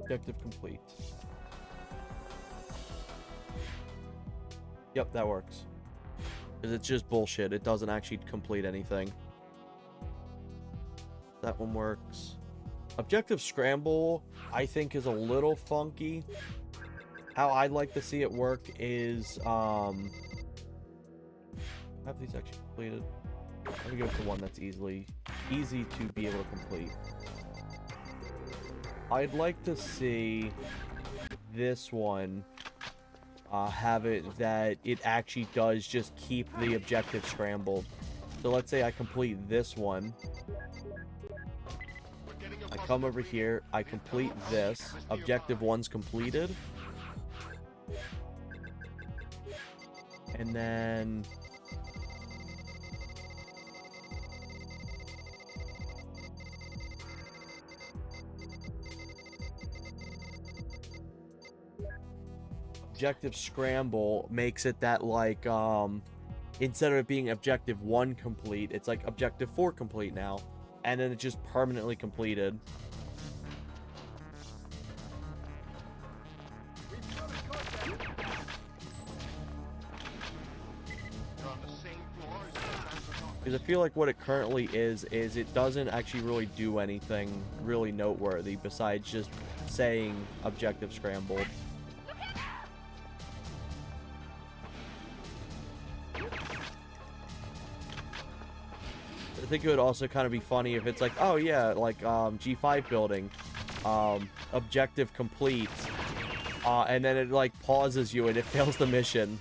Objective complete. Yep, that works. Because it's just bullshit. It doesn't actually complete anything. That one works. Objective scramble, I think, is a little funky. How I'd like to see it work is, have these actually completed? Let me go to one that's easy to be able to complete. I'd like to see this one have it that it actually does just keep the objective scrambled. So let's say I complete this one. I come over here, I complete this. Objective 1's completed. And then objective scramble makes it that like instead of it being objective 1 complete, it's like objective 4 complete now, and then it's just permanently completed. Because I feel like what it currently is it doesn't actually really do anything really noteworthy besides just saying objective scrambled. I think it would also kind of be funny if it's like, oh yeah, like G5 building, objective complete, and then it like pauses you and it fails the mission.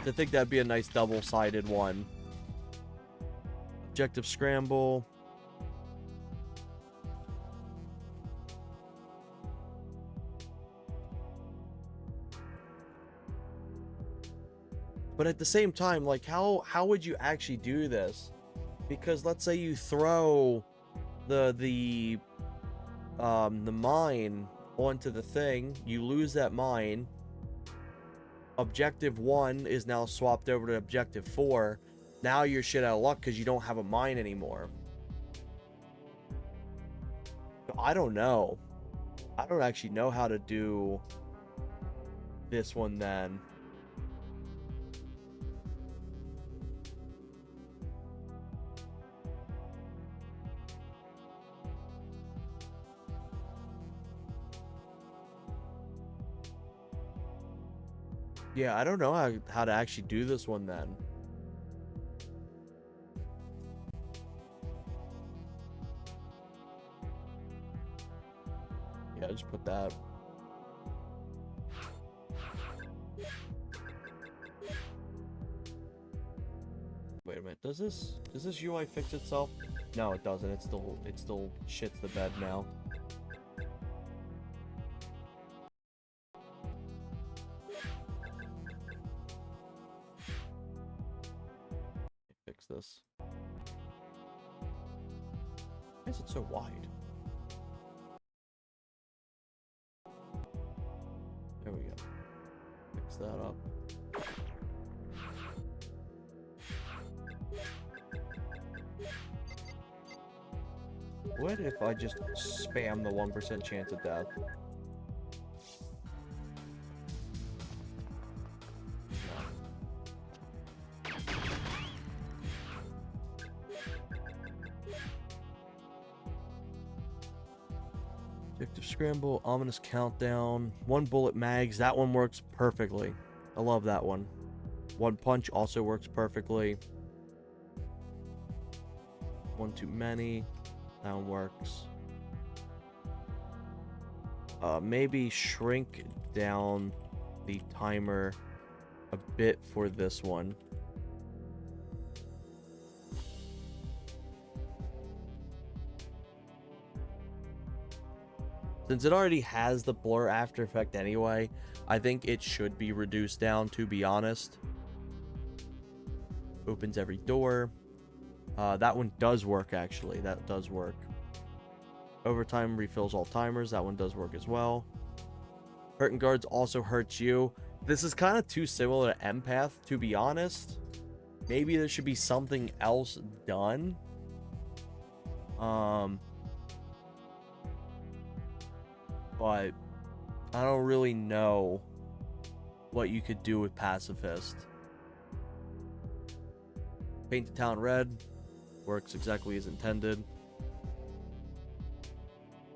I think that'd be a nice double-sided one. Objective scramble. But at the same time, like, how would you actually do this? Because let's say you throw the mine onto the thing, you lose that mine. Objective 1 is now swapped over to objective 4. Now you're shit out of luck because you don't have a mine anymore. I don't know. I don't actually know how to do this one then. Yeah, I don't know how to actually do this one then. Yeah, just put that. Wait a minute. Does this UI fix itself? No, it doesn't. It still shits the bed now. Fix this. Why is it so wide? There we go. Fix that up. What if I just spam the 1% chance of death? Addictive Scramble, Ominous Countdown, 1 bullet mags. That one works perfectly. I love that one. 1 punch also works perfectly. 1 too many. That one works. Maybe shrink down the timer a bit for this one. Since it already has the blur after effect anyway, I think it should be reduced down, to be honest. Opens every door. That one does work, actually. That does work. Overtime refills all timers. That one does work as well. Hurting guards also hurts you. This is kind of too similar to Empath, to be honest. Maybe there should be something else done. But I don't really know what you could do with Pacifist. Paint the town red. Works exactly as intended.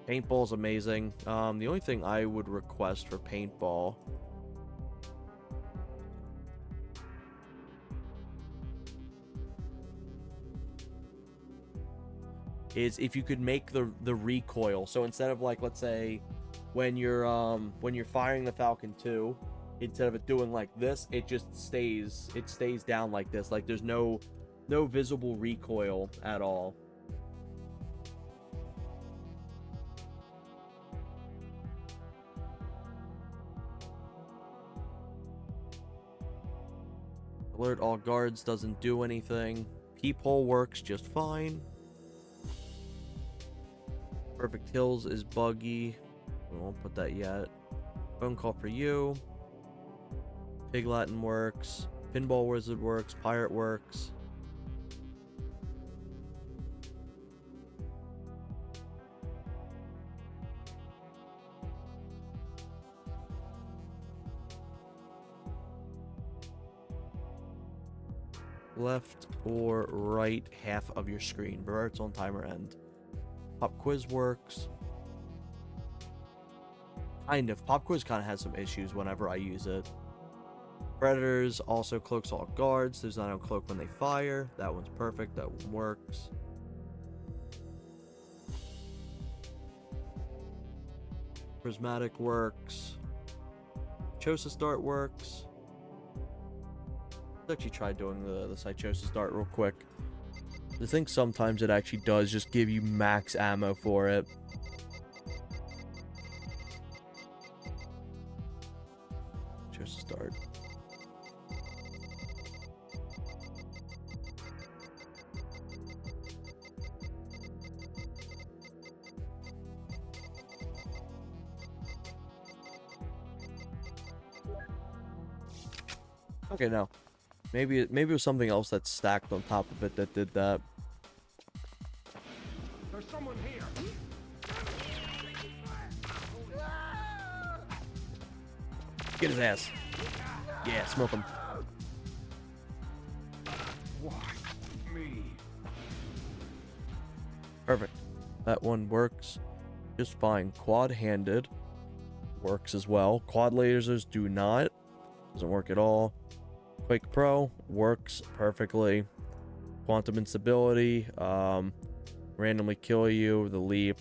Paintball's amazing. The only thing I would request for paintball is if you could make the recoil. So instead of, like, let's say when you're firing the Falcon 2, instead of it doing like this, it just stays down like this. Like there's no visible recoil at all. Alert all guards doesn't do anything. Peephole works just fine. Perfect Hills is buggy. We won't put that yet. Phone call for you. Pig Latin works. Pinball Wizard works. Pirate works. Left or right half of your screen. Reverts on timer end. Pop quiz works. Kind of. Pop quiz kind of has some issues whenever I use it. Predators also cloaks all guards. There's not a cloak when they fire. That one's perfect. That one works. Prismatic works. Psychosis Dart works. Let's actually try doing the Psychosis Dart real quick. I think sometimes it actually does just give you max ammo for it. Psychosis Dart. Okay, now maybe it was something else that's stacked on top of it that did that. There's someone here. Get his ass. Yeah, smoke him. Why me? Perfect. That one works just fine. Quad-handed works as well. Quad lasers do not. doesn't work at all. Quake Pro works perfectly. Quantum instability, randomly kill you, the leap.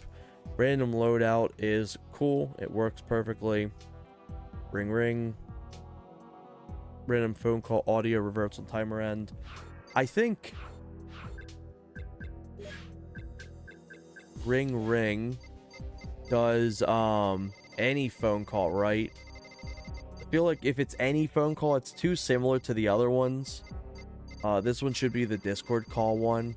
Random loadout is cool. It works perfectly. Ring ring. Random phone call audio reversal timer end. I think ring ring does any phone call, right? I feel like if it's any phone call, it's too similar to the other ones. This one should be the Discord call one.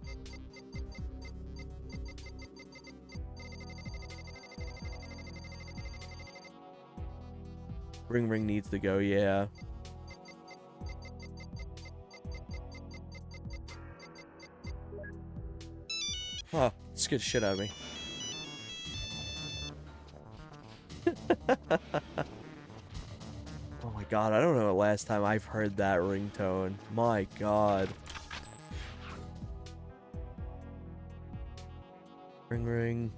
Ring ring needs to go, yeah. Huh, scared the shit out of me. Oh my god, I don't know the last time I've heard that ringtone. My god. Ring ring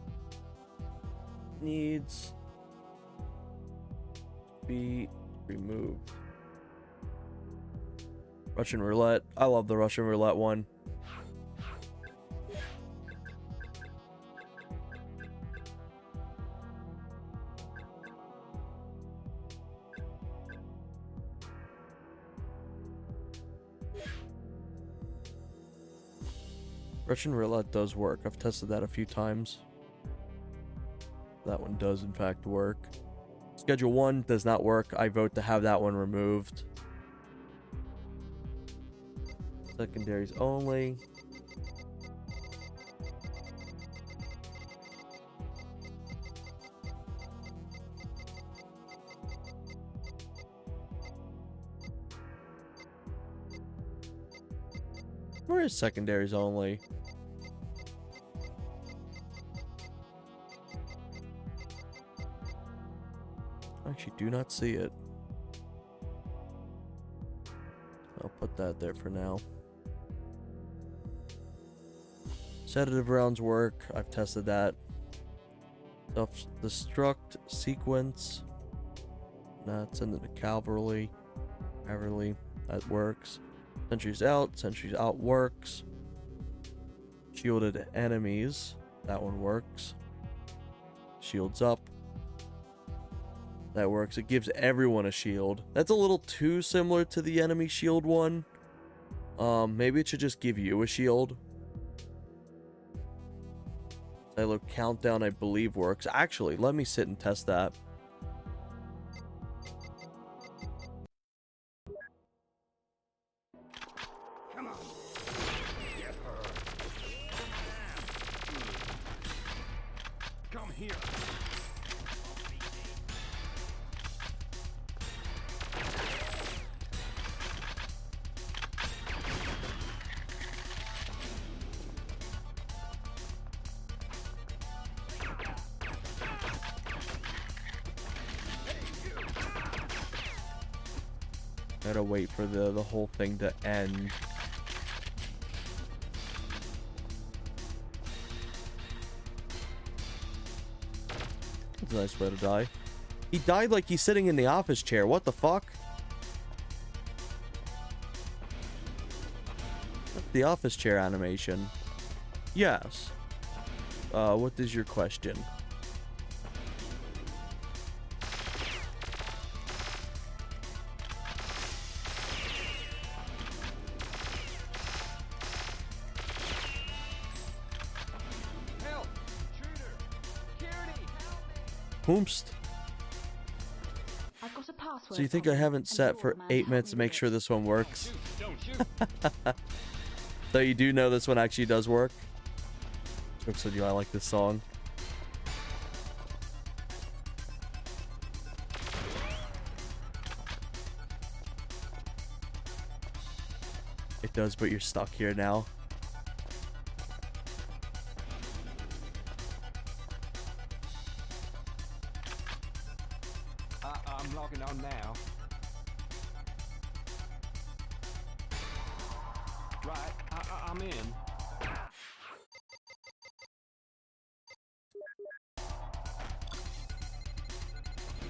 needs to be removed. Russian roulette. I love the Russian roulette one. Russian roulette does work. I've tested that a few times. That one does in fact work. Schedule 1 does not work. I vote to have that one removed. Secondaries only. Where is secondaries only? I actually do not see it. I'll put that there for now. Sedative rounds work. I've tested that. Self-destruct sequence. Not send it to cavalry. That works. Sentries out works. Shielded enemies. That one works. Shields up. That works. It gives everyone a shield. That's a little too similar to the enemy shield one. Maybe it should just give you a shield. Silo countdown, I believe, works. Actually, let me sit and test that. Come on. Get her. Come here. Gotta wait for the whole thing to end. That's a nice way to die. He died like he's sitting in the office chair. What the fuck? The office chair animation. Yes. What is your question? Help! Intruder! Security! Help me! Whomst? I've got a password. So you think on I it, haven't and set you're for the man 8 help minutes me to make with sure it. this one works? Don't shoot! So you do know this one actually does work? So do I like this song? It does, but you're stuck here now. I'm logging on now. Right, I'm in.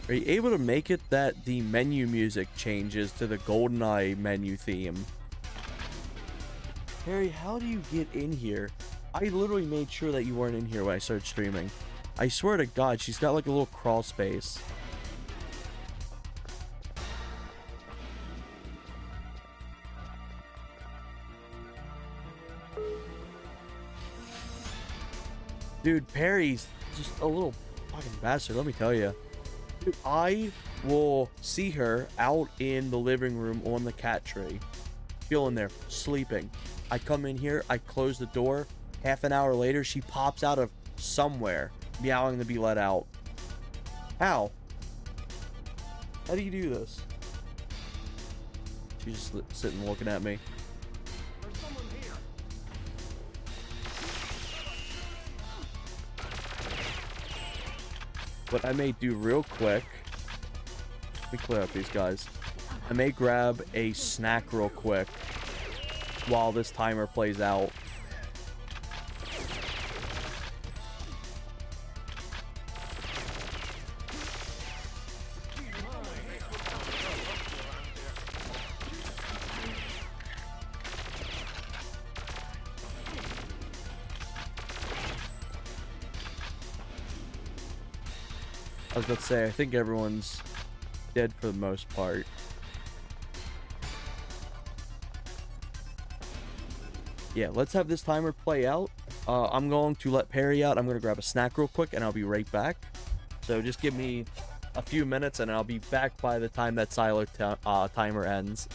Are you able to make it that the menu music changes to the GoldenEye menu theme? Harry, how do you get in here? I literally made sure that you weren't in here when I started streaming. I swear to God, she's got like a little crawl space. Dude, Perry's just a little fucking bastard, let me tell you. Dude, I will see her out in the living room on the cat tree, chilling there, sleeping. I come in here, I close the door. Half an hour later, she pops out of somewhere, meowing to be let out. How? How do you do this? She's just sitting looking at me. There's someone here. What I may do real quick, let me clear up these guys. I may grab a snack real quick while this timer plays out. I was about to say, I think everyone's dead for the most part. Yeah, let's have this timer play out. I'm going to let Perry out. I'm going to grab a snack real quick, and I'll be right back. So just give me a few minutes, and I'll be back by the time that Silo timer ends.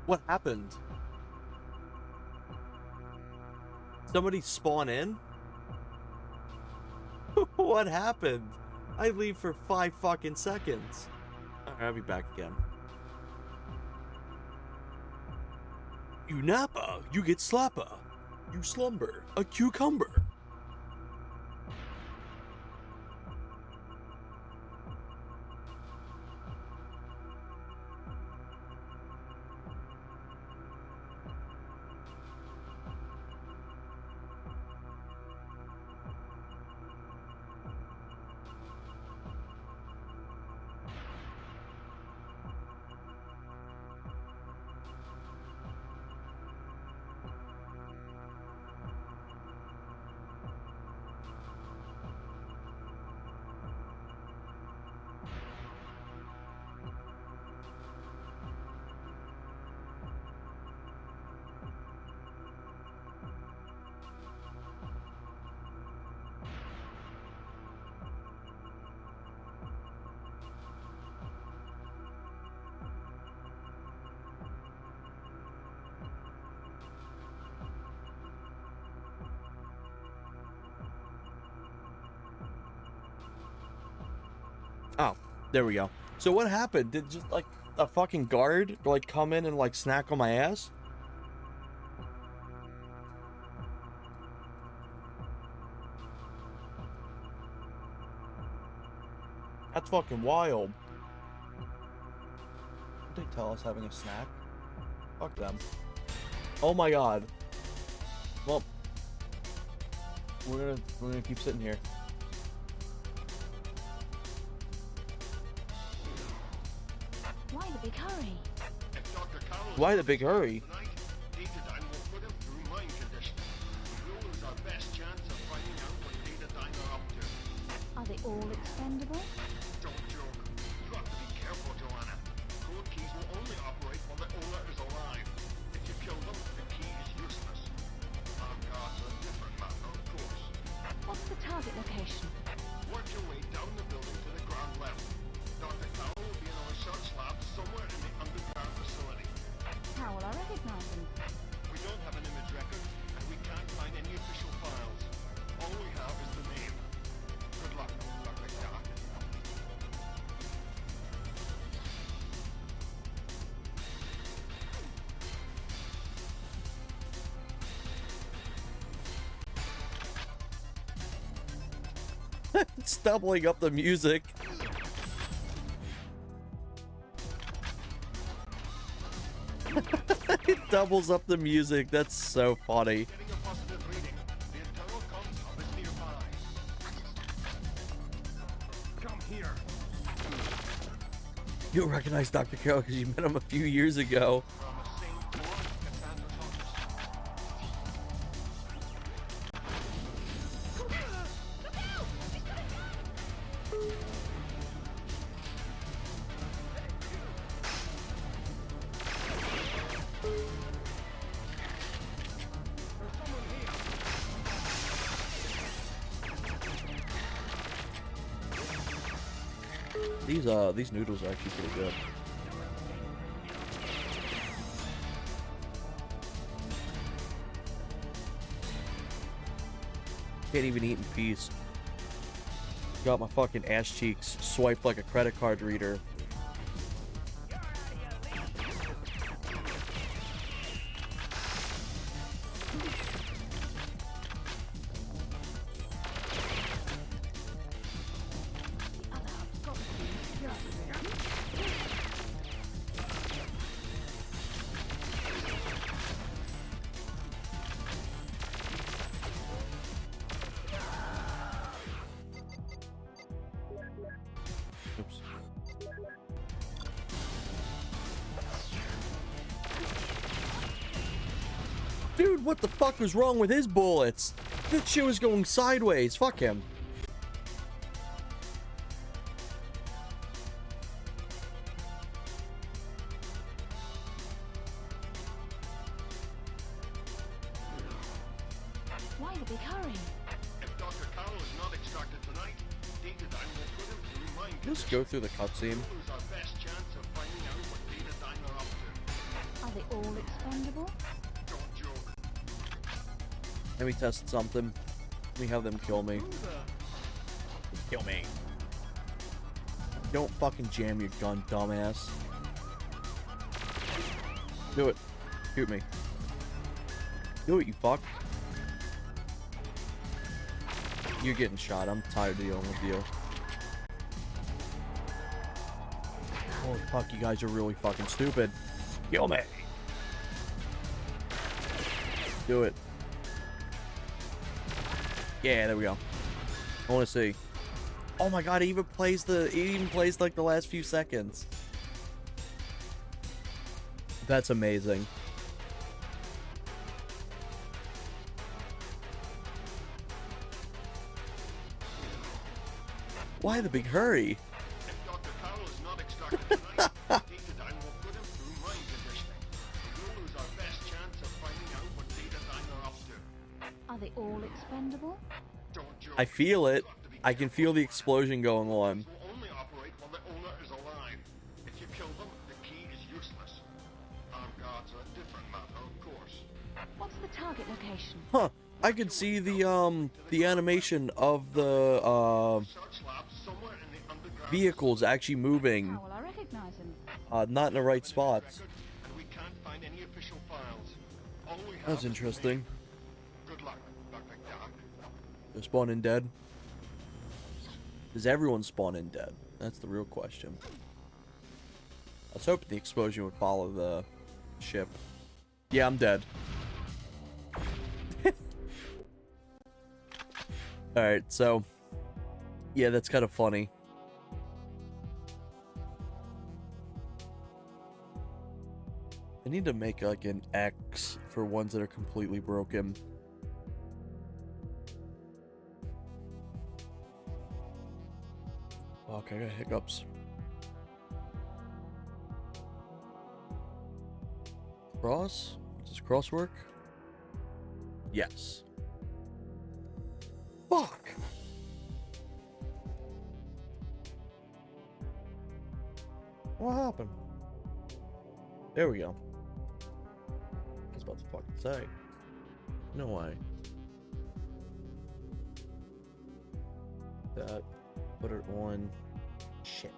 What happened? Somebody spawn in? What happened? I leave for 5 fucking seconds. Alright, I'll be back again. You nappa, you get slappa. You slumber, a cucumber. Oh, there we go. So what happened? Did just like a fucking guard like come in and like snack on my ass? That's fucking wild. Did they tell us having a snack? Fuck them. Oh my god. Well, we're gonna keep sitting here. Why the big hurry? Why the big hurry? Are they all expendable? Don't joke. You have to be careful, Joanna. Code keys will only operate while It's doubling up the music. It doubles up the music. That's so funny. Getting a positive reading. The internal comms hub is nearby. Come here. You'll recognize Dr. Carroll because you met him a few years ago. We're on the same floor as Cassandra's office. There's someone here. These noodles are actually pretty good. Can't even eat in peace. Got my fucking ass cheeks swiped like a credit card reader. The other hub's got to be secure. Oops. Dude, what the fuck was wrong with his bullets? That shit was going sideways. Fuck him. Why the big hurry? If Dr. Carroll is not extracted tonight, Datadyne will put him through mind Just go through the cutscene. We'll lose our best chance of finding out what Datadyne are up to. Are they all expendable? Don't joke. Let me test something. Let me have them kill me. Who the... Kill me. Don't fucking jam your gun, dumbass. Do it. Shoot me. Do it, you fuck. You're getting shot. I'm tired of dealing with you. Holy fuck, you guys are really fucking stupid. Kill me. Do it. Yeah, there we go. I want to see. Oh my god, it even plays like the last few seconds. That's amazing. Why the big hurry? If Dr. Carroll is not extracted tonight, Datadyne will put him through mind conditioning. We'll lose our best chance of finding out what Datadyne are up to. Are they all expendable? Don't joke. I feel it. Got to be I can feel the explosion going on. Will only operate while the owner is alive. If you kill them, the key is useless. Armed guards are a different matter, of course. What's the target location? Huh. I could see the animation of the Search labs somewhere in the underground. vehicles actually moving, How will I recognize him? not in the right spots. Record, and we can't find any official files. All we have That's is the interesting. name. Good luck, Dr. Dark. They're spawning dead. Does everyone spawn in dead? That's the real question. I was hoping the explosion would follow the ship. Yeah, I'm dead. Alright, so... yeah, that's kind of funny. I need to make like an X for ones that are completely broken. Fuck, I got hiccups. Cross? Does cross work? Yes. Fuck! What happened? There we go. I was about to fucking say. No way. That. Put it on. Shit.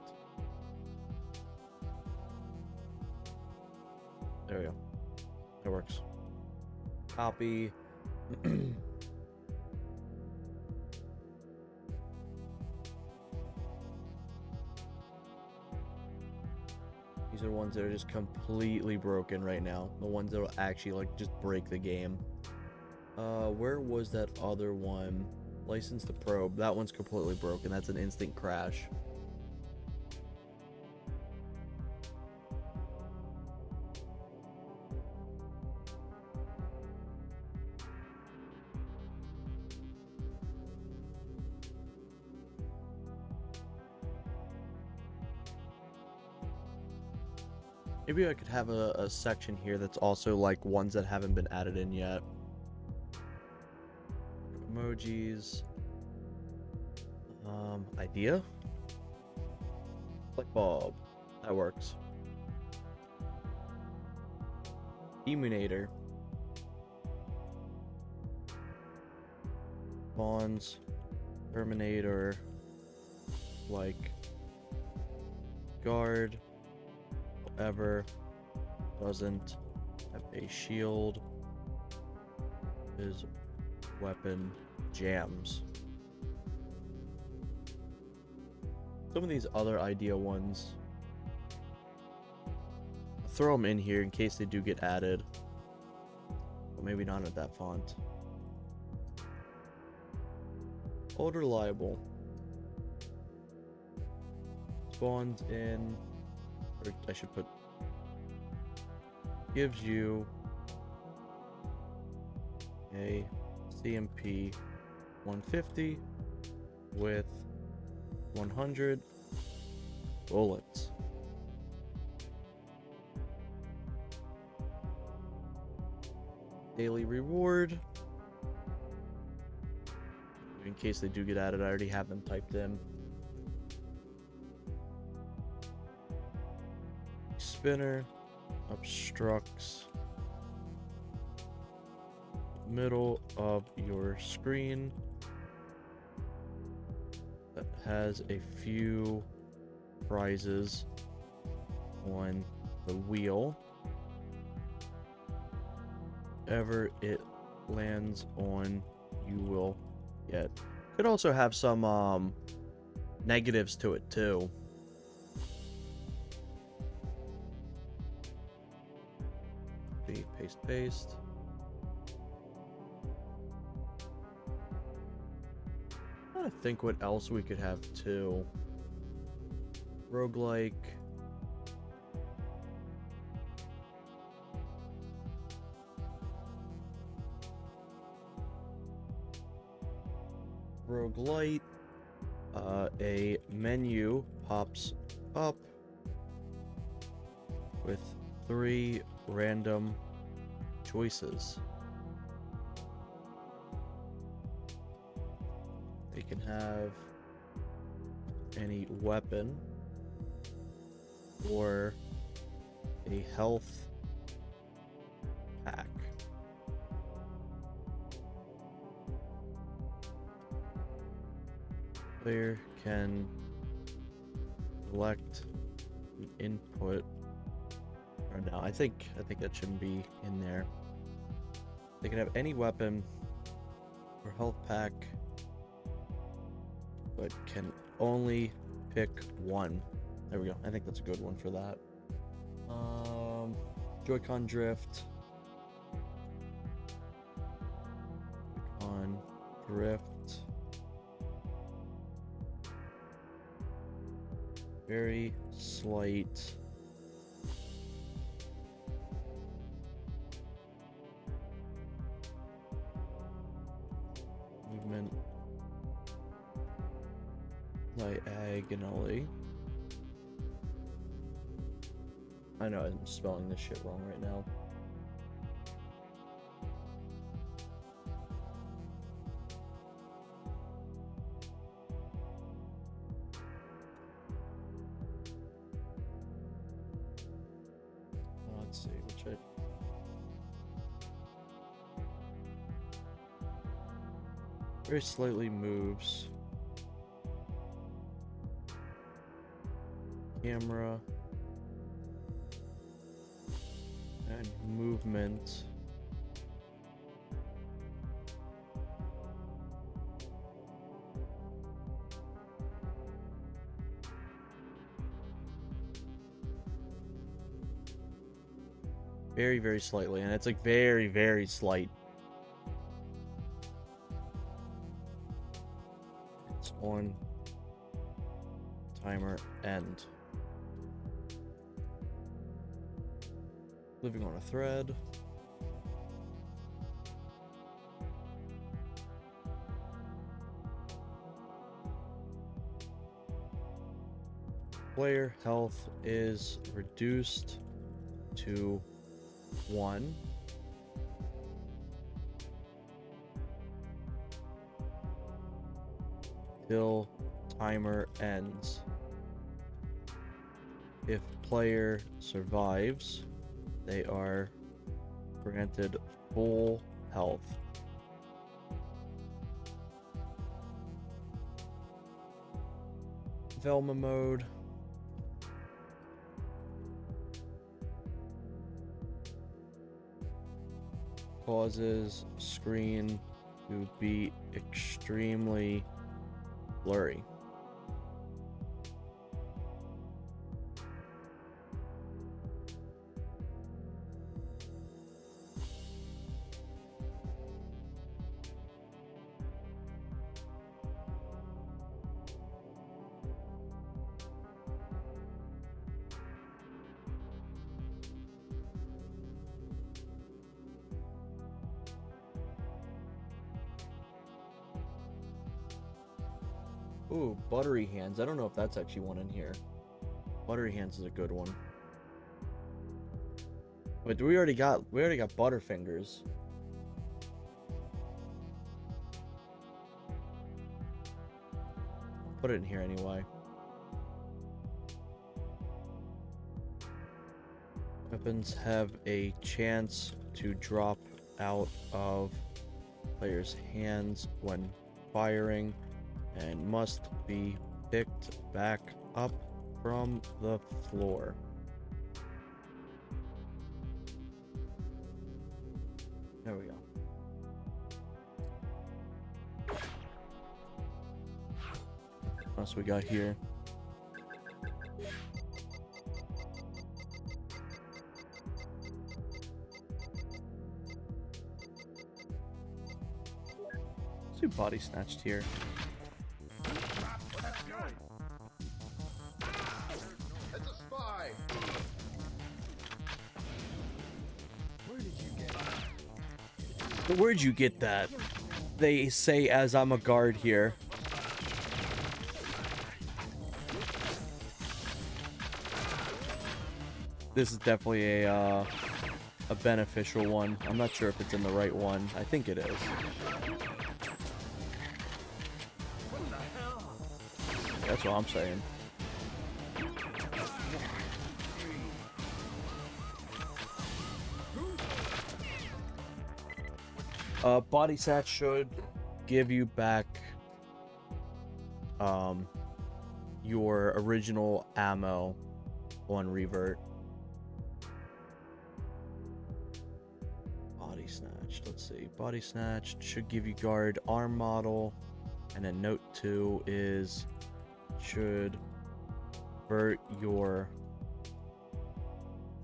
There we go. It works. Copy. are ones that are just completely broken right now. The ones that will actually like just break the game. Where was that other one? License to Probe. That one's completely broken. That's an instant crash. Maybe I could have a section here that's also like ones that haven't been added in yet. Emojis. Idea? Like Bob. That works. Emunator. Bonds. Terminator. Like. Guard. Ever doesn't have a shield. His weapon jams. Some of these other idea ones, I'll throw them in here in case they do get added, but maybe not at that font. Old reliable spawns in, or I should put, gives you a CMP 150 with 100 bullets. Daily reward. In case they do get added, I already have them typed in. Spinner obstructs middle of your screen that has a few prizes on the wheel. Whatever it lands on, you will get. Could also have some negatives to it too. Paste. I think what else we could have too. Roguelike. Roguelite. A menu pops up with 3 random choices. They can have any weapon or a health pack. Player can select an input. Or no, I think that shouldn't be in there. They can have any weapon or health pack, but can only pick one. There we go. I think that's a good one for that. Joy-Con drift. Joy-Con drift. Very slight. Movement diagonally. I know I'm spelling this shit wrong right now. Let's see, which I very slightly moves. Camera and movement. Very, very slightly, and it's like very, very slight. It's on timer end. Living on a thread. Player health is reduced to 1. Till timer ends. If player survives, they are granted full health. Velma mode. Causes screen to be extremely blurry. Ooh, buttery hands. I don't know if that's actually one in here. Buttery hands is a good one. But we already got Butterfingers. Put it in here anyway. Weapons have a chance to drop out of players' hands when firing and must be picked back up from the floor. There we go. What else we got here? Let's do body snatched here. It's a spy! Where'd you get that? They say as I'm a guard here. This is definitely a beneficial one. I'm not sure if it's in the right one. I think it is. That's what I'm saying. Body sat should give you back your original ammo on revert. Body snatched. Let's see. Body snatched should give you guard arm model, and then note 2 is should convert your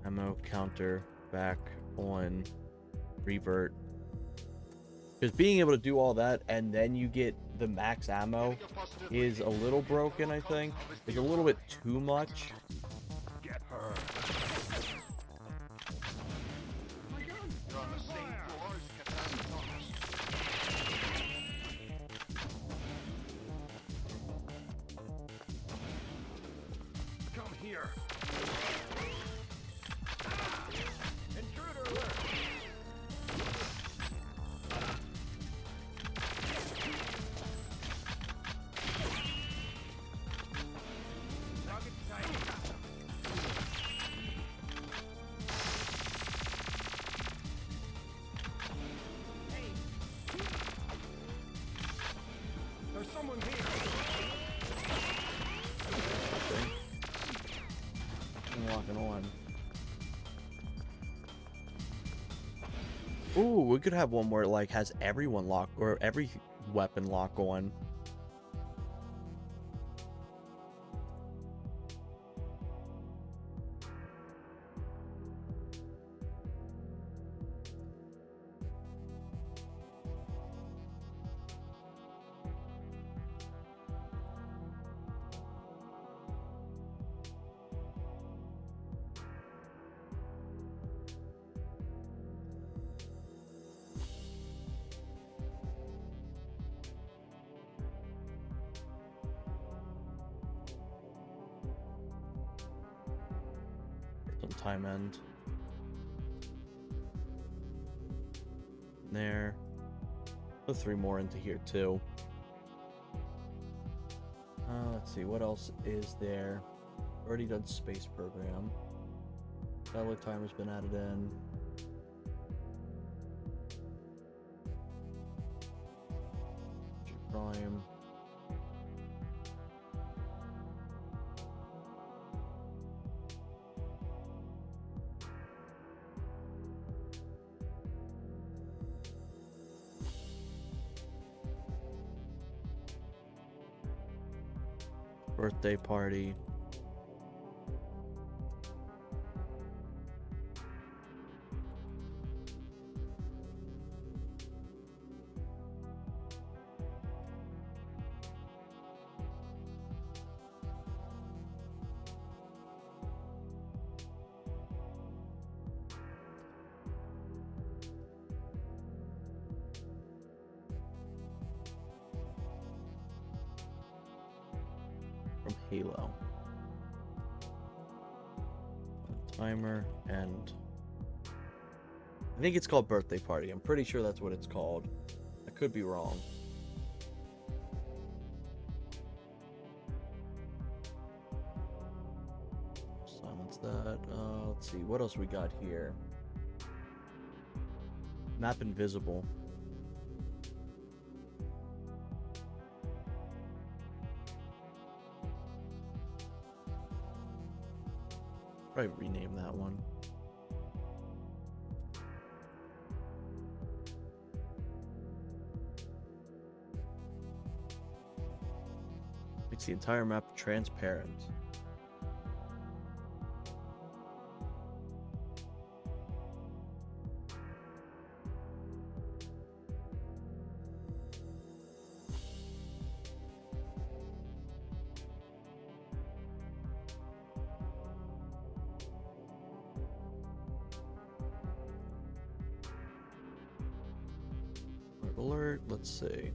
ammo counter back on revert. Because being able to do all that and then you get the max ammo is a little broken, I think. It's a little bit too much. Get her. You're on the same floor as Katana Thomas. Come here. Intruder alert. Target sighted. There's someone here. Locking on. Ooh, we could have one where it like has everyone lock or every weapon lock on. time end. There. Put 3 more into here too. Let's see, what else is there? Already done space program. Satellite timer's been added in. G prime. Birthday party. From Halo. Timer and I think it's called birthday party. I'm pretty sure that's what it's called. I could be wrong. Silence that. Let's see what else we got here. Map invisible. Probably rename that one. Makes the entire map transparent. Alert, let's see.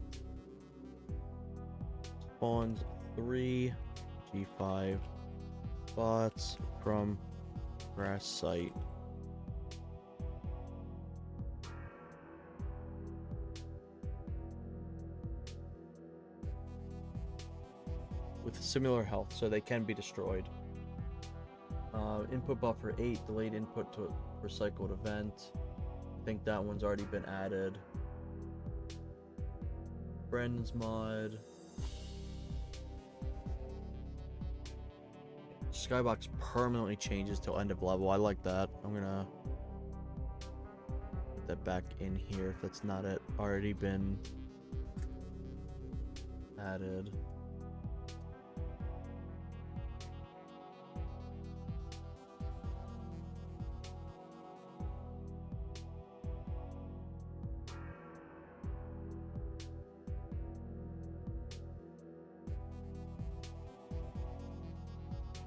Spawns 3 G5 bots from grass site. With similar health, so they can be destroyed. Input buffer 8, delayed input to recycled event. I think that one's already been added. Brandon's mod. Skybox permanently changes till end of level. I like that. I'm gonna put that back in here if that's not it. Already been added.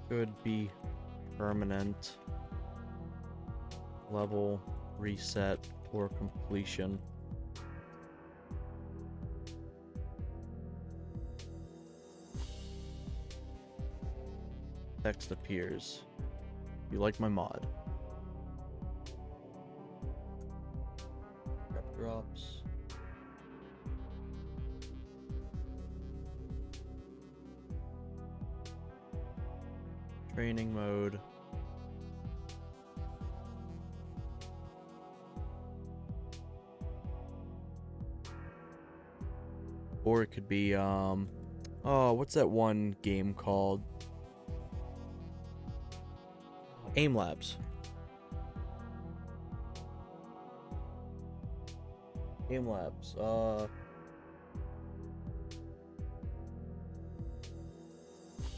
Could be permanent level reset or completion. Text appears. You like my mod? Rep drops. Training mode. Or it could be oh, what's that one game called? Aim Labs. Aim Labs.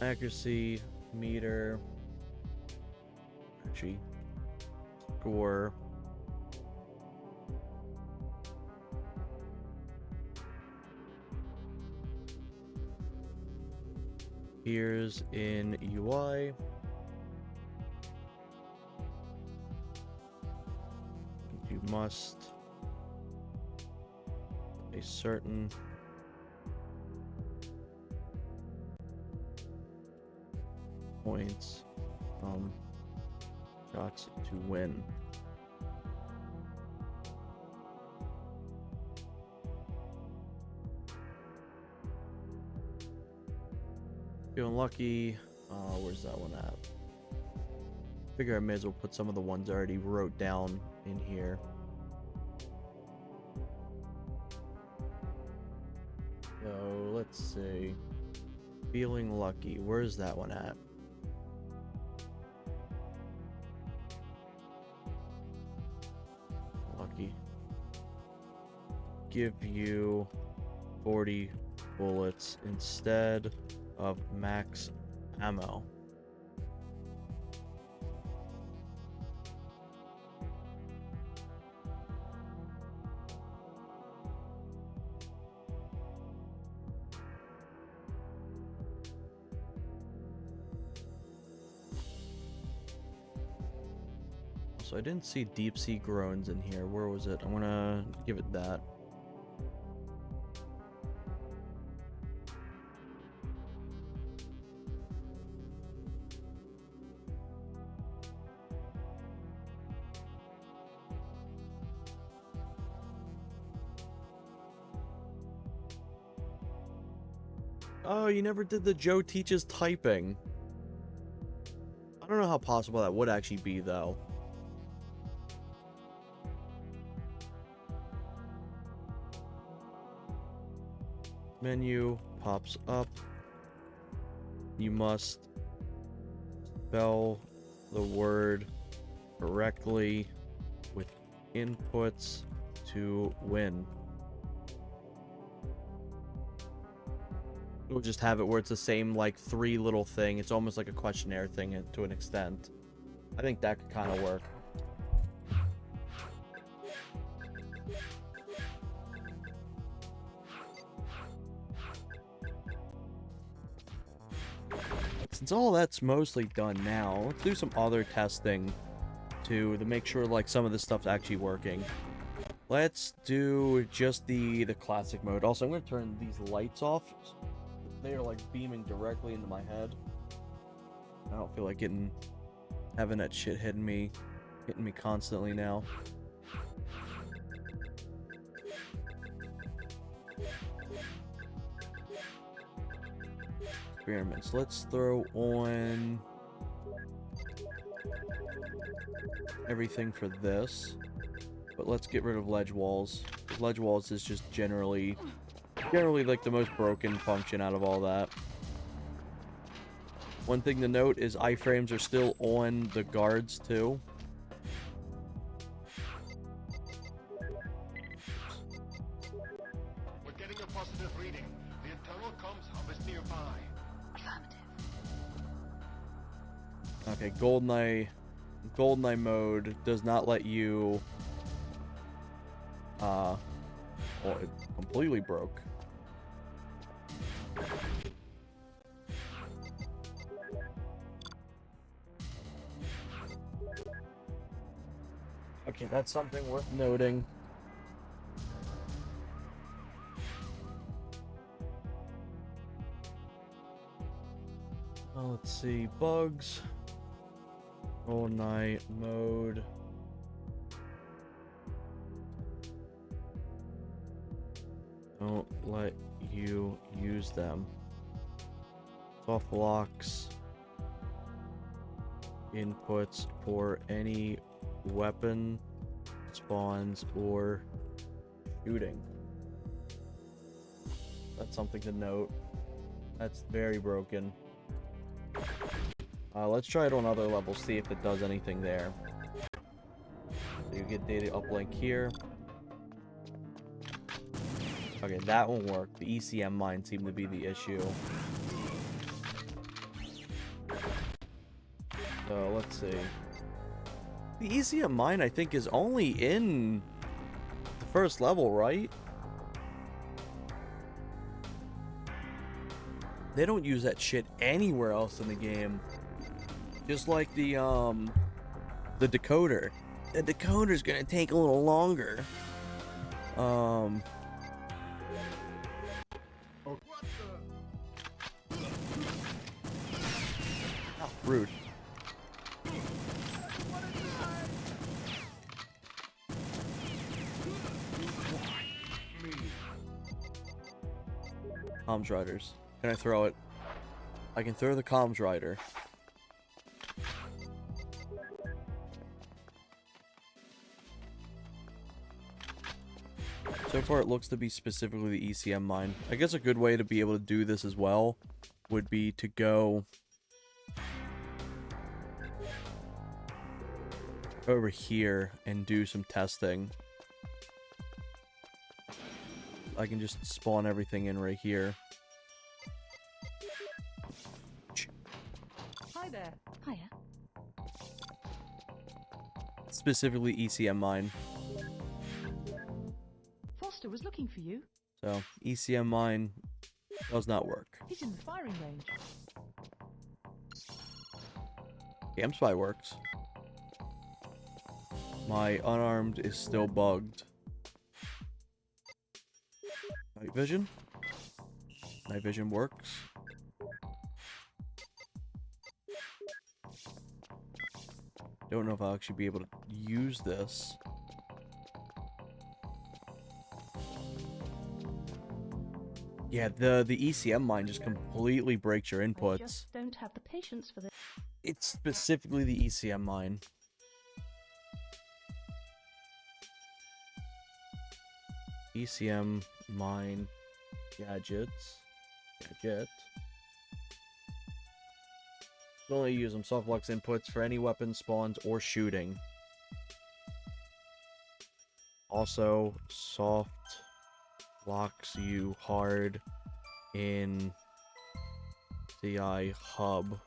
Accuracy meter. Actually, score. Here's in UI. You must a certain points from shots to win. Feeling lucky. Where's that one at? Figure I may as well put some of the ones I already wrote down in here. So let's see. Feeling lucky. Where's that one at? Lucky. Give you 40 bullets instead of max ammo. So I didn't see deep sea groans in here. Where was it? I'm gonna give it that. Oh, you never did the Joe teaches typing. I don't know how possible that would actually be, though. Menu pops up. You must spell the word correctly with inputs to win. We'll just have it where it's the same, like, 3 little thing. It's almost like a questionnaire thing to an extent. I think that could kind of work. Since all that's mostly done now, let's do some other testing to make sure, like, some of this stuff's actually working. Let's do just the classic mode. Also, I'm going to turn these lights off. They are, like, beaming directly into my head. I don't feel like having that shit hitting me constantly now. Experiments. Let's throw on everything for this, but let's get rid of ledge walls. Ledge walls is just generally like the most broken function out of all that. One thing to note is iframes are still on the guards too. We're getting a positive reading. The internal comms hub is nearby. Okay, GoldenEye mode does not let you well, it completely broke. Okay, that's something worth noting. Let's see, bugs. GoldenEye mode. Don't let you use them. Soft locks. Inputs for any weapon spawns or shooting. That's something to note. That's very broken. Let's try it on other levels, see if it does anything there. So you get data uplink here. Okay, that won't work. The ECM mine seemed to be the issue. So let's see. The ECM mine, I think, is only in the first level, right? They don't use that shit anywhere else in the game. Just like the decoder. The decoder's gonna take a little longer. Oh, rude. Comms riders. Can I throw it? I can throw the comms rider. So far, it looks to be specifically the ECM mine. I guess a good way to be able to do this as well would be to go over here and do some testing. I can just spawn everything in right here. Hi there. Hiya. Specifically ECM mine. Foster was looking for you. So, ECM mine does not work. He's in the firing range. Cam spy works. My unarmed is still bugged. Night vision? Night vision works. Don't know if I'll actually be able to use this. Yeah, the ECM mine just completely breaks your I inputs. just don't have the patience for this. It's specifically the ECM mine. ECM mine gadgets. Gadget. Only use them softbox inputs for any weapon spawns or shooting. Also, soft locks you hard in CI hub.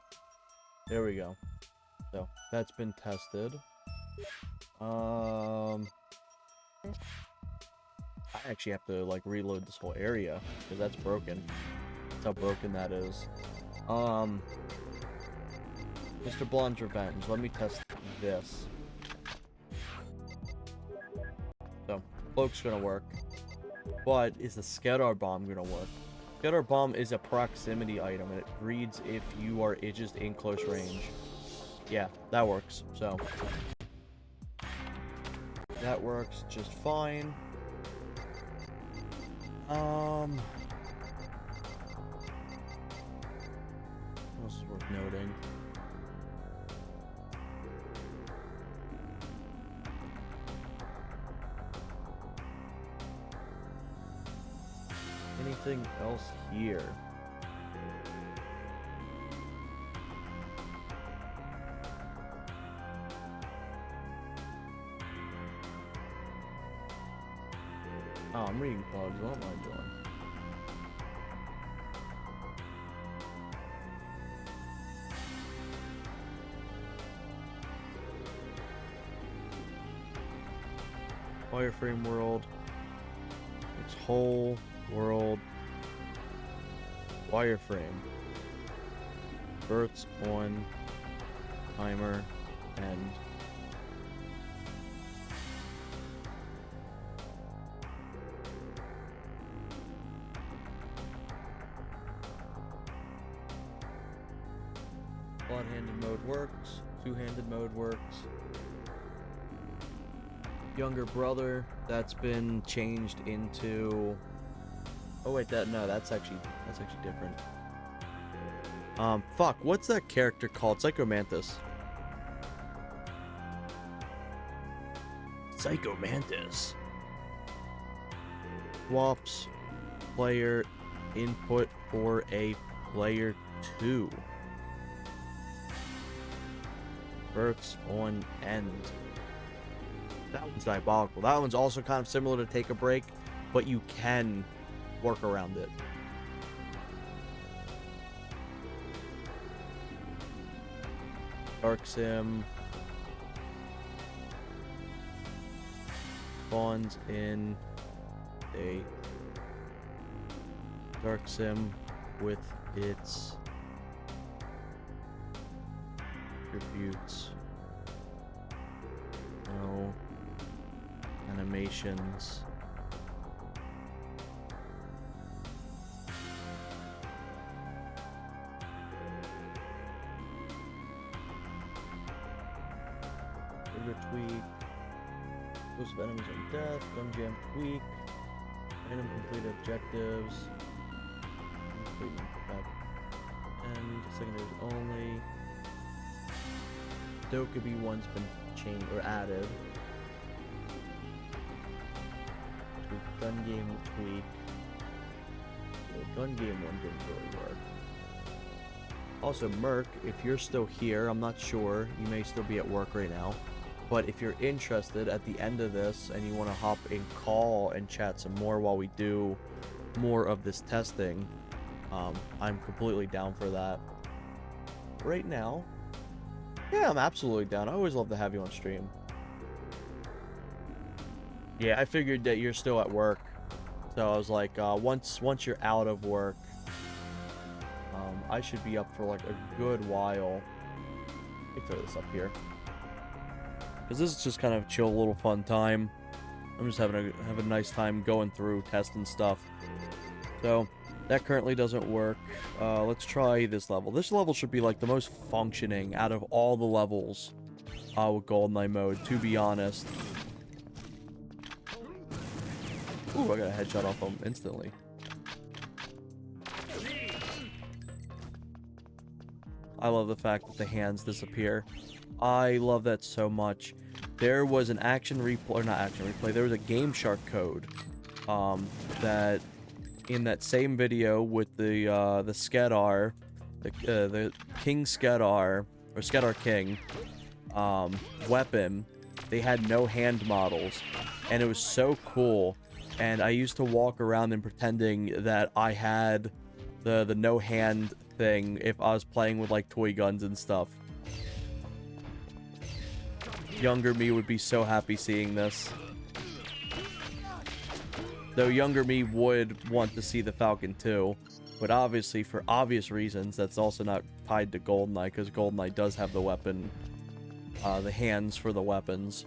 There we go. So that's been tested. I actually have to like reload this whole area because that's broken. That's how broken that is. Mr. Blonde's Revenge. Let me test this. So, cloak's gonna work. But is the Skedar Bomb gonna work? Skedar Bomb is a proximity item, and it reads if you are just in close range. Yeah, that works. So, that works just fine. What else is worth noting? Anything else here? Oh, I'm reading plugs. What am I doing? Wireframe world. It's whole world. Wireframe. Burts on. Timer. End. One-handed mode works. Two-handed mode works. Younger brother, that's been changed into. Oh wait, that's actually different. Fuck, what's that character called? Psychomantis. Psychomantis. Swaps player input for a player 2. Burts on end. That one's diabolical. That one's also kind of similar to Take a Break, but you can work around it. Dark Sim spawns in a Dark Sim with its attributes. No animations. Trigger tweak. Exclusive enemies on death. Gun jam tweak. Random complete objectives. Wait, no, bad. And secondaries only. Dokkaebi one's been changed or added. Gun game tweak. The gun game one didn't really work. Also, Merc, if you're still here, I'm not sure. You may still be at work right now. But if you're interested at the end of this and you want to hop in call and chat some more while we do more of this testing, I'm completely down for that. Right now, yeah, I'm absolutely down. I always love to have you on stream. Yeah, I figured that you're still at work. So I was like, once you're out of work, I should be up for like a good while. Let me throw this up here. Because this is just kind of a chill little fun time. I'm just having a nice time going through testing stuff. So that currently doesn't work. Let's try this level. This level should be like the most functioning out of all the levels with GoldenEye mode, to be honest. Ooh, I got a headshot off him instantly. I love the fact that the hands disappear. I love that so much. There was an action replay, or not action replay, there was a Game Shark code that in that same video with the Skedar, the King Skedar, or Skedar King weapon, they had no hand models, and it was so cool. And I used to walk around and pretending that I had the no hand thing if I was playing with like toy guns and stuff. Younger me would be so happy seeing this. Though younger me would want to see the Falcon too, but obviously for obvious reasons that's also not tied to GoldenEye, because GoldenEye does have the weapon, the hands for the weapons.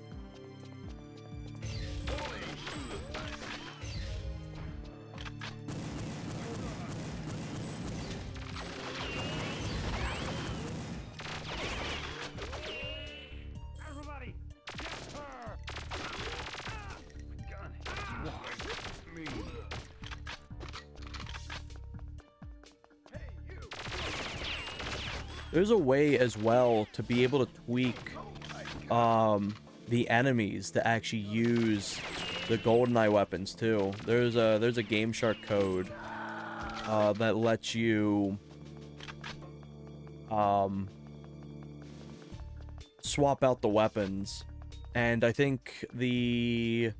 There's a way as well to be able to tweak the enemies to actually use the GoldenEye weapons too. There's a Game Shark code that lets you swap out the weapons, and I think the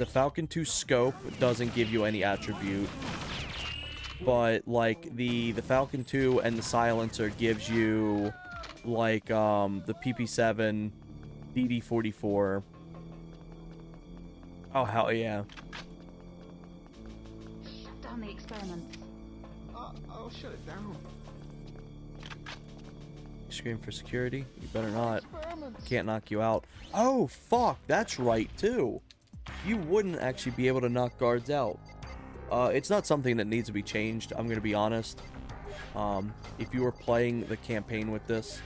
Falcon 2 scope doesn't give you any attribute. But like the Falcon 2 and the silencer gives you like the PP7, DD44. Oh hell yeah! Shut down the experiments. I'll shut it down. Scream for security? You better not. Can't knock you out. Oh fuck! That's right too. You wouldn't actually be able to knock guards out. It's not something that needs to be changed, I'm gonna be honest. If you were playing the campaign with this,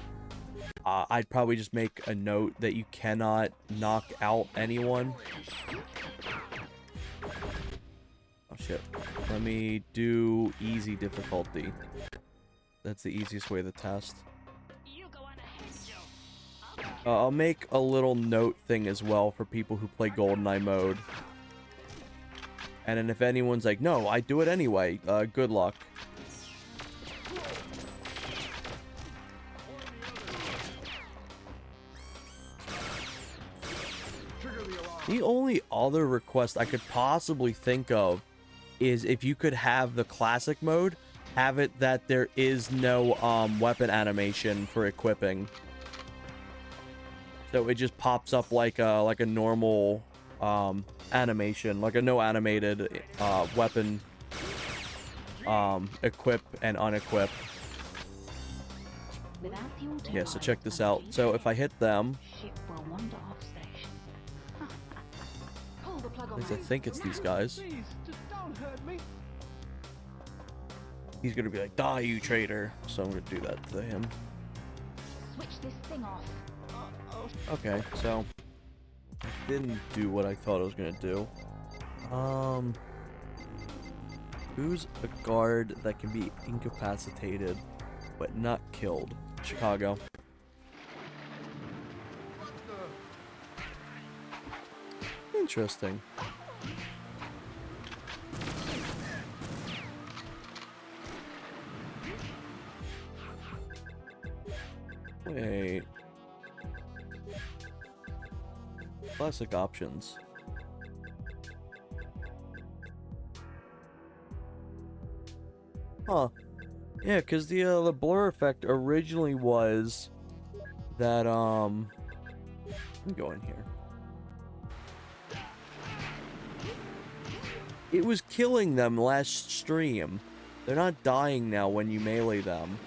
I'd probably just make a note that you cannot knock out anyone. Oh shit. Let me do easy difficulty. That's the easiest way to test. I'll make a little note thing as well for people who play GoldenEye mode. And then if anyone's like, no, I do it anyway, good luck. The only other request I could possibly think of is if you could have the classic mode, have it that there is no weapon animation for equipping. So it just pops up like a normal animation, like a no animated weapon equip and unequip. Yeah, so check this out. So if I hit them, at least I think it's these guys. He's gonna be like, die you traitor. So I'm gonna do that to him. Switch this thing off. Okay, so I didn't do what I thought I was gonna do. Who's a guard that can be incapacitated but not killed? Chicago. Interesting. Wait. Classic options. Huh. Yeah, because the blur effect originally was that, let me go in here. It was killing them last stream. They're not dying now when you melee them.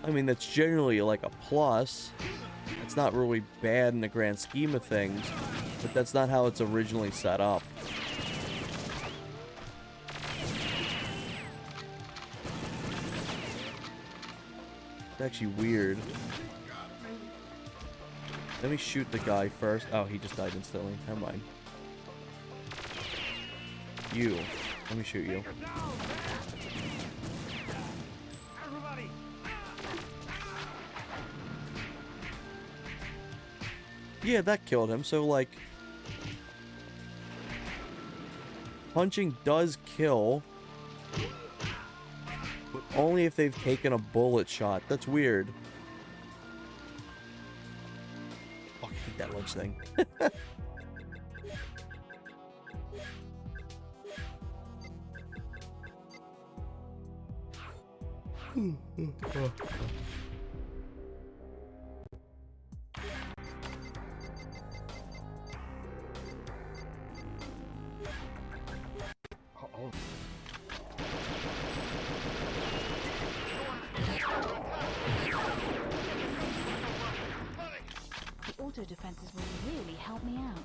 I mean, that's generally like a plus. It's not really bad in the grand scheme of things, but that's not how it's originally set up. It's actually weird. Let me shoot the guy first. Oh, he just died instantly. Never mind. You. Let me shoot you. Yeah, that killed him. So, like, punching does kill, but only if they've taken a bullet shot. That's weird. Fuck, I hate that lunch thing. The auto defenses will really help me out.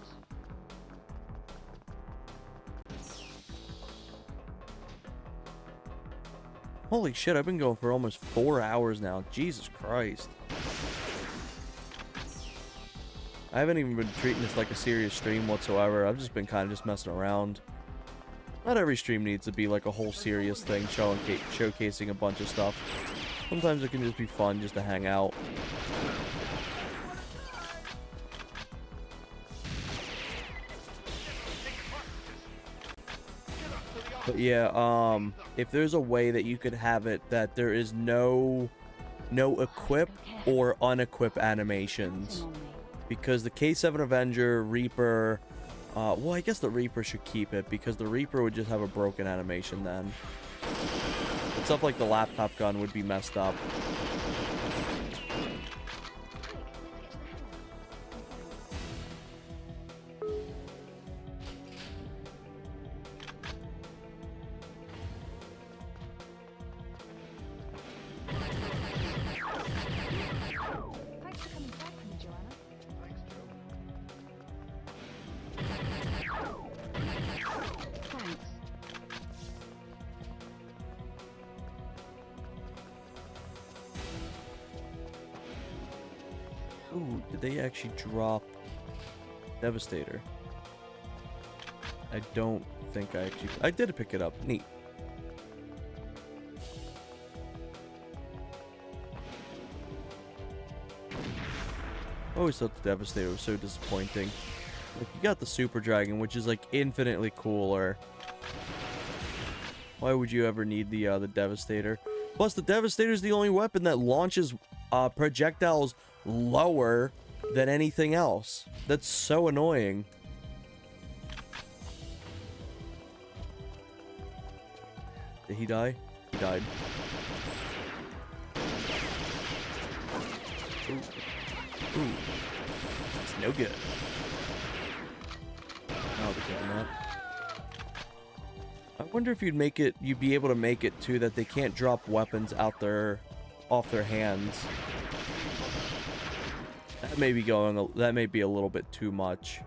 Holy shit, I've been going for almost 4 hours now. Jesus Christ. I haven't even been treating this like a serious stream whatsoever. I've just been kind of just messing around. Not every stream needs to be like a whole serious thing, showcasing a bunch of stuff. Sometimes it can just be fun just to hang out. But yeah, if there's a way that you could have it that there is no equip or unequip animations, because the K7 Avenger, Reaper, well, I guess the Reaper should keep it, because the Reaper would just have a broken animation then. But stuff like the laptop gun would be messed up. Thanks for coming back for me, Joanna. Thanks. Ooh, did they actually drop Devastator? I don't think I did pick it up. Neat. I always thought the Devastator was so disappointing. Like, you got the Super Dragon, which is like infinitely cooler. Why would you ever need the Devastator? Plus, the Devastator is the only weapon that launches projectiles lower than anything else. That's so annoying. Did he die? He died. Ooh. Ooh. It's no good. I'll be getting that. I wonder if you'd be able to make it too that they can't drop weapons off their hands. That may be a little bit too much.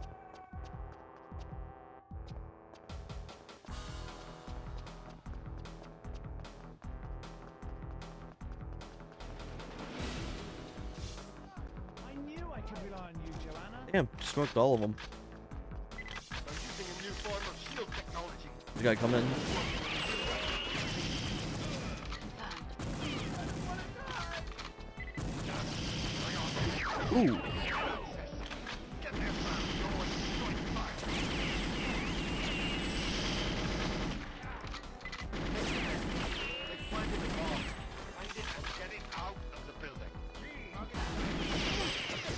I knew I could rely on you, Joanna. Damn, smoked all of them. I'm using a new guy coming. Ooh.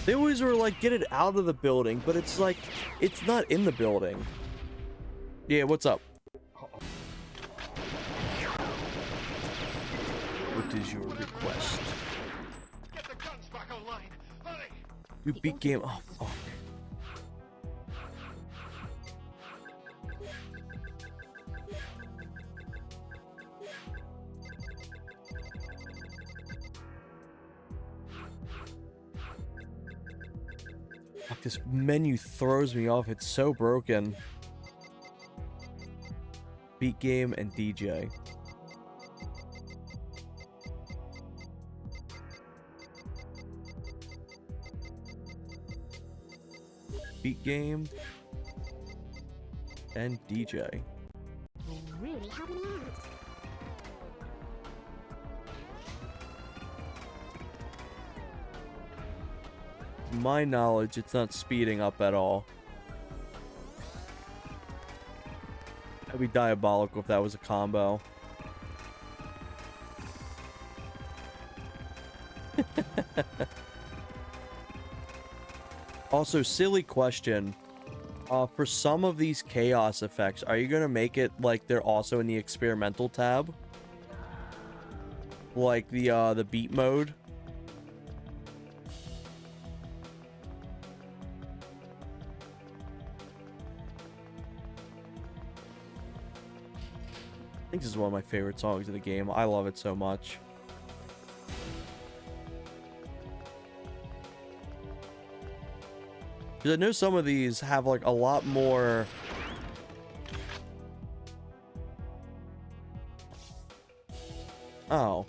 They always were like, get it out of the building, but it's like, it's not in the building. Yeah, what's up? What is your request? Get the guns back online. Hurry! You beat game. Oh, fuck. Fuck, this menu throws me off. It's so broken. Beat game and DJ. Beat game and DJ. Really helping out. To my knowledge, it's not speeding up at all. That'd be diabolical if that was a combo. Also, silly question. For some of these chaos effects, are you gonna make it like they're also in the experimental tab? Like the beat mode? I think this is one of my favorite songs of the game. I love it so much. Because I know some of these have like a lot more... Oh.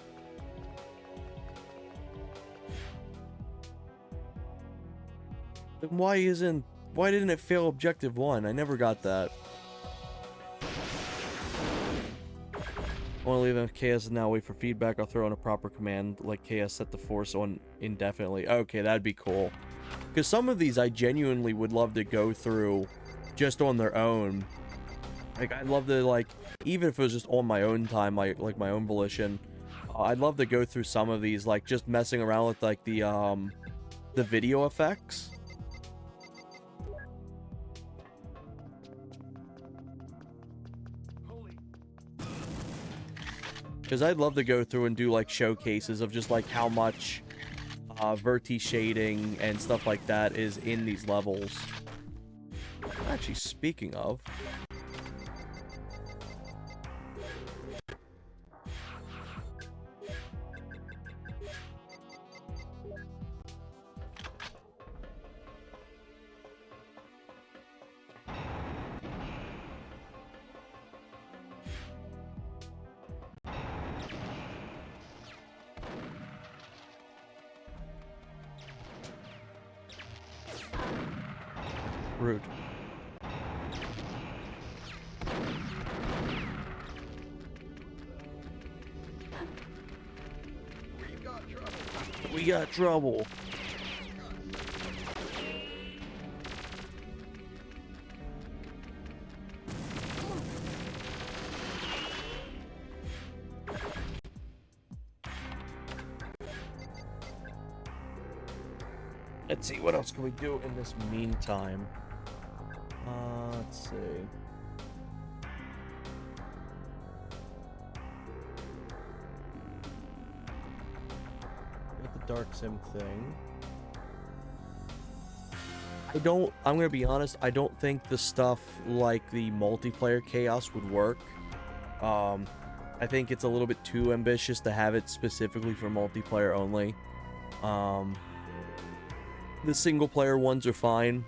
Then why didn't it fail objective 1? I never got that. I want to leave MKS and now wait for feedback. I'll throw in a proper command like KS set the force on indefinitely. Okay, that'd be cool. Because some of these I genuinely would love to go through just on their own. Like, I'd love to, like, even if it was just on my own time, like my own volition, I'd love to go through some of these, like, just messing around with, like, the video effects. Because I'd love to go through and do, like, showcases of just, like, how much Verti shading and stuff like that is in these levels. Actually, speaking of... Rude. We got trouble. Let's see, what else can we do in this meantime? Let's see. Got the Dark Sim thing. I'm gonna be honest, I don't think the stuff like the multiplayer chaos would work. I think it's a little bit too ambitious to have it specifically for multiplayer only. The single player ones are fine.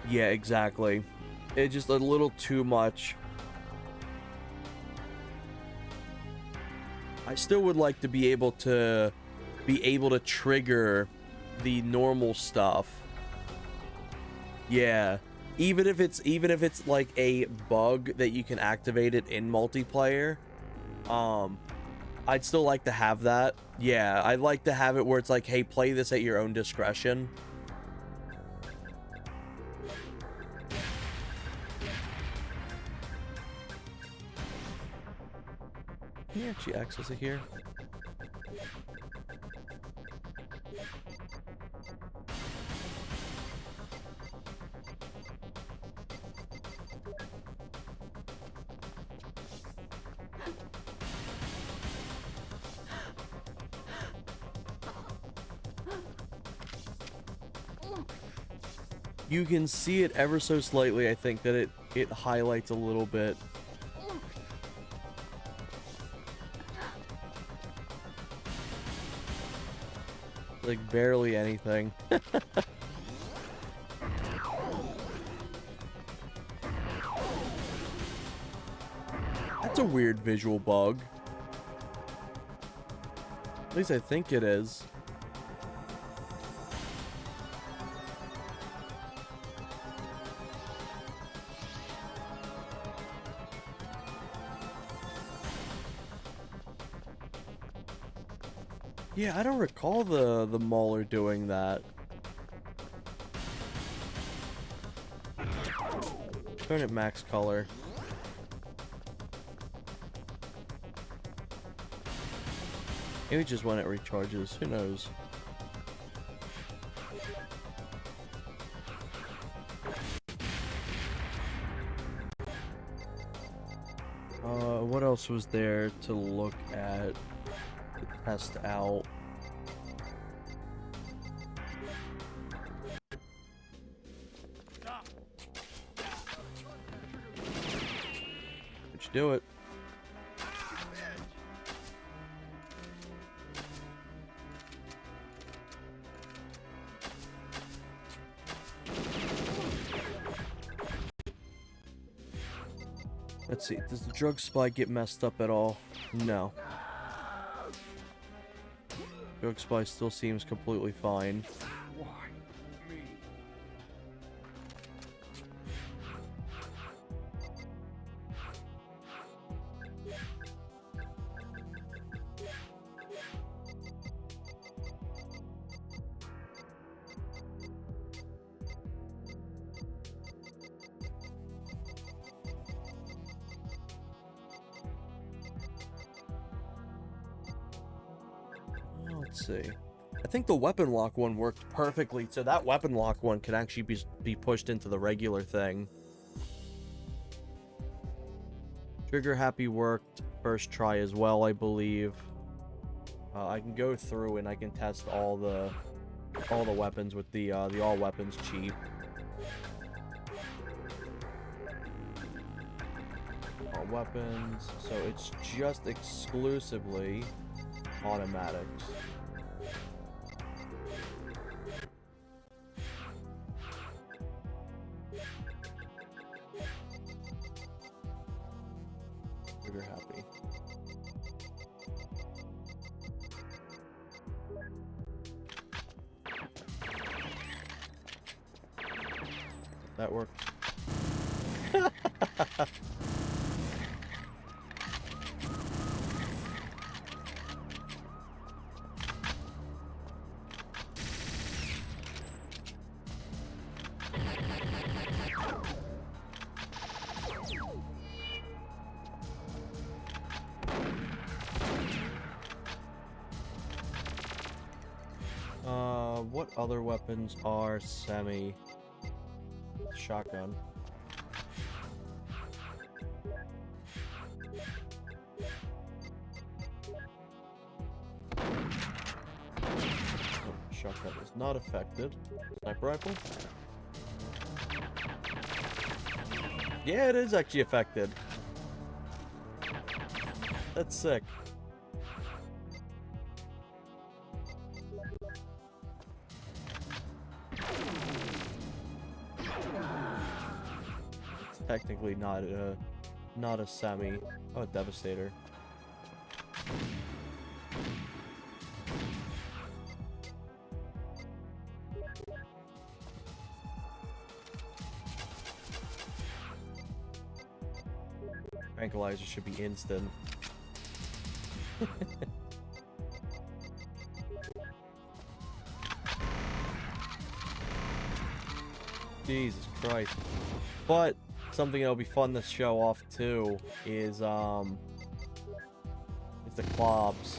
Yeah, exactly. It's just a little too much. I still would like to be able to trigger the normal stuff. Yeah. Even if it's like a bug that you can activate it in multiplayer, I'd still like to have that. Yeah, I'd like to have it where it's like, hey, play this at your own discretion. Can you actually access it here? You can see it ever so slightly. I think that it highlights a little bit. Like barely anything. That's a weird visual bug. At least I think it is. Yeah, I don't recall the Mauler doing that. Turn it max color. Maybe just when it recharges. Who knows? What else was there to look at? To test out? Would you do it? Let's see, does the drug supply get messed up at all? No. Drug supply still seems completely fine. Why me? Let's see. I think the weapon lock one worked perfectly, so that weapon lock one could actually be pushed into the regular thing. Trigger happy worked first try as well, I believe. I can go through and I can test all the weapons with the all weapons cheat. All weapons, so it's just exclusively automatics. Trigger happy. That works. What other weapons are semi? Shotgun. Oh, shotgun is not affected. Sniper rifle? Yeah, it is actually affected. That's sick. Technically not a semi. Oh, a devastator. Tranquilizer should be instant. Jesus Christ. But something that'll be fun to show off too is the clobs.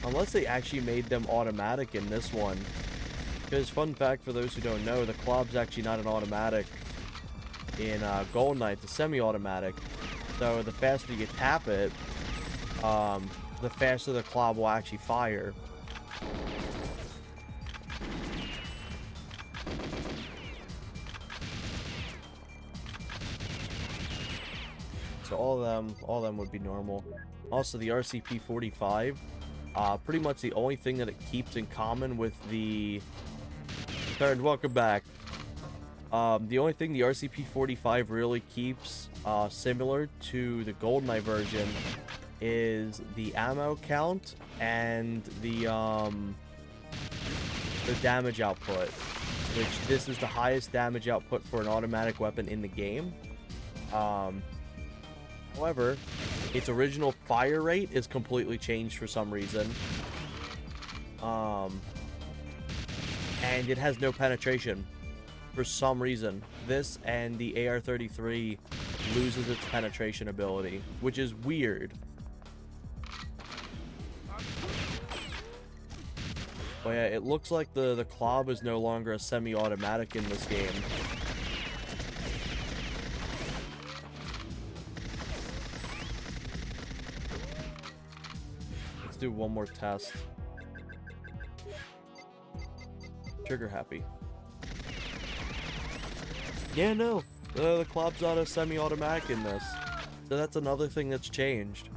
Unless they actually made them automatic in this one. Because fun fact for those who don't know, the clob's actually not an automatic in Golden Knight. It's a semi-automatic. So the faster you tap it, the faster the clob will actually fire. So all of them would be normal. Also, the RCP-45, pretty much the only thing that it keeps in common with the... Third, welcome back. The only thing the RCP-45 really keeps similar to the GoldenEye version is the ammo count and the damage output, which this is the highest damage output for an automatic weapon in the game. However, its original fire rate is completely changed for some reason. And it has no penetration for some reason. This and the AR-33 loses its penetration ability, which is weird. But yeah, it looks like the Clob is no longer a semi-automatic in this game. Let's do one more test. Trigger happy. Yeah, no. The Clob's not a semi-automatic in this. So that's another thing that's changed.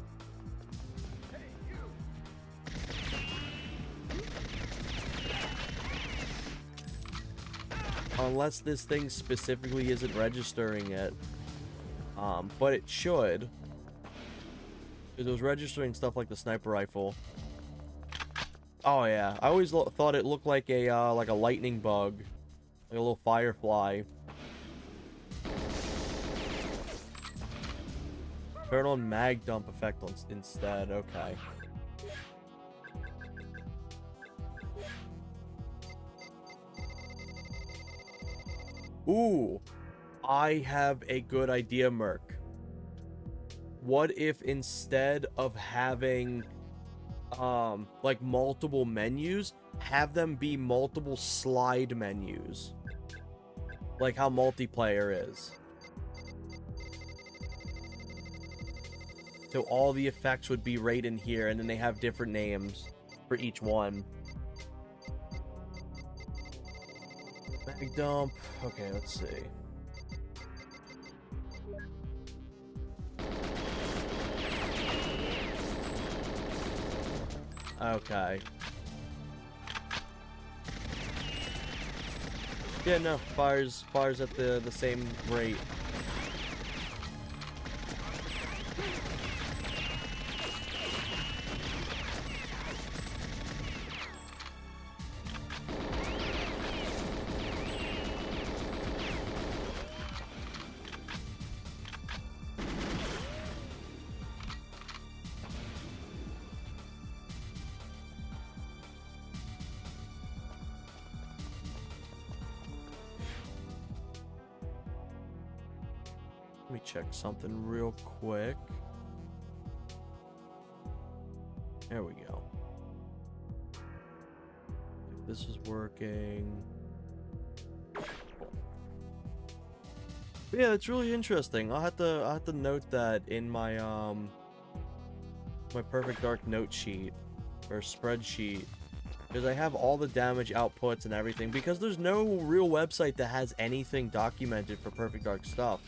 Unless this thing specifically isn't registering it. But it should. Because it was registering stuff like the sniper rifle. Oh yeah, I always thought it looked like a lightning bug. Like a little firefly. Turn on mag dump effect instead, okay. Ooh, I have a good idea, Merc. What if instead of having like multiple menus, have them be multiple slide menus, like how multiplayer is? So all the effects would be right in here, and then they have different names for each one. Mag dump. Okay, let's see. Okay. Yeah, no, fires at the same rate. Let me check something real quick. There we go. If this is working. But yeah, it's really interesting. I'll have to note that in my my Perfect Dark note sheet or spreadsheet, because I have all the damage outputs and everything, because there's no real website that has anything documented for Perfect Dark stuff.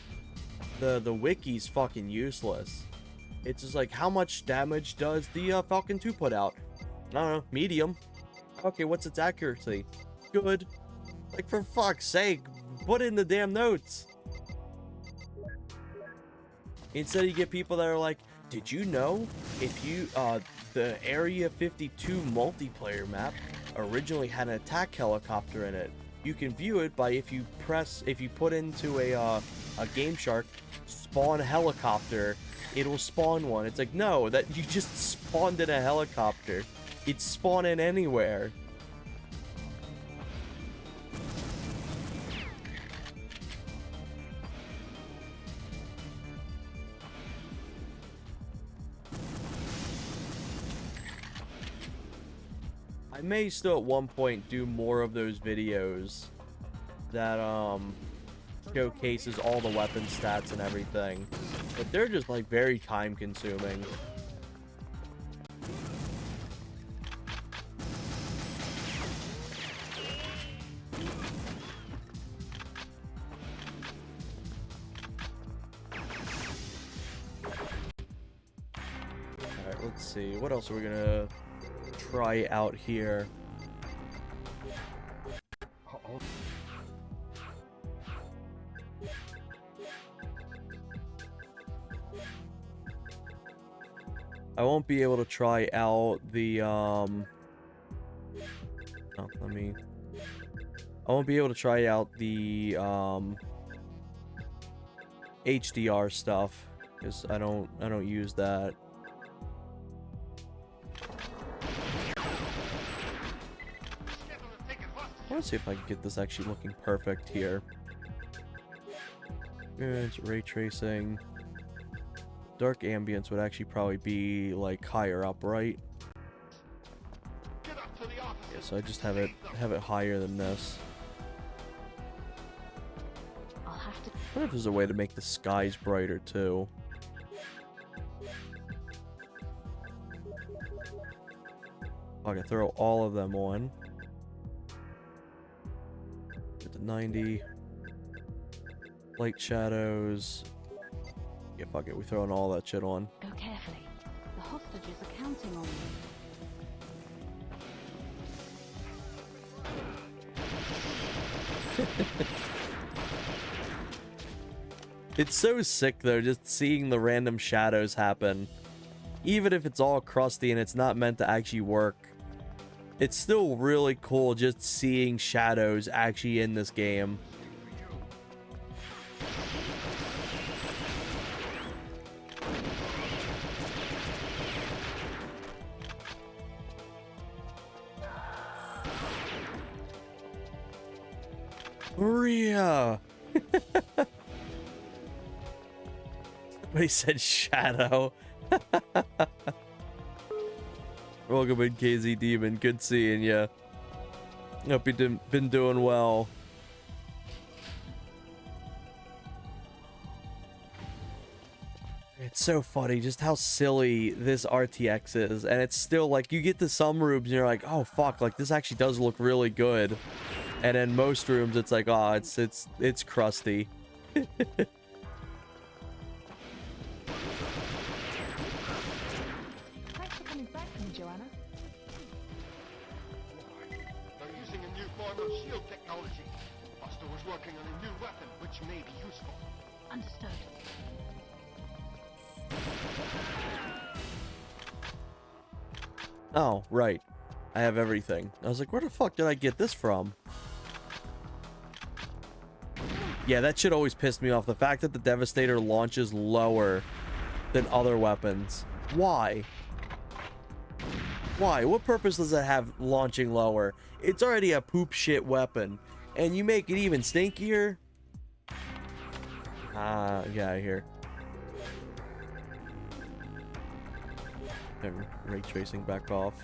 The wiki's fucking useless. It's just like, how much damage does the Falcon 2 put out? I don't know, medium. Okay, what's its accuracy? Good. Like, for fuck's sake, put in the damn notes. Instead you get people that are like, did you know if you the Area 52 multiplayer map originally had an attack helicopter in it? you can view it by if you put into a Game Shark spawn helicopter, it'll spawn one. It's like, no, that you just spawned in a helicopter. It's spawning anywhere. I may still at one point do more of those videos that showcases all the weapon stats and everything, but they're just like very time consuming. Alright, let's see, what else are we gonna try out here? I won't be able to try out the I won't be able to try out the HDR stuff because I don't use that. I want to see if I can get this actually looking perfect here. It's ray tracing. Dark ambience would actually probably be like higher up, right? Yeah, so I just have it higher than this. I'll have to. I wonder if there's a way to make the skies brighter too. I can throw all of them on. Get to 90. Light shadows. Yeah, fuck it. We're throwing all that shit on. Go carefully. The hostages are counting on you. It's so sick though, just seeing the random shadows happen. Even if it's all crusty and it's not meant to actually work, it's still really cool just seeing shadows actually in this game. Maria! Somebody said shadow. Welcome in, KZ Demon. Good seeing ya. Hope you've been doing well. It's so funny just how silly this RTX is, and it's still like you get to some rooms and you're like, oh fuck, like this actually does look really good. And in most rooms, it's like, oh, it's crusty. Thanks for coming back to me, Joanna. They're using a new form of shield technology. Buster was working on a new weapon, which may be useful. Understood. Oh, right. I have everything. I was like, where the fuck did I get this from? Yeah, that shit always pissed me off. The fact that the Devastator launches lower than other weapons. Why? Why? What purpose does it have launching lower? It's already a poop shit weapon. And you make it even stinkier? Ah, get out of here. Ray tracing back off.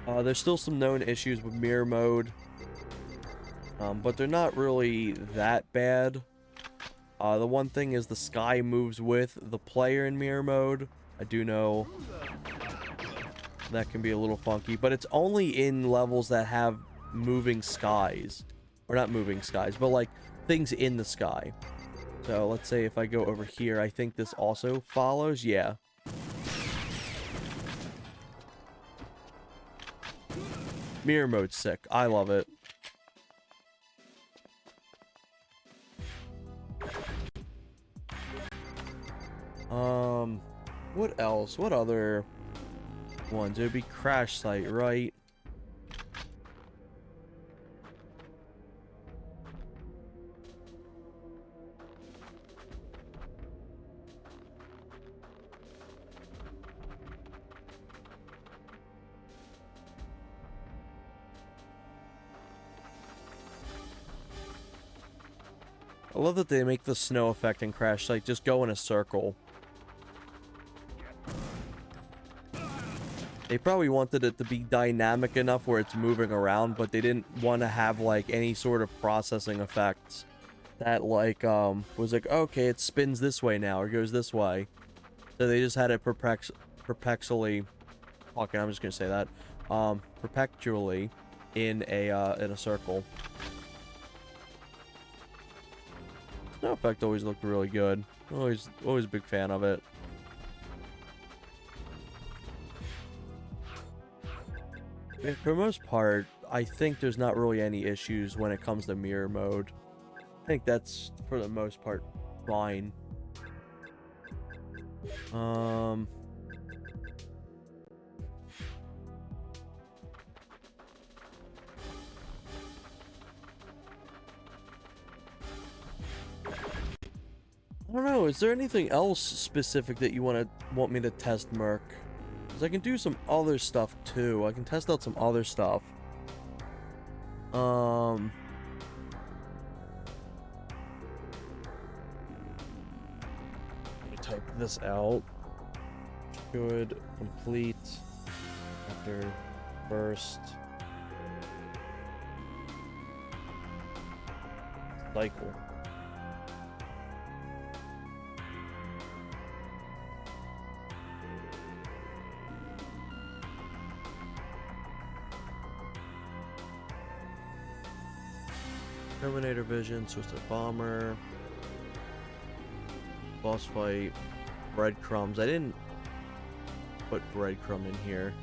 There's still some known issues with mirror mode. But they're not really that bad. The one thing is the sky moves with the player in mirror mode. I do know that can be a little funky, but it's only in levels that have moving skies. Or not moving skies, but like things in the sky. So let's say if I go over here, I think this also follows. Yeah. Mirror mode's sick. I love it. What else? What other ones? It would be Crash Site, right? I love that they make the snow effect in Crash like just go in a circle. They probably wanted it to be dynamic enough where it's moving around, but they didn't want to have like any sort of processing effects that like was like, okay, it spins this way now or goes this way. So they just had it perpetually okay, I'm just gonna say that. Perpetually in a circle. Snow effect always looked really good. Always a big fan of it. For the most part, I think there's not really any issues when it comes to mirror mode. I think that's, for the most part, fine. I don't know, is there anything else specific that you want me to test, Merc? Because I can do some other stuff too. I can test out some other stuff. Let me type this out. Should complete after first cycle. Terminator Vision, Suicide Bomber, boss fight, breadcrumbs. I didn't put breadcrumb in here.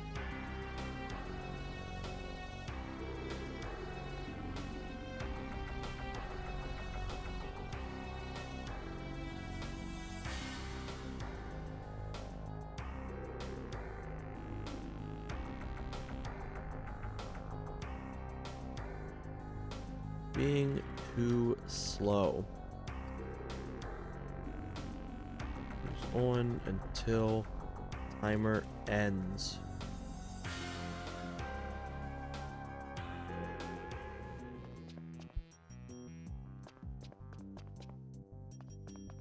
Being too slow. It's on until timer ends.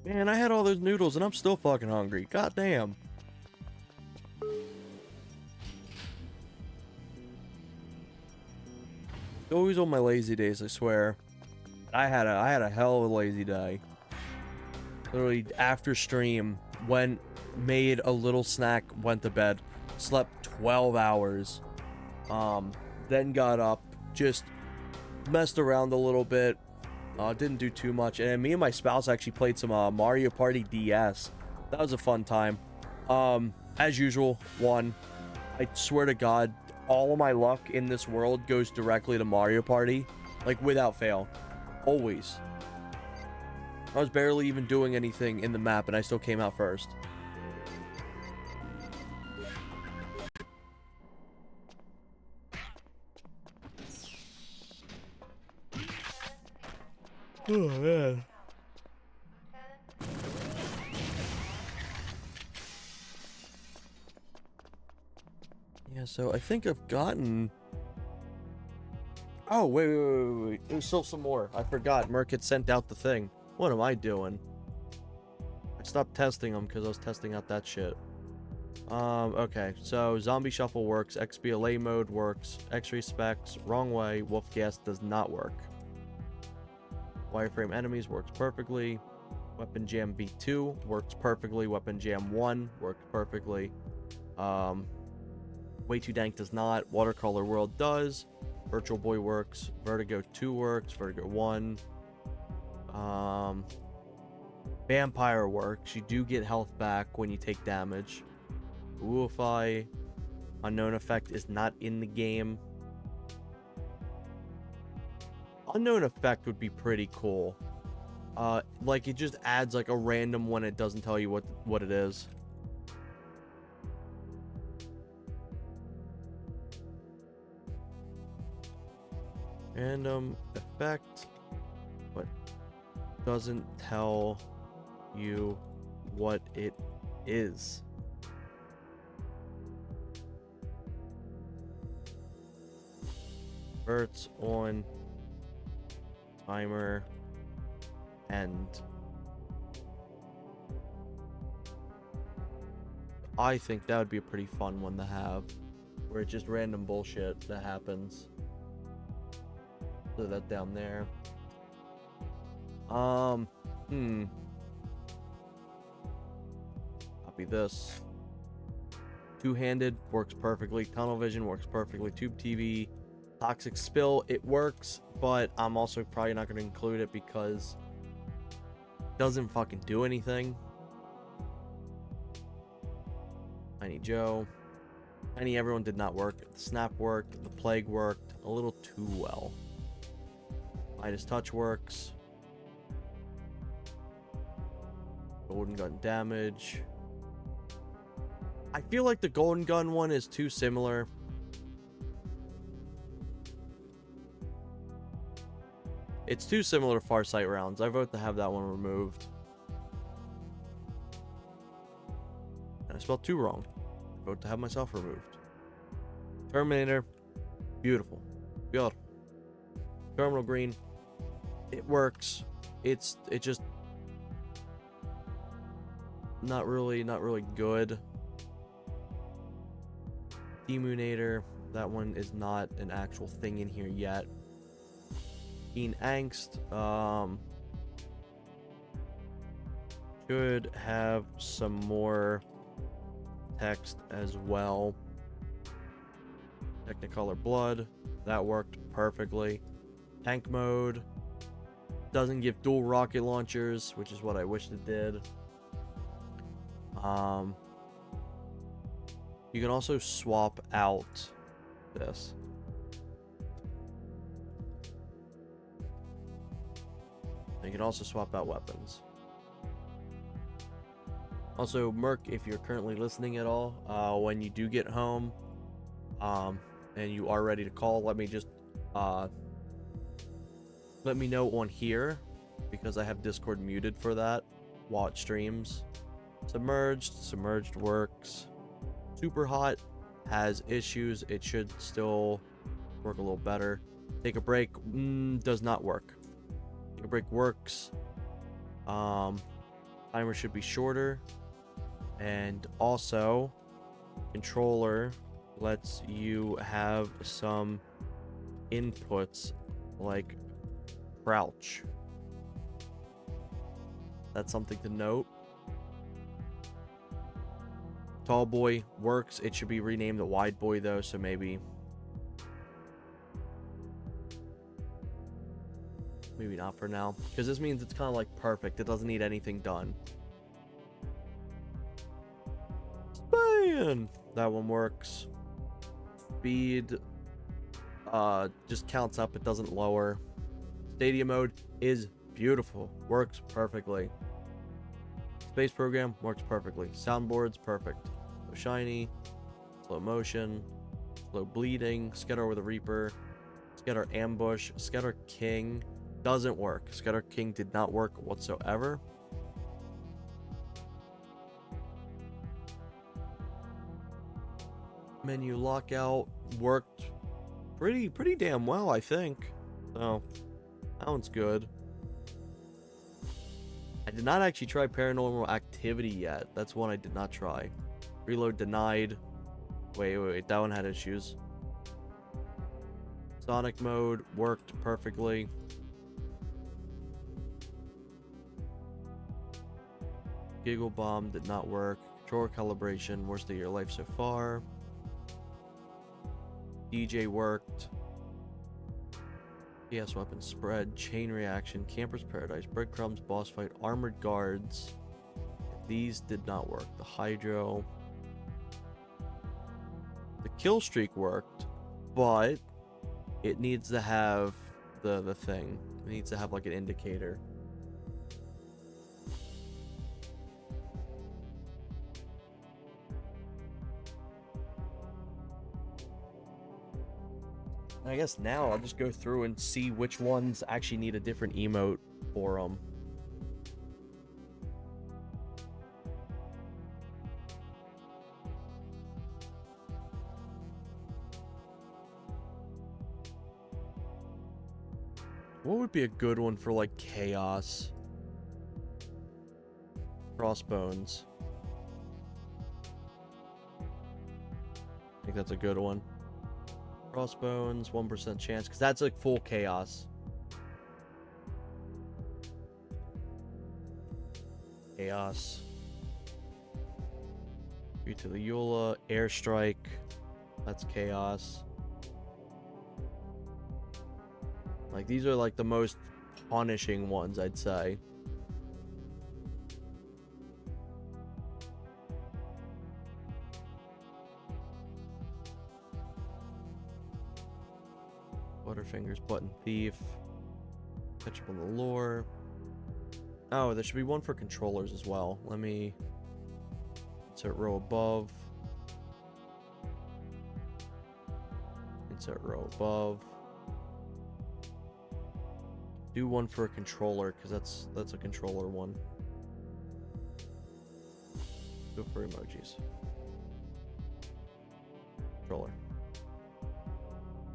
Man, I had all those noodles and I'm still fucking hungry. God damn. Always on my lazy days, I swear. I had a hell of a lazy day. Literally after stream, made a little snack, went to bed, slept 12 hours. Then got up, just messed around a little bit. Didn't do too much, and me and my spouse actually played some Mario Party DS. That was a fun time. As usual, won. I swear to God, all of my luck in this world goes directly to Mario Party, like without fail, always. I was barely even doing anything in the map, and I still came out first. Oh man. Yeah, so I think I've gotten... Oh, wait. There's still some more. I forgot. Merc had sent out the thing. What am I doing? I stopped testing them because I was testing out that shit. Okay. So, Zombie Shuffle works. XBLA mode works. X-ray specs, wrong way. Wolf gas does not work. Wireframe enemies works perfectly. Weapon Jam V2 works perfectly. Weapon Jam 1 works perfectly. Way Too Dank does not. Watercolor World does. Virtual Boy works. Vertigo 2 works. Vertigo 1. Vampire works. You do get health back when you take damage. Woofy. Unknown Effect is not in the game. Unknown Effect would be pretty cool. Like it just adds like a random one. It doesn't tell you what it is. Random effect, but doesn't tell you what it is. Verts on timer And I think that would be a pretty fun one to have, where it's just random bullshit that happens. Put that down there. Copy this. Two-handed works perfectly. Tunnel vision works perfectly. Tube TV. Toxic spill, it works, but I'm also probably not going to include it because it doesn't fucking do anything. Tiny Joe. Tiny Everyone did not work. The Snap worked. The Plague worked a little too well. Midas Touch works. Golden Gun damage. I feel like the Golden Gun one is too similar. It's too similar to Farsight rounds. I vote to have that one removed. And I spelled 2 wrong. I vote to have myself removed. Terminator. Beautiful. Beautiful. Terminal Green. It works. It just not really good. Demunator. That one is not an actual thing in here yet. Keen Angst. Should have some more text as well. Technicolor Blood. That worked perfectly. Tank Mode. Doesn't give dual rocket launchers, which is what I wished it did. You can also swap out this. You can also swap out weapons. Also, Merc, if you're currently listening at all, when you do get home, and you are ready to call, let me know on here, because I have Discord muted for that while it streams. Submerged works. Super Hot has issues. It should still work a little better. Take a break does not work. Take a break works. Timer should be shorter. And also, controller lets you have some inputs like crouch. That's something to note. Tall Boy works. It should be renamed to Wide Boy though, so maybe not for now, because this means it's kind of like perfect. It doesn't need anything done. Span! That one works. Speed just counts up, it doesn't lower. Stadium mode is beautiful, works perfectly. Space program works perfectly. Soundboard's perfect. So shiny, slow motion, slow bleeding, Scatter with a Reaper, Scatter ambush, Scatter King doesn't work. Scatter King did not work whatsoever. Menu lockout worked pretty damn well, I think. So that one's good. I did not actually try Paranormal Activity yet. That's one I did not try. Reload denied. Wait, that one had issues. Sonic mode worked perfectly. Giggle Bomb did not work. Controller calibration, worst of your life so far. DJ worked. PS weapon spread, chain reaction, Camper's Paradise, breadcrumbs, boss fight, armored guards. These did not work. The hydro. The kill streak worked, but it needs to have the thing. It needs to have like an indicator. I guess now I'll just go through and see which ones actually need a different emote for them. What would be a good one for like chaos? Crossbones. I think that's a good one. Crossbones, 1% chance, because that's like full chaos. Chaos. Due to the Eula, airstrike. That's chaos. Like, these are like the most punishing ones, I'd say. Butterfingers, Button Thief. Catch up on the lore. Oh, there should be one for controllers as well. Let me insert row above. Insert row above. Do one for a controller, because that's a controller one. Do it for emojis. Controller.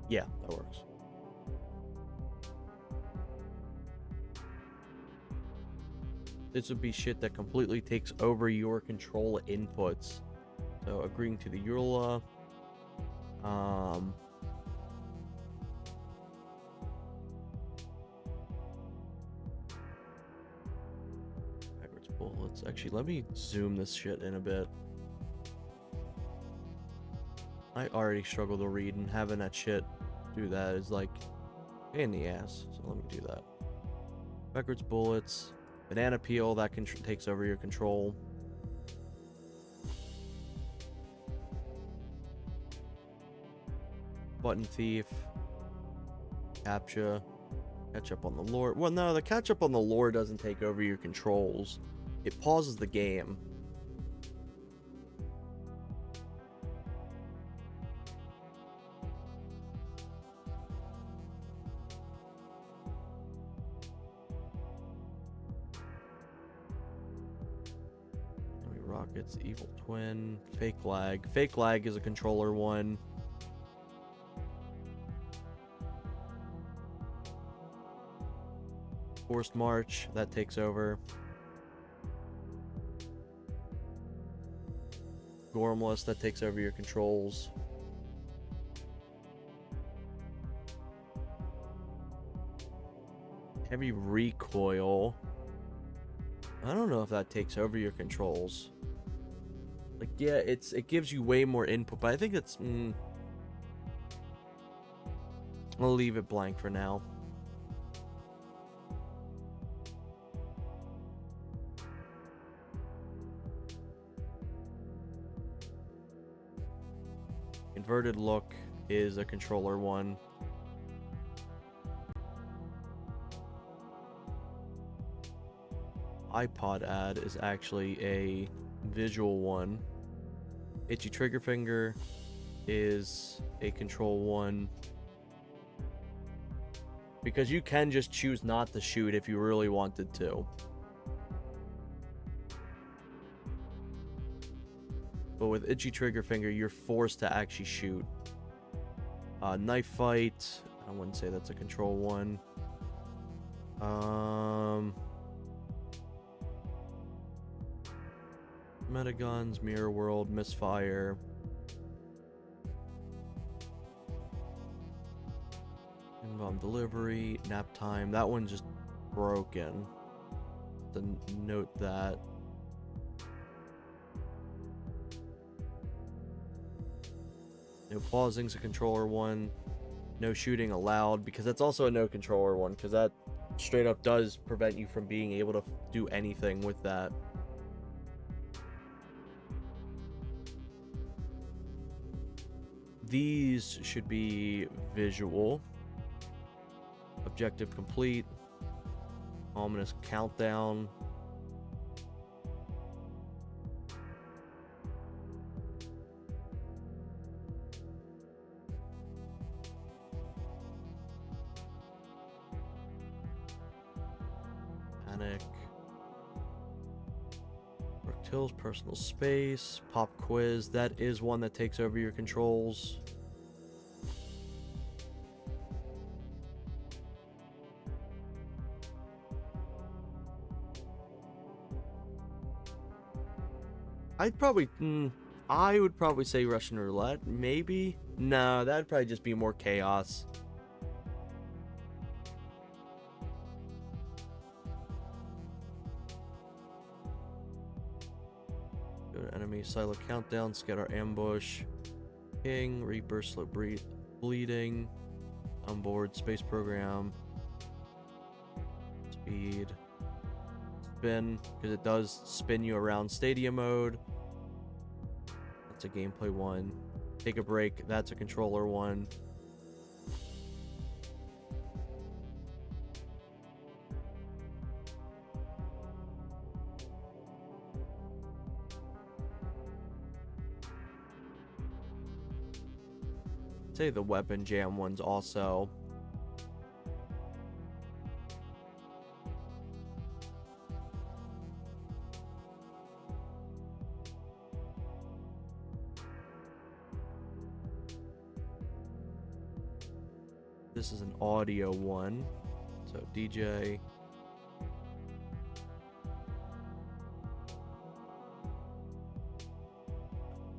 Yeah, that works. This would be shit that completely takes over your control inputs. So agreeing to the Eula. Backwards bullets. Actually, let me zoom this shit in a bit. I already struggle to read, and having that shit do that is like pain in the ass. So let me do that. Backwards bullets. Banana peel, that takes over your control. Button thief. Captcha. Catch up on the lore. Well, no, the catch up on the lore doesn't take over your controls. It pauses the game. Rockets, evil twin, fake lag. Fake lag is a controller one. Forced march, that takes over. Gormless, that takes over your controls. Heavy recoil. I don't know if that takes over your controls. Like, yeah, it gives you way more input, but I think it's I'll leave it blank for now. Inverted look is a controller one. iPod ad is actually a visual one. Itchy trigger finger is a control one. Because you can just choose not to shoot if you really wanted to. But with itchy trigger finger, you're forced to actually shoot. Knife fight, I wouldn't say that's a control one. Metagons, Mirror World, Misfire. Inbound delivery, nap time. That one's just broken. To note that. No pausing's a controller one. No shooting allowed, because that's also a no controller one, because that straight up does prevent you from being able to do anything with that. These should be visual. Objective complete. Ominous countdown. Panic. Tills, personal space, pop quiz. That is one that takes over your controls. I would probably say Russian roulette. Maybe. No, that'd probably just be more chaos. Go to enemy silo countdown. Scout our ambush. King Reaper slow bleeding. Onboard space program. Speed. Spin, because it does spin you around stadium mode. That's a gameplay one. Take a break, that's a controller one. Say the weapon jam one's also. This is an audio one. So DJ.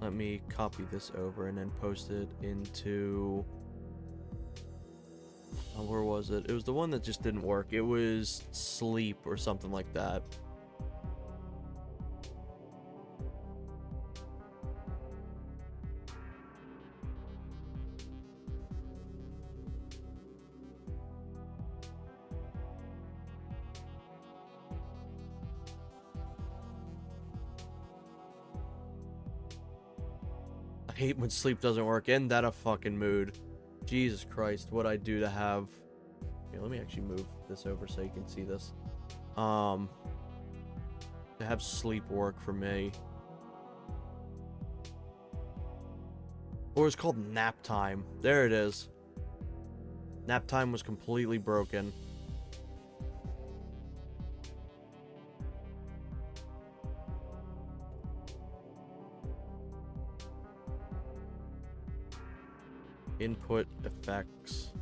Let me copy this over and then post it into... where was it? It was the one that just didn't work. It was Sleep or something like that. I hate when Sleep doesn't work. In that a fucking mood. Jesus Christ, what I do to have... Here, let me actually move this over so you can see this. To have Sleep work for me. Or it's called Nap Time. There it is. Nap Time was completely broken. Input effects.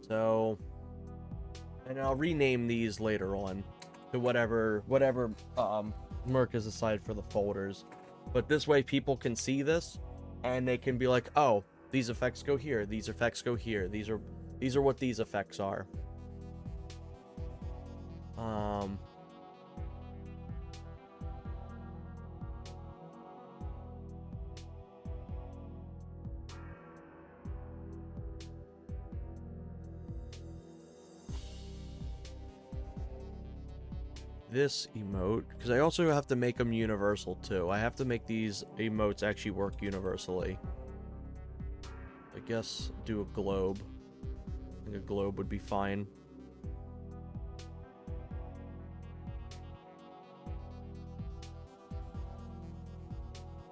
So, and I'll rename these later on to whatever Merc is assigned for the folders. But this way people can see this and they can be like, oh, these effects go here, these effects go here, these are what these effects are. This emote, because I also have to make them universal too. I have to make these emotes actually work universally. I guess do a globe. I think a globe would be fine.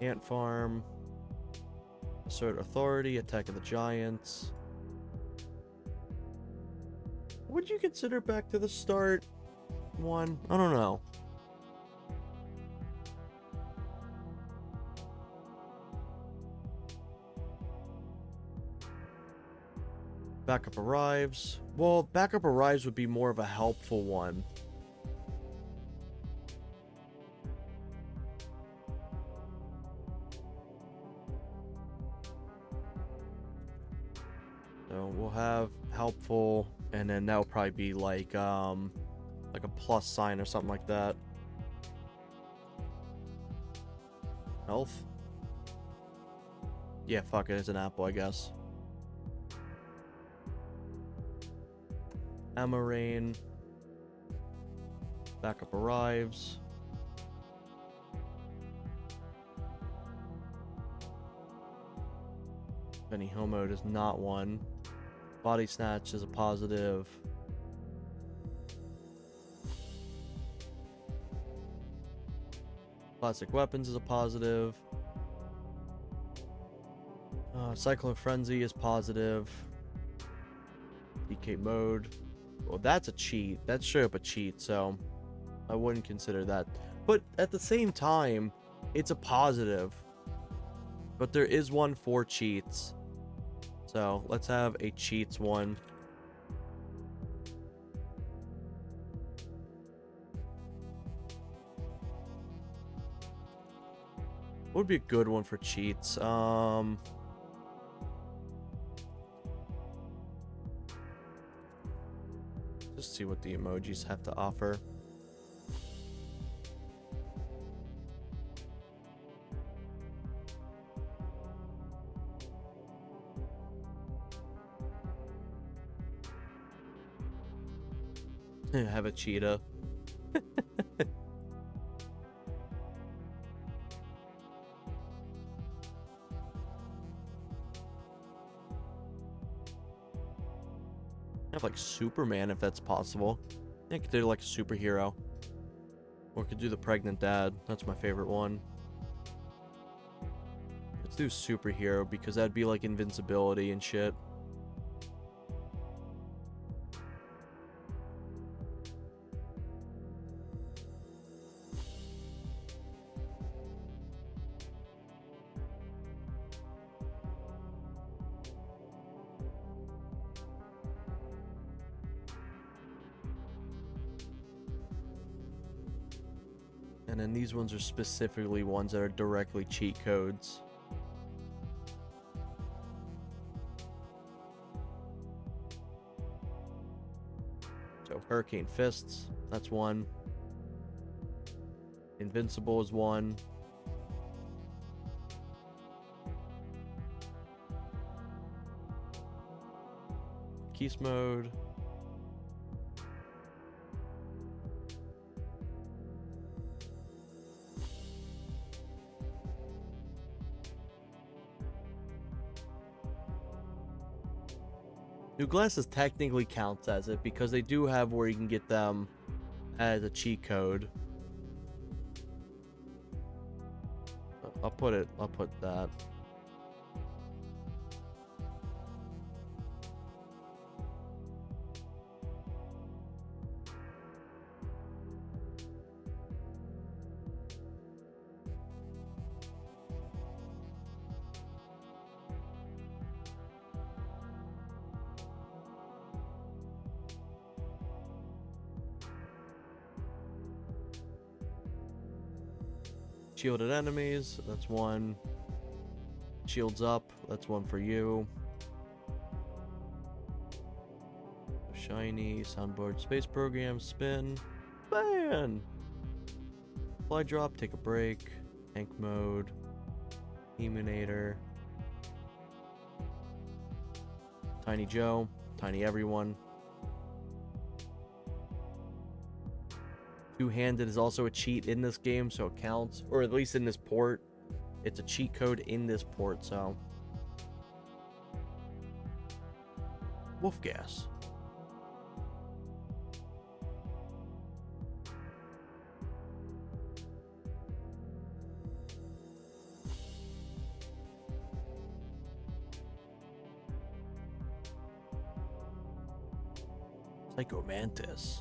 Ant farm. Assert authority. Attack of the giants. Would you consider back to the start one? I don't know. Backup arrives. Well, backup arrives would be more of a helpful one. So we'll have helpful, and then that'll probably be like a plus sign or something like that. Health? Yeah, fuck it, it's an apple, I guess. Amarain. Backup arrives. Benny Homo is not one. Body snatch is a positive. Classic weapons is a positive. Cyclone Frenzy is positive. DK mode. Well, that's a cheat. That's straight up a cheat, so I wouldn't consider that. But at the same time, it's a positive. But there is one for cheats. So let's have a cheats one. What would be a good one for cheats? Just see what the emojis have to offer. Have a cheetah. Have like Superman if that's possible. I could do like a superhero. Or could do the pregnant dad. That's my favorite one. Let's do superhero because that'd be like invincibility and shit. And then these ones are specifically ones that are directly cheat codes. So Hurricane Fists, that's one. Invincible is one. Keys mode. New glasses technically counts as it because they do have where you can get them as a cheat code. I'll put that. Shielded enemies, that's one. Shields up, that's one for you. Shiny, soundboard, space program, spin, ban! Fly drop, take a break, tank mode, Eminator, Tiny Joe, Tiny Everyone. Two-handed is also a cheat in this game, so it counts, or at least in this port. It's a cheat code in this port, so. Wolf gas. Psycho Mantis.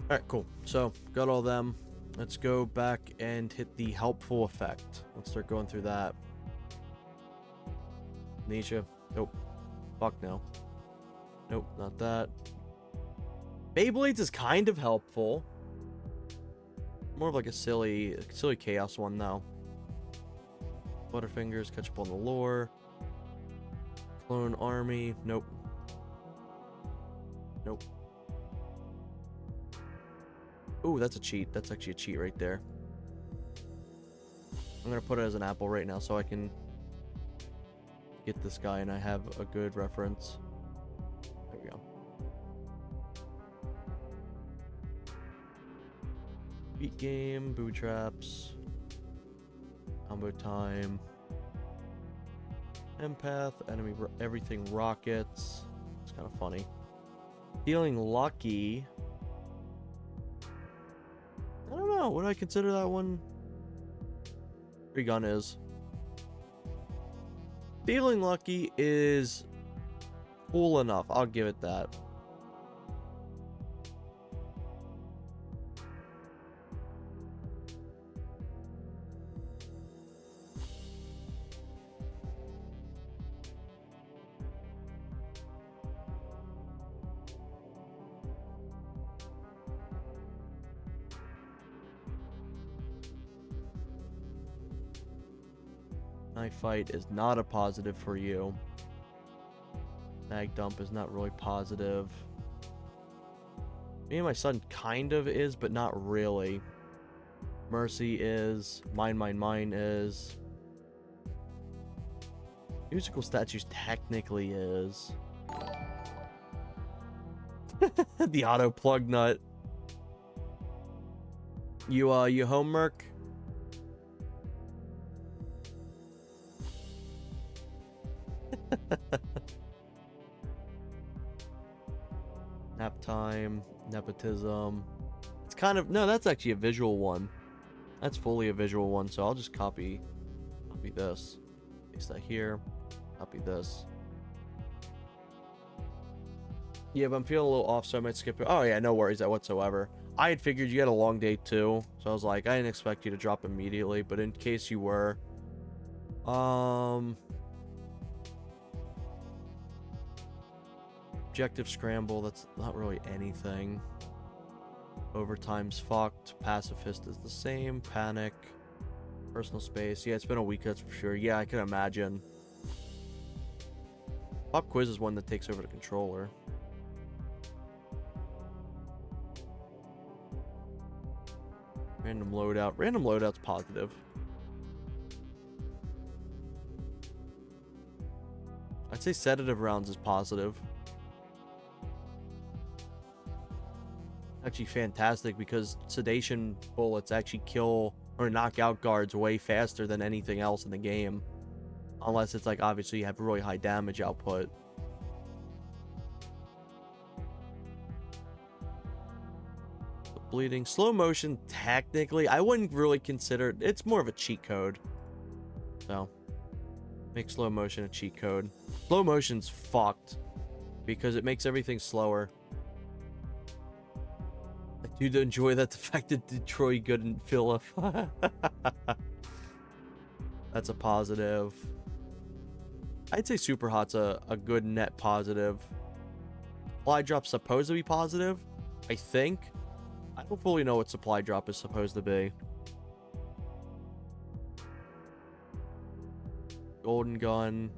Alright, cool. So, got all them. Let's go back and hit the helpful effect. Let's start going through that. Nisha. Nope. Fuck no. Nope, not that. Beyblades is kind of helpful. More of like a silly chaos one, though. Butterfingers, catch up on the lore. Clone army. Nope. Nope. Ooh, that's a cheat. That's actually a cheat right there. I'm gonna put it as an apple right now so I can get this guy and I have a good reference. There we go. Beat game, booby traps, combo time, empath, enemy, everything rockets. It's kind of funny. Feeling lucky. I don't know. Would I consider that one? Free gun is. Feeling lucky is cool enough. I'll give it that. Knife fight is not a positive for you. Mag dump is not really positive. Me and my son kind of is, but not really. Mercy is. Mine is. Musical statues technically is. The auto plug nut. You home, Merc? Nap time, nepotism. It's kind of, no, that's actually a visual one. That's fully a visual one, so I'll just copy this. Paste that here. Copy this. Yeah, but I'm feeling a little off, so I might skip it. Oh yeah, no worries whatsoever. I had figured you had a long day too, so I was like, I didn't expect you to drop immediately, but in case you were, objective scramble, that's not really anything. Overtime's fucked. Pacifist is the same. Panic. Personal space. Yeah, it's been a week, that's for sure. Yeah, I can imagine. Pop quiz is one that takes over the controller. Random loadout. Random loadout's positive. I'd say sedative rounds is positive. Actually fantastic because sedation bullets actually kill or knock out guards way faster than anything else in the game. Unless it's like obviously you have really high damage output. Bleeding. Slow motion, technically, I wouldn't really consider it's more of a cheat code. So, make slow motion a cheat code. Slow motion's fucked because it makes everything slower. I do enjoy that the fact that Detroit good and Philip. That's a positive. I'd say Super Hot's a good net positive. Supply drop's supposed to be positive, I think. I don't fully know what supply drop is supposed to be. Golden gun.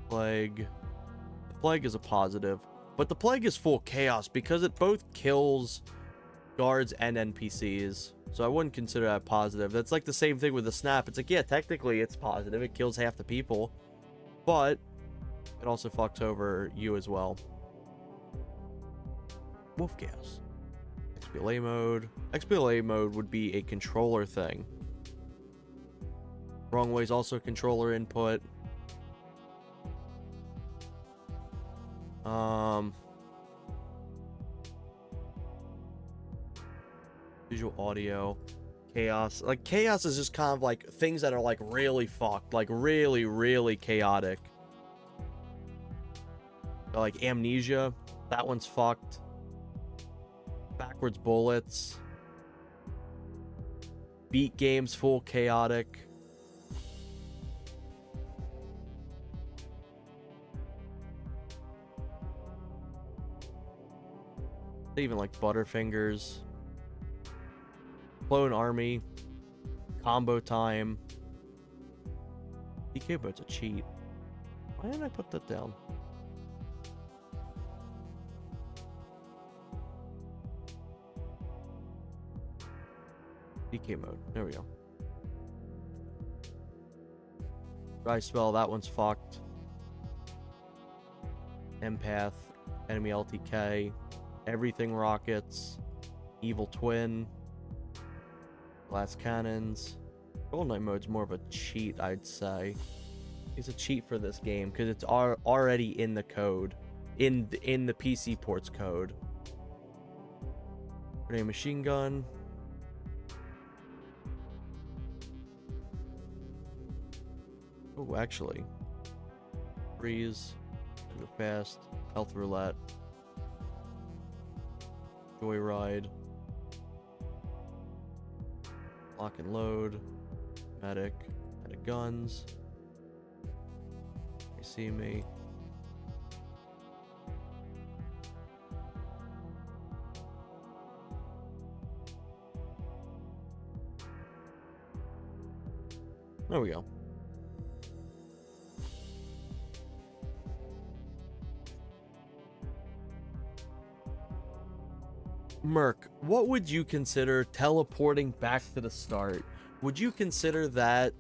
Plague. The plague is a positive, but the plague is full chaos because it both kills guards and NPCs. So I wouldn't consider that positive. That's like the same thing with the snap. It's like, yeah, technically it's positive. It kills half the people, but it also fucks over you as well. Wolf gas. XBLA mode. XBLA mode would be a controller thing. Wrong way is also controller input. Visual audio. Chaos. Like, chaos is just kind of like things that are like really fucked. Like really, really chaotic. Like amnesia. That one's fucked. Backwards bullets. Beat games full chaotic. Even like Butterfingers. Clone Army. Combo time. DK mode's a cheat. Why didn't I put that down? DK mode. There we go. Dry spell, that one's fucked. Empath. Enemy LTK. Everything rockets. Evil twin. Glass cannons. Golden Knight mode's more of a cheat, I'd say. It's a cheat for this game because it's already in the code, in the PC ports code. Grenade machine gun. Oh, actually, freeze. Go fast. Health roulette. Joyride. Lock and load. Medic. Medic guns. You see me. There we go. Merc, what would you consider teleporting back to the start? Would you consider that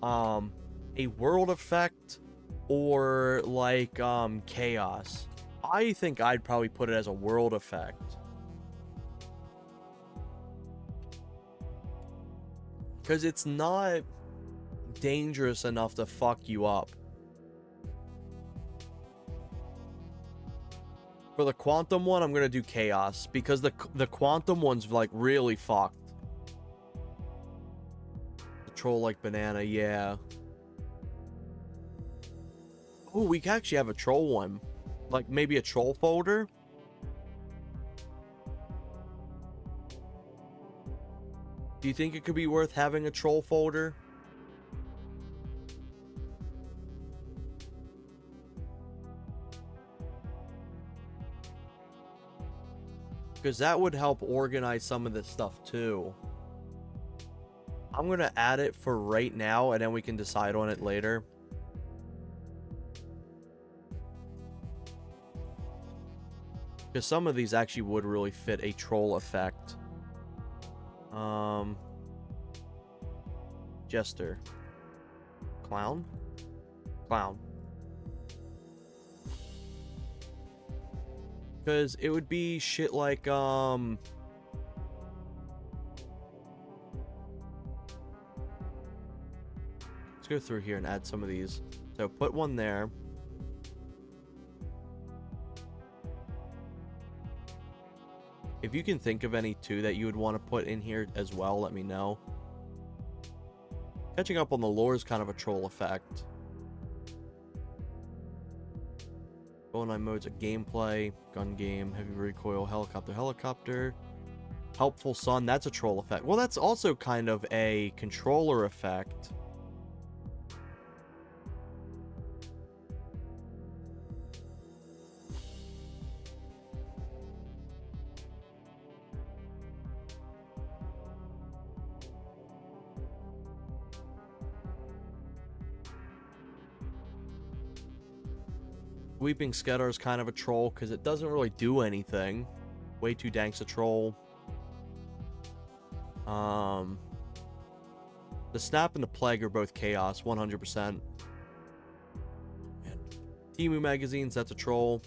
a world effect or like chaos? I think I'd probably put it as a world effect. Because it's not dangerous enough to fuck you up. For the quantum one, I'm gonna do chaos because the quantum one's like really fucked. The troll like banana, yeah. Oh, we can actually have a troll one, like maybe a troll folder. Do you think it could be worth having a troll folder? Because that would help organize some of this stuff too. I'm going to add it for right now, and then we can decide on it later. Because some of these actually would really fit a troll effect. Jester. Clown? Clown. Because it would be shit like, let's go through here and add some of these. So put one there. If you can think of any too that you would want to put in here as well, let me know. Catching up on the lore is kind of a troll effect. GoldenEye modes of gameplay, gun game, heavy recoil, helicopter. Helpful Sun, that's a troll effect. Well, that's also kind of a controller effect. Weeping Skedar is kind of a troll because it doesn't really do anything. Way too dank's a troll. The Snap and the Plague are both chaos, 100%. Temu magazines, that's a troll.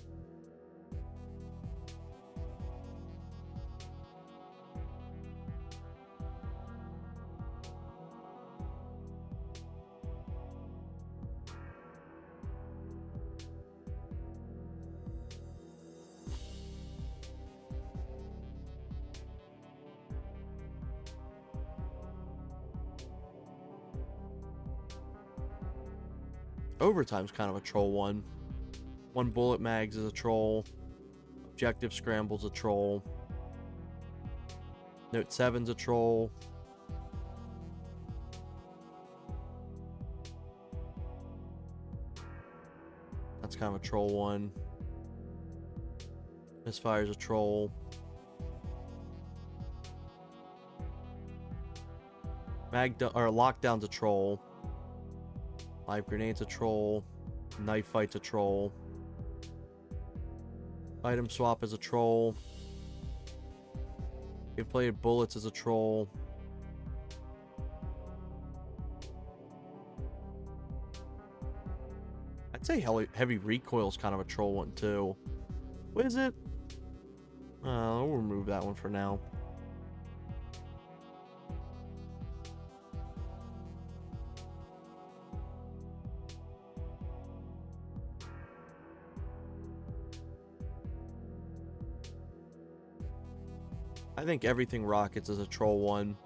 Overtime's kind of a troll one. One Bullet Mags is a troll. Objective Scramble's a troll. Note 7's a troll. That's kind of a troll one. Misfire's a troll. Lockdown's a troll. Live Grenade's a troll. Knife Fight's a troll. Item Swap is a troll. Inflated Bullets is a troll. I'd say Heavy Recoil's kind of a troll one too. What is it? We'll remove that one for now. I think everything rockets is a troll one.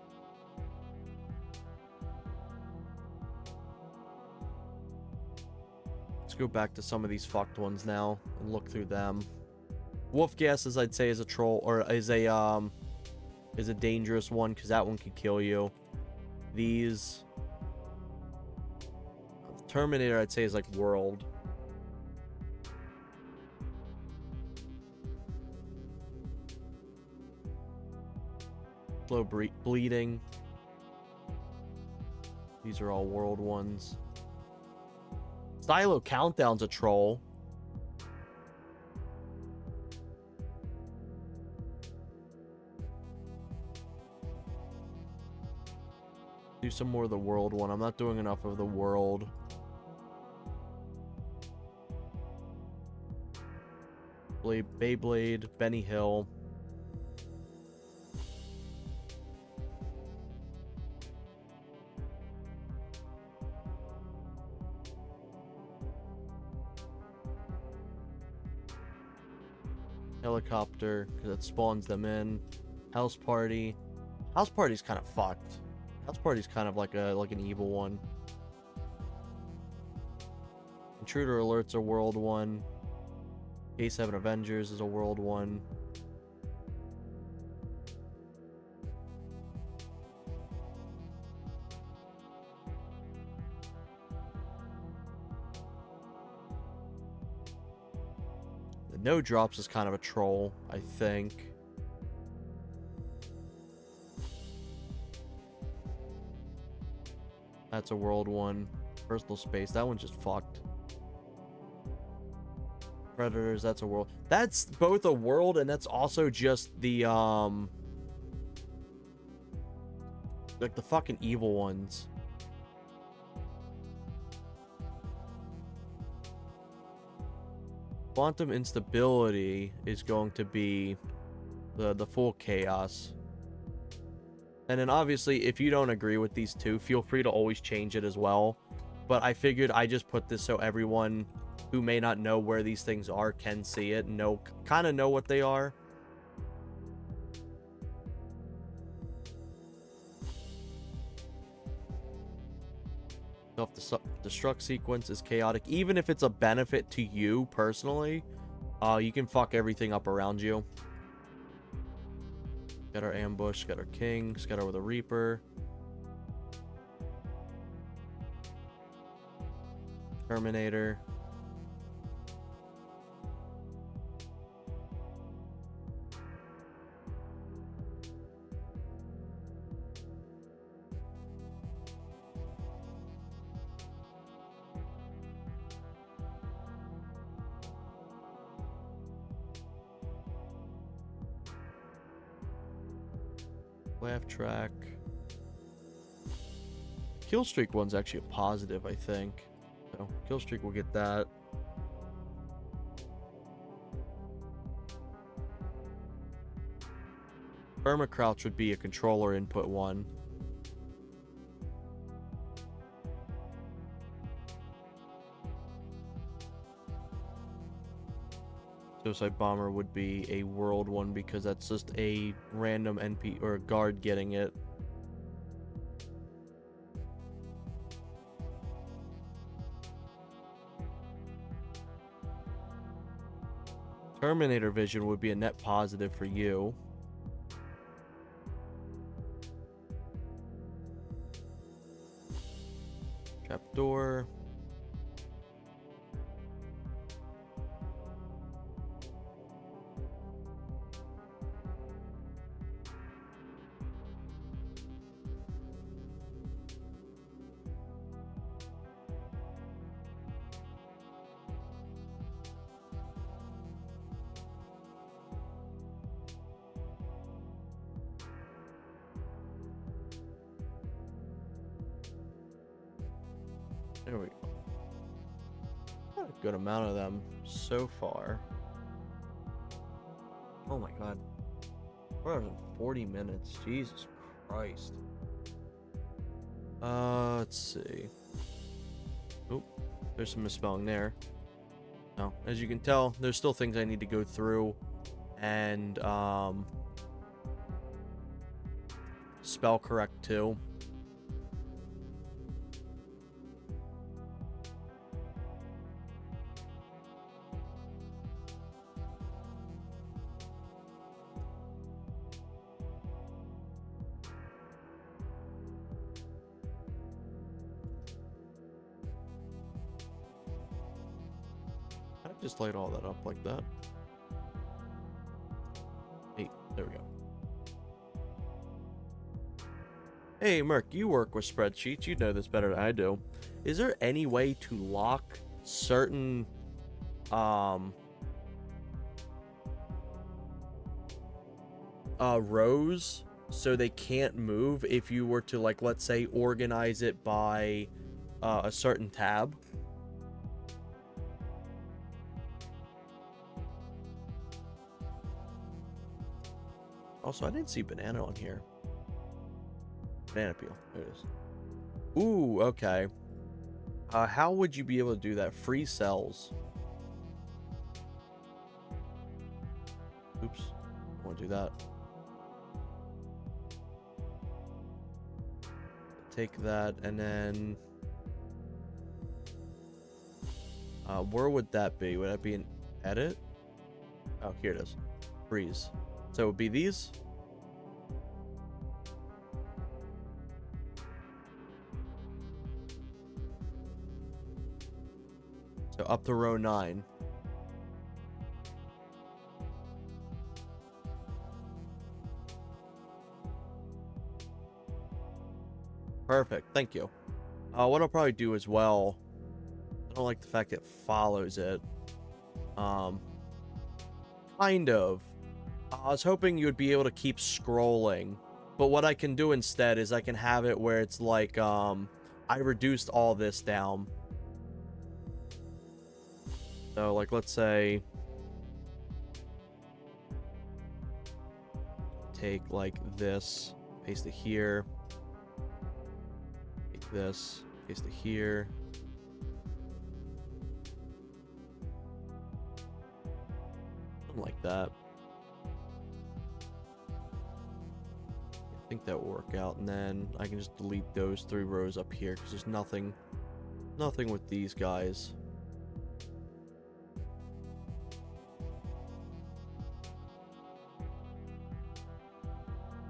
Let's go back to some of these fucked ones now and look through them. Wolf gases, I'd say, is a troll, or is a dangerous one because that one could kill you. These Terminator, I'd say, is like world. Slow bleeding. These are all world ones. Stylo Countdown's a troll. Do some more of the world one. I'm not doing enough of the world. Beyblade, Benny Hill. Helicopter, because it spawns them in. House Party. House Party's kind of fucked. House Party's kind of like an evil one. Intruder Alert's a world one. K7 Avengers is a world one. The No Drops is kind of a troll, I think. That's a world one. Personal Space, that one's just fucked. Predators, that's a world. That's both a world and that's also just the like the fucking evil ones. Quantum Instability is going to be the full chaos. And then obviously if you don't agree with these two, feel free to always change it as well. But I figured I just put this so everyone who may not know where these things are can see it and kind of know what they are. Self-destruct sequence is chaotic. Even if it's a benefit to you personally, you can fuck everything up around you. Got our ambush, got our king, got over the Reaper. Terminator. Laugh track. Killstreak one's actually a positive, I think. So Killstreak will get that. Crouch would be a controller input one. Suicide Bomber would be a world one because that's just a random NP or a guard getting it. Terminator Vision would be a net positive for you. Trapdoor. There we go. Got a good amount of them so far. Oh my god. We're at 40 minutes. Jesus Christ. Let's see. Oop, there's some misspelling there. Now, as you can tell, there's still things I need to go through and spell correct too. Just light all that up like that. Hey, there we go. Hey, Merc, you work with spreadsheets. You know this better than I do. Is there any way to lock certain rows so they can't move if you were to, like, let's say, organize it by a certain tab? Also, I didn't see banana on here. Banana peel. There it is. Ooh, okay. How would you be able to do that? Free cells. Oops. I want to do that. Take that and then... where would that be? Would that be an edit? Oh, here it is. Freeze. So it would be these? So up to row 9. Perfect, thank you. What I'll probably do as well, I don't like the fact it follows it. Kind of. I was hoping you would be able to keep scrolling, but what I can do instead is I can have it where it's like, I reduced all this down. So, like, let's say, take, like, this, paste it here, take this, paste it here. Something like that. I think that will work out, and then I can just delete those 3 rows up here, because there's nothing with these guys.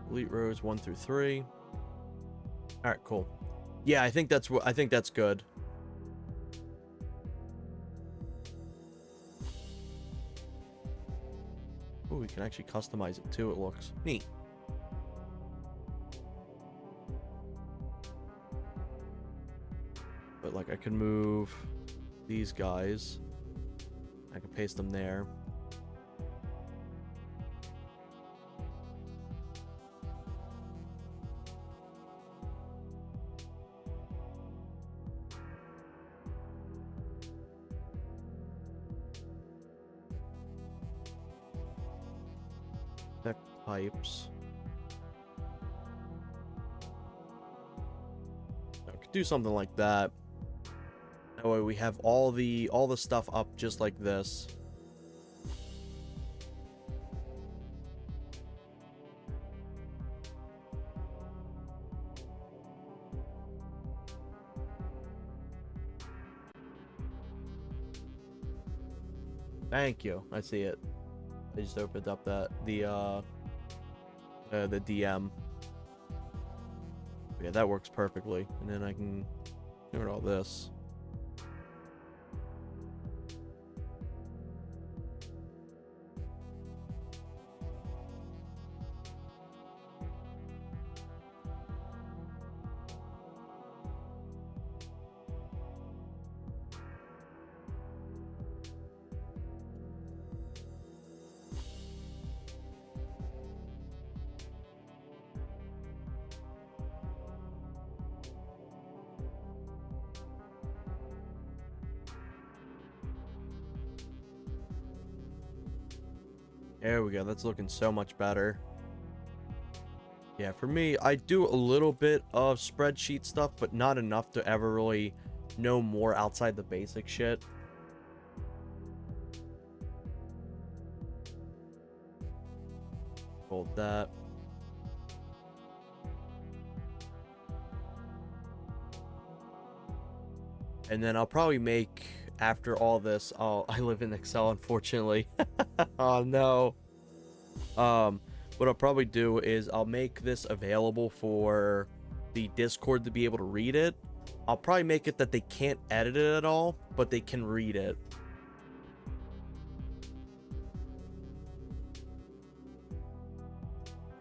Delete rows 1 through 3. All right, cool. Yeah, I think that's good. Oh, we can actually customize it too. It looks neat. But like, I can move these guys. I can paste them there. Pipes. I could do something like that. That way we have all the stuff up just like this. Thank you. I see it. I just opened up the DM. Yeah, that works perfectly. And then I can do all this. There we go. That's looking so much better. Yeah, for me, I do a little bit of spreadsheet stuff, but not enough to ever really know more outside the basic shit. Hold that. And then I'll probably make, after all this, I live in Excel, unfortunately. Oh no. What I'll probably do is I'll make this available for the Discord to be able to read it. I'll probably make it that they can't edit it at all, but they can read it.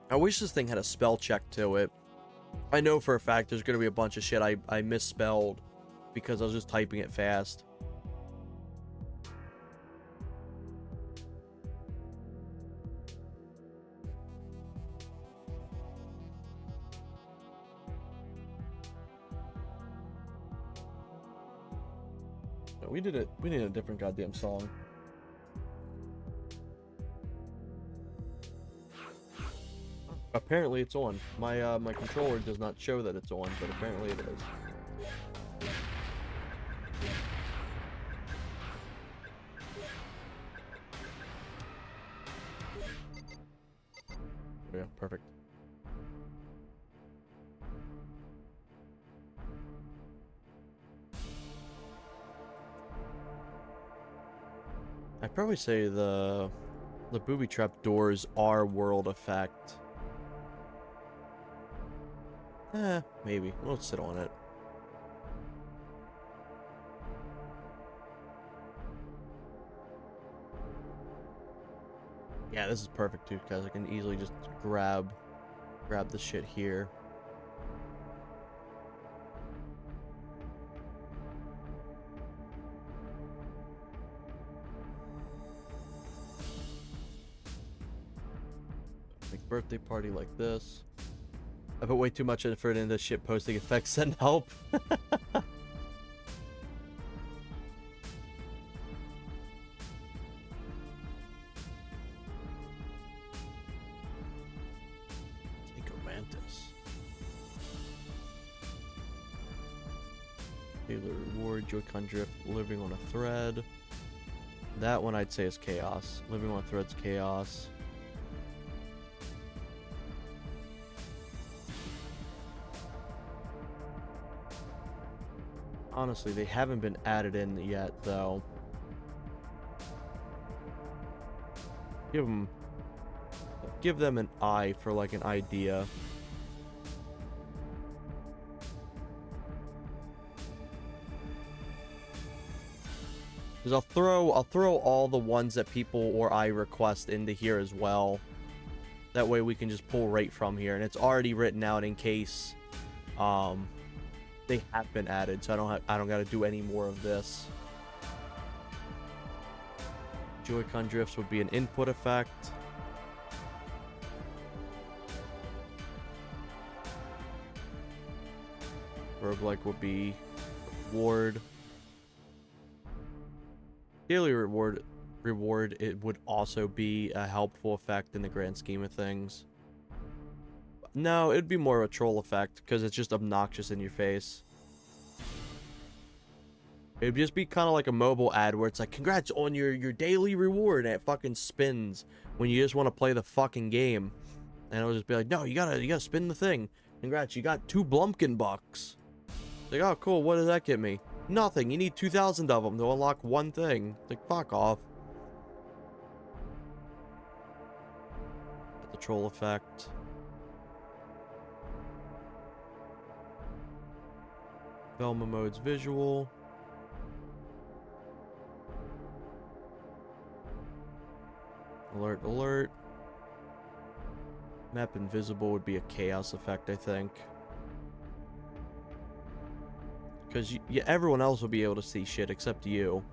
I wish this thing had a spell check to it. I know for a fact there's gonna be a bunch of shit I misspelled because I was just typing it fast. No, we did it. We need a different goddamn song. Apparently it's on. My my controller does not show that it's on, but apparently it is. Yeah, perfect. I'd probably say the booby trap doors are world effect. Maybe. We'll sit on it. Yeah, this is perfect too, because I can easily just grab the shit here. Make birthday party like this. I put way too much effort into shit posting effects. Send help. Mantis. Taylor Reward, Joy-Con Drift, Living on a Thread. That one I'd say is Chaos. Living on a Thread's Chaos. Honestly, they haven't been added in yet, though. Give them an eye for like an idea. Because I'll throw all the ones that people or I request into here as well. That way we can just pull right from here, and it's already written out in case they have been added, so I don't got to do any more of this. Joy-Con drifts would be an input effect. Roguelike would be reward. Daily reward, it would also be a helpful effect in the grand scheme of things. No, it'd be more of a troll effect because it's just obnoxious in your face. It'd just be kind of like a mobile ad where it's like, congrats on your daily reward, and it fucking spins when you just want to play the fucking game. And it'll just be like, no, you gotta spin the thing. Congrats, you got 2 Blumpkin bucks. It's like, oh cool, what does that get me? Nothing. You need 2,000 of them to unlock one thing. It's like, fuck off. The troll effect. Velma mode's visual. Alert, alert. Map invisible would be a chaos effect, I think. Because everyone else will be able to see shit except you.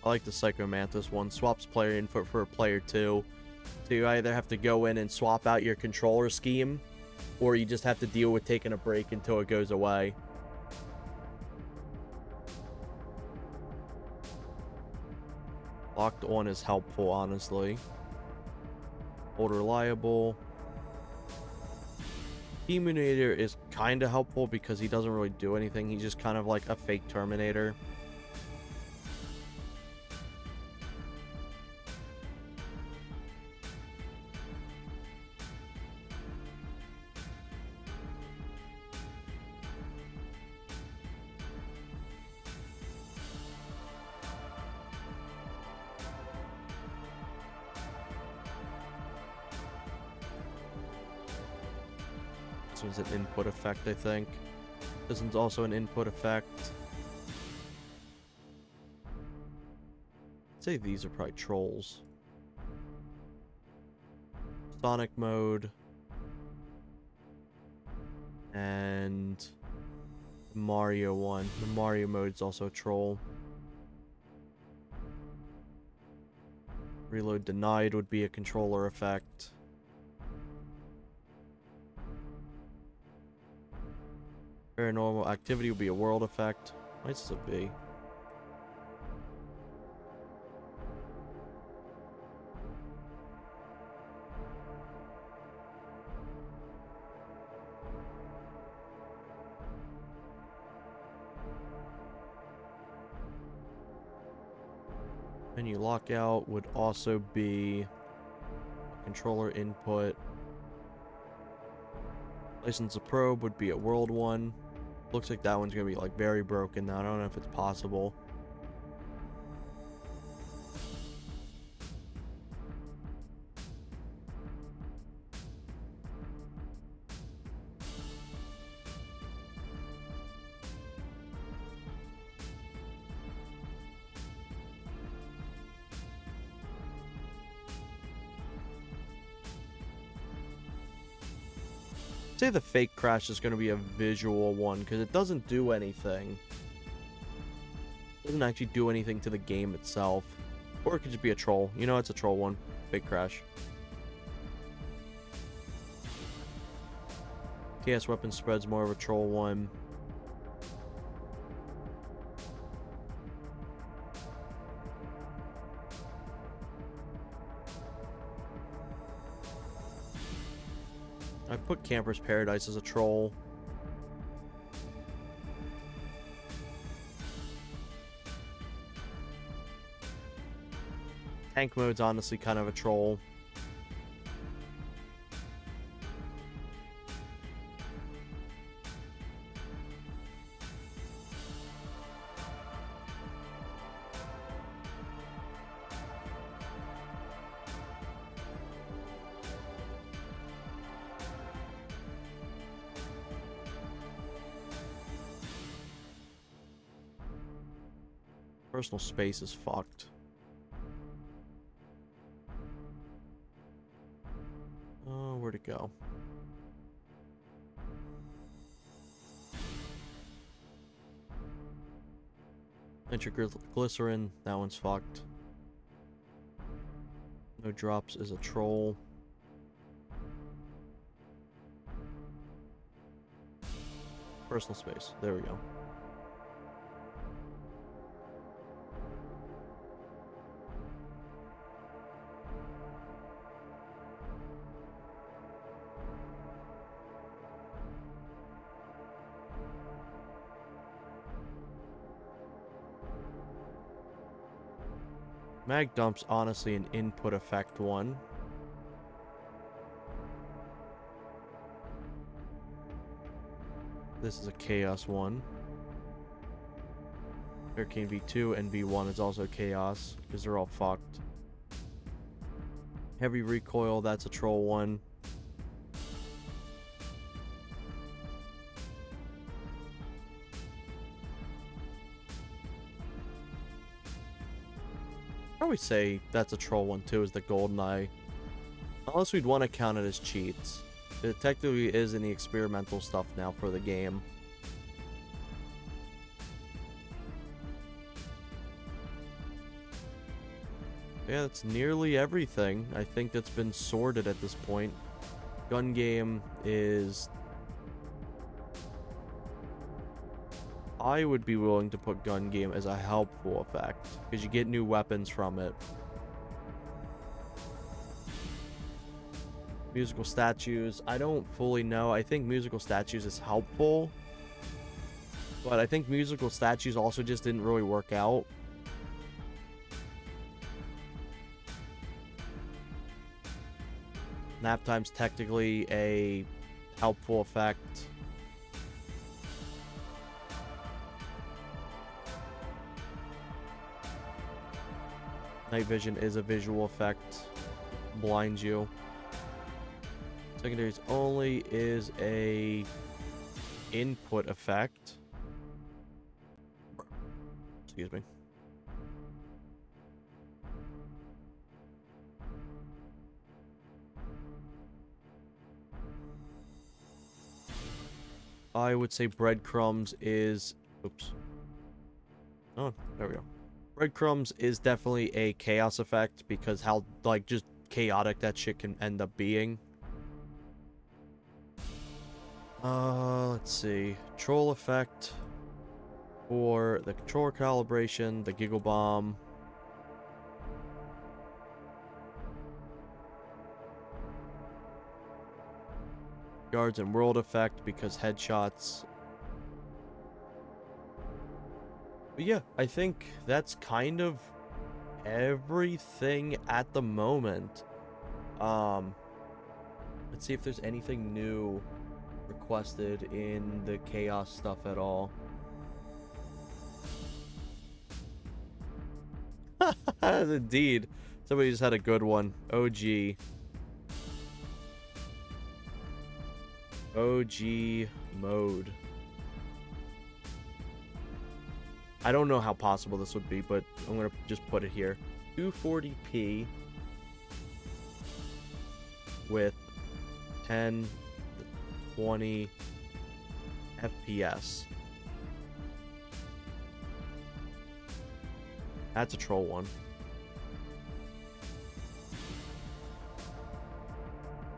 I like the Psycho Mantis one. Swaps player input for player 2. So you either have to go in and swap out your controller scheme, or you just have to deal with taking a break until it goes away. Locked on is helpful, honestly. Old reliable. Terminator is kind of helpful because he doesn't really do anything. He's just kind of like a fake Terminator. one's an input effect, I think. This one's also an input effect. I'd say these are probably trolls. Sonic mode. And Mario one. The Mario mode's also a troll. Reload denied would be a controller effect. Paranormal activity would be a world effect. Why is this a B? Menu lockout would also be controller input. License a probe would be a world one. Looks like that one's gonna be like very broken now. I don't know if it's possible. Say the fake crash is going to be a visual one because it doesn't do anything. It doesn't actually do anything to the game itself. Or it could just be a troll. You know, it's a troll one. Fake crash. TS weapon spreads more of a troll one. I put Camper's Paradise as a troll. Tank mode's honestly kind of a troll. Personal space is fucked. Oh, where'd it go? Nitroglycerin, that one's fucked. No drops is a troll. Personal space, there we go. Mag dump's honestly an input effect one. This is a chaos one. Hurricane V2 and V1 is also chaos because they're all fucked. Heavy recoil, that's a troll one. I would say that's a troll one too, is the GoldenEye. Unless we'd want to count it as cheats. It technically is in the experimental stuff now for the game. Yeah, that's nearly everything. I think that's been sorted at this point. Gun game is... I would be willing to put gun game as a helpful effect, because you get new weapons from it. Musical statues, I don't fully know. I think musical statues is helpful, but I think musical statues also just didn't really work out. Nap time's technically a helpful effect. Night vision is a visual effect. Blinds you. Secondaries only is a input effect. Excuse me. I would say breadcrumbs is... Oops. Oh, there we go. Breadcrumbs is definitely a chaos effect because how, like, just chaotic that shit can end up being. Let's see. Troll effect for the controller calibration, the Giggle Bomb. Guards and world effect because headshots. But yeah, I think that's kind of everything at the moment. Let's see if there's anything new requested in the chaos stuff at all. Indeed. Somebody just had a good one. OG. OG mode. I don't know how possible this would be, but I'm going to just put it here. 240p with 10, 20 FPS. That's a troll one.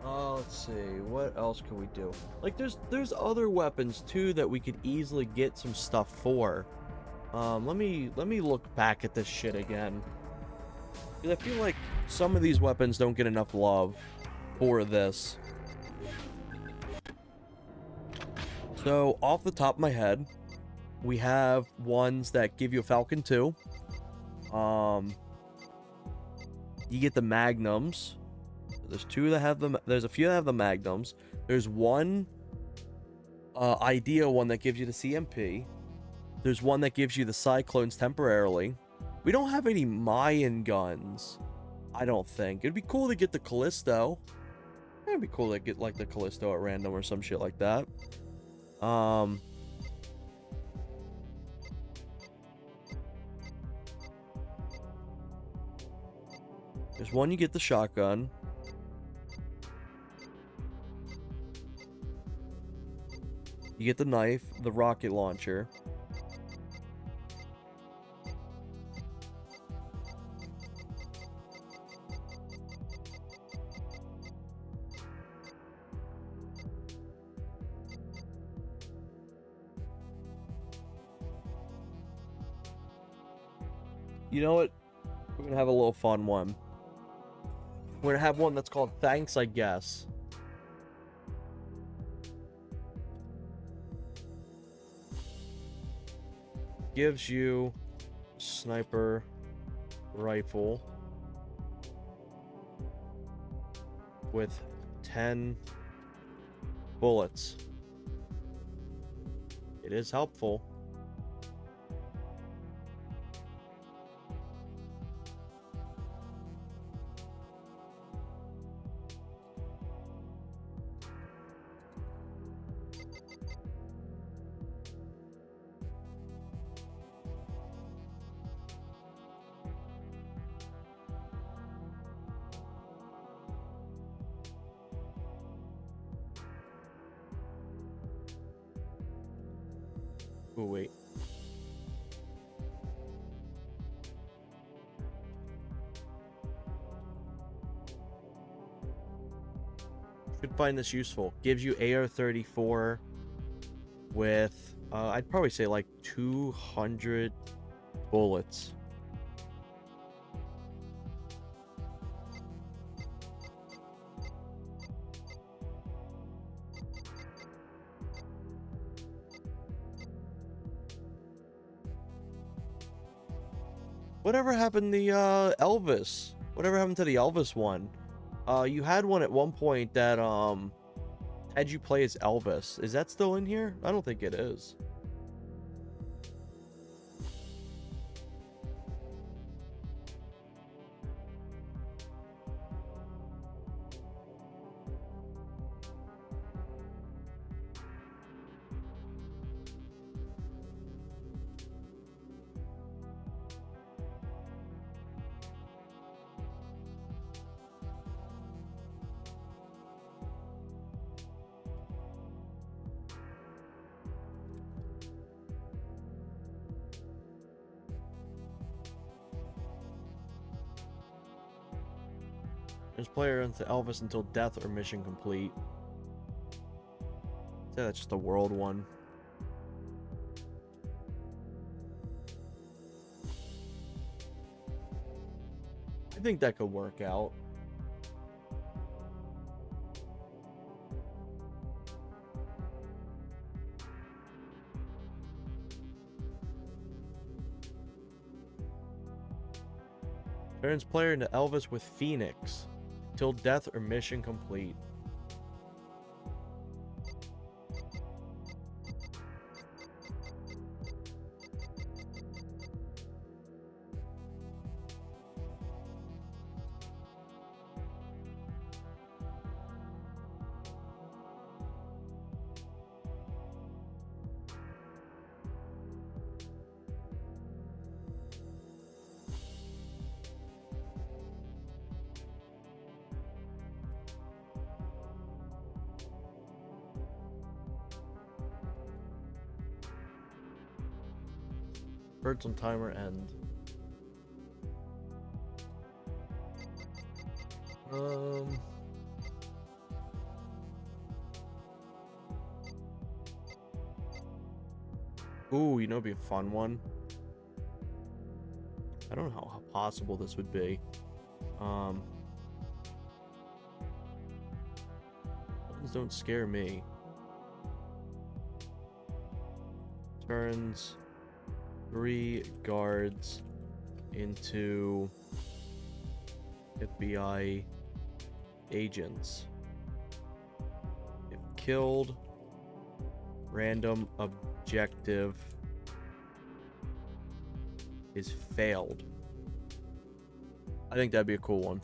Let's see. What else can we do? Like, there's other weapons too that we could easily get some stuff for. Let me look back at this shit again. Because I feel like some of these weapons don't get enough love for this. So, off the top of my head, we have ones that give you a Falcon 2. You get the Magnums. There's two that have them. There's a few that have the Magnums. There's one Idea one that gives you the CMP. There's one that gives you the Cyclones temporarily. We don't have any Mayan guns, I don't think. It'd be cool to get the Callisto. It'd be cool to get like the Callisto at random or some shit like that. There's one you get the shotgun. You get the knife, the rocket launcher. You know what? We're gonna have a little fun one. We're gonna have one that's called Thanks, I Guess. Gives you sniper rifle with 10 bullets. It is helpful. Oh, wait. Should find this useful. Gives you AR-34 with, I'd probably say like 200 bullets. Whatever happened to the Elvis? Whatever happened to the Elvis one? You had one at one point that had you play as Elvis. Is that still in here? I don't think it is. Turns player into Elvis until death or mission complete. Say that's just a world one. I think that could work out. Turns player into Elvis with Phoenix. Till death or mission complete. Birds on timer end. Ooh, you know, it'd be a fun one. I don't know how possible this would be. Buttons don't scare me. Turns 3 guards into FBI agents. If killed, random objective is failed. I think that'd be a cool one.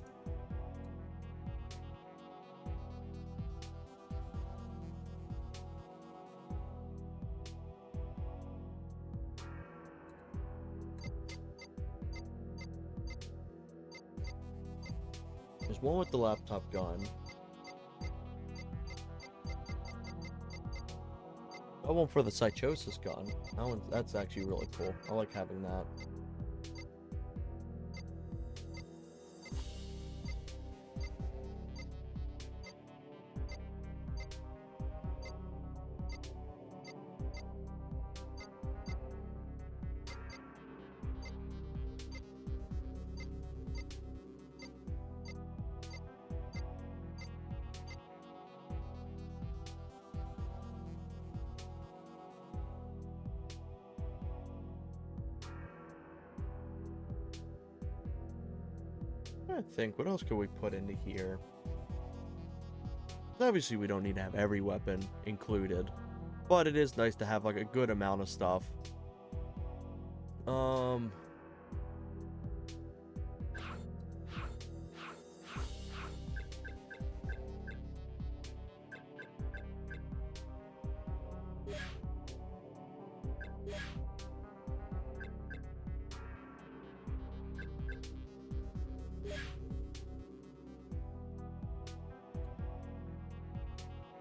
There's one with the laptop gun. That one for the Psychosis gun. That's actually really cool. I like having that. I think, what else could we put into here? Obviously, we don't need to have every weapon included, but it is nice to have like a good amount of stuff.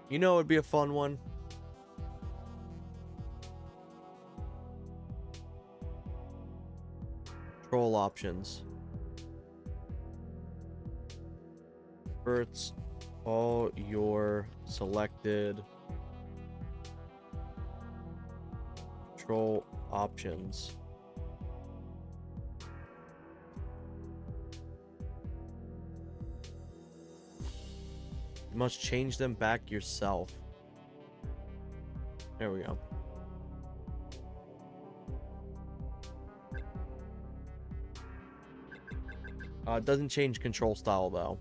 You know, it'd be a fun one. Control options. Converts all your selected control options. You must change them back yourself. There we go. It doesn't change control style though.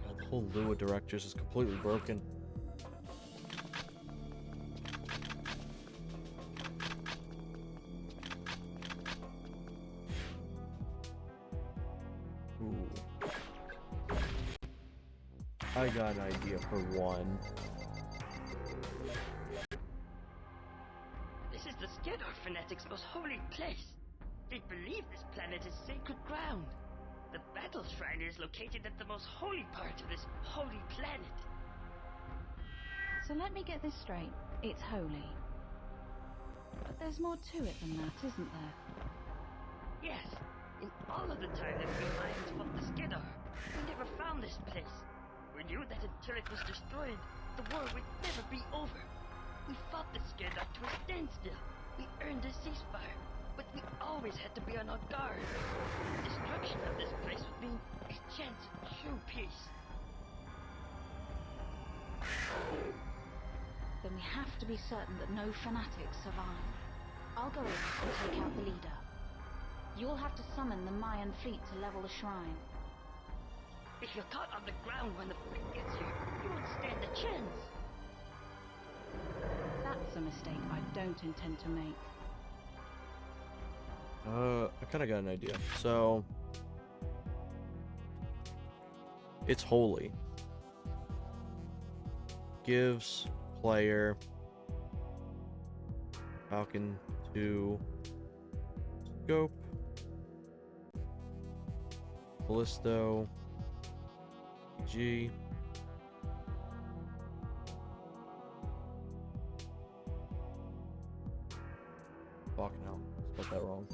God, the whole Lua Directors is completely broken. Ooh. I got an idea for one. This is the Skedar fanatics' most holy place. They believe this planet is sacred ground. The battle shrine is located at the most holy part of this holy planet. So let me get this straight. It's holy. But there's more to it than that, isn't there? Yes, in all of the time that we Mayans fought the Skedar, we never found this place. We knew that until it was destroyed, the war would never be over. We fought the Skedar to a standstill. We earned a ceasefire, but we always had to be on our guard. Destruction of this place would mean a chance of true peace. Then we have to be certain that no fanatics survive. I'll go in and take out the leader. You'll have to summon the Mayan fleet to level the shrine. If you're caught on the ground when the fleet gets here, you won't stand a chance. That's a mistake I don't intend to make. I kind of got an idea. So, it's holy. Gives player Falcon 2 scope, Ballisto, G. Fucking hell, spelled that wrong.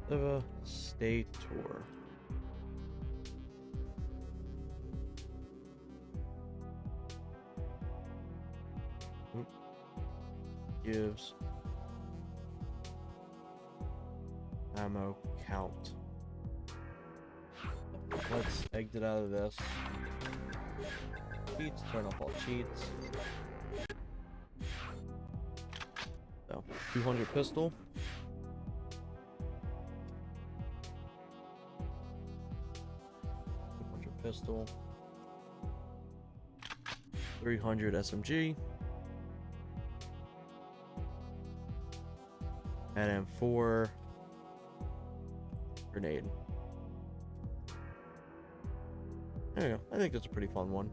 Devastator. Oop. Gives ammo count. Let's exit out of this. Cheats, turn off all cheats. So, 200 pistol. 200 pistol. 300 SMG. And M4 grenade. There you go. I think that's a pretty fun one.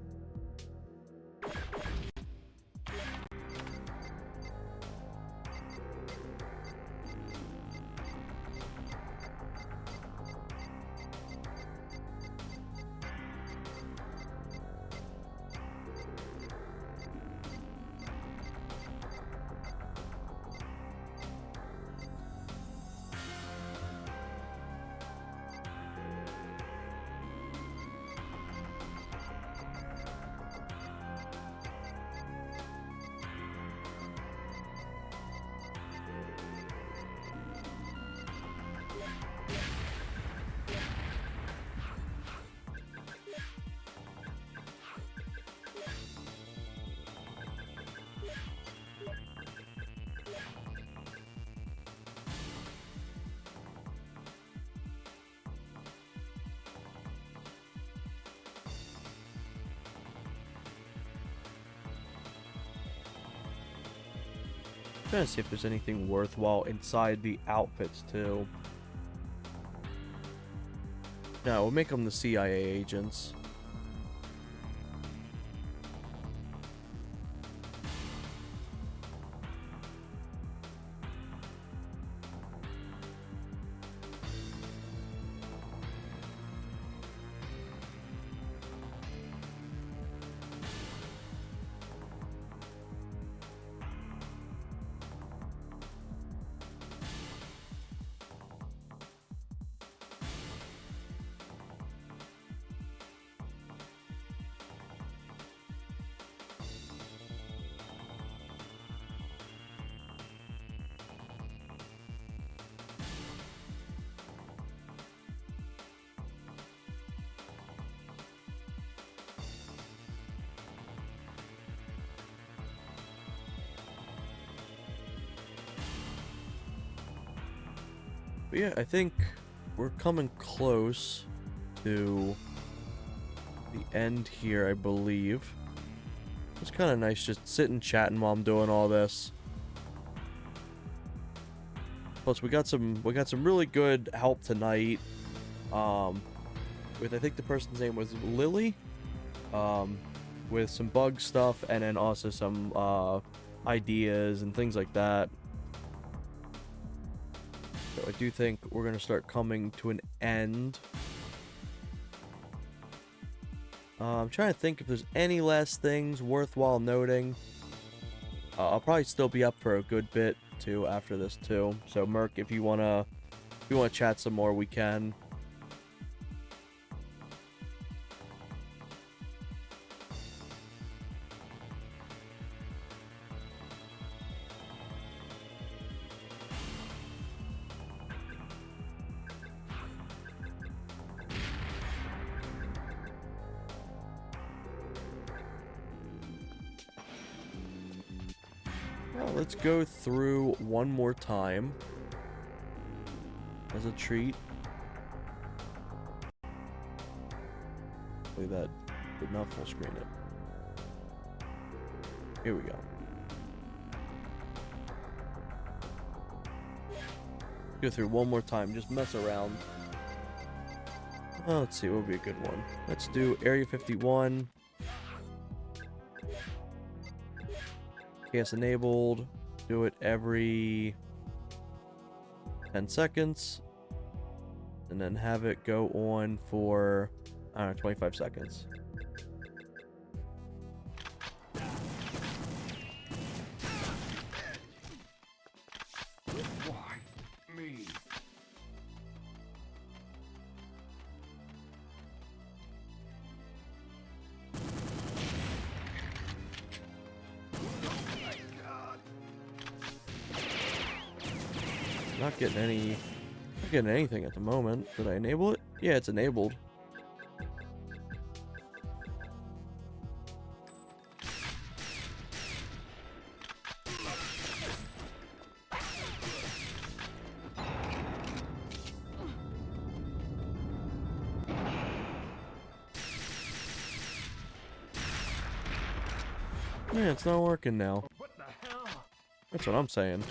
Trying to see if there's anything worthwhile inside the outfits too. No, we'll make them the CIA agents. But yeah, I think we're coming close to the end here, I believe. It's kind of nice just sitting chatting while I'm doing all this. Plus, we got some really good help tonight. With I think the person's name was Lily. With some bug stuff and then also some ideas and things like that. So I do think we're gonna start coming to an end. I'm trying to think if there's any last things worthwhile noting. I'll probably still be up for a good bit too after this too. So Merc, if you wanna chat some more, we can. Let's go through one more time as a treat. Hopefully that did not full screen it. Here we go. Go through one more time, just mess around. Oh, let's see, what would be a good one? Let's do Area 51. Chaos enabled. Do it every 10 seconds. And then have it go on for, I don't know, 25 seconds. Why me? Not getting anything at the moment. Did I enable it? Yeah, it's enabled. Yeah, it's not working now. What the hell? That's what I'm saying.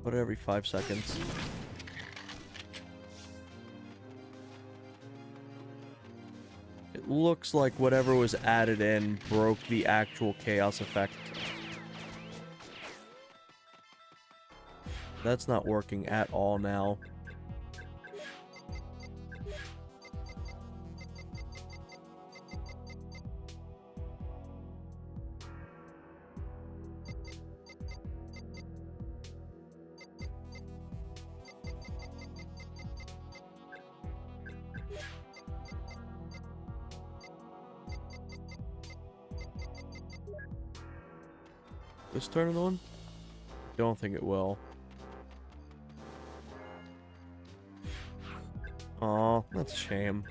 Put it every 5 seconds. It looks like whatever was added in broke the actual chaos effect. That's not working at all now. This turn it on? Don't think it will. Aw, that's a shame.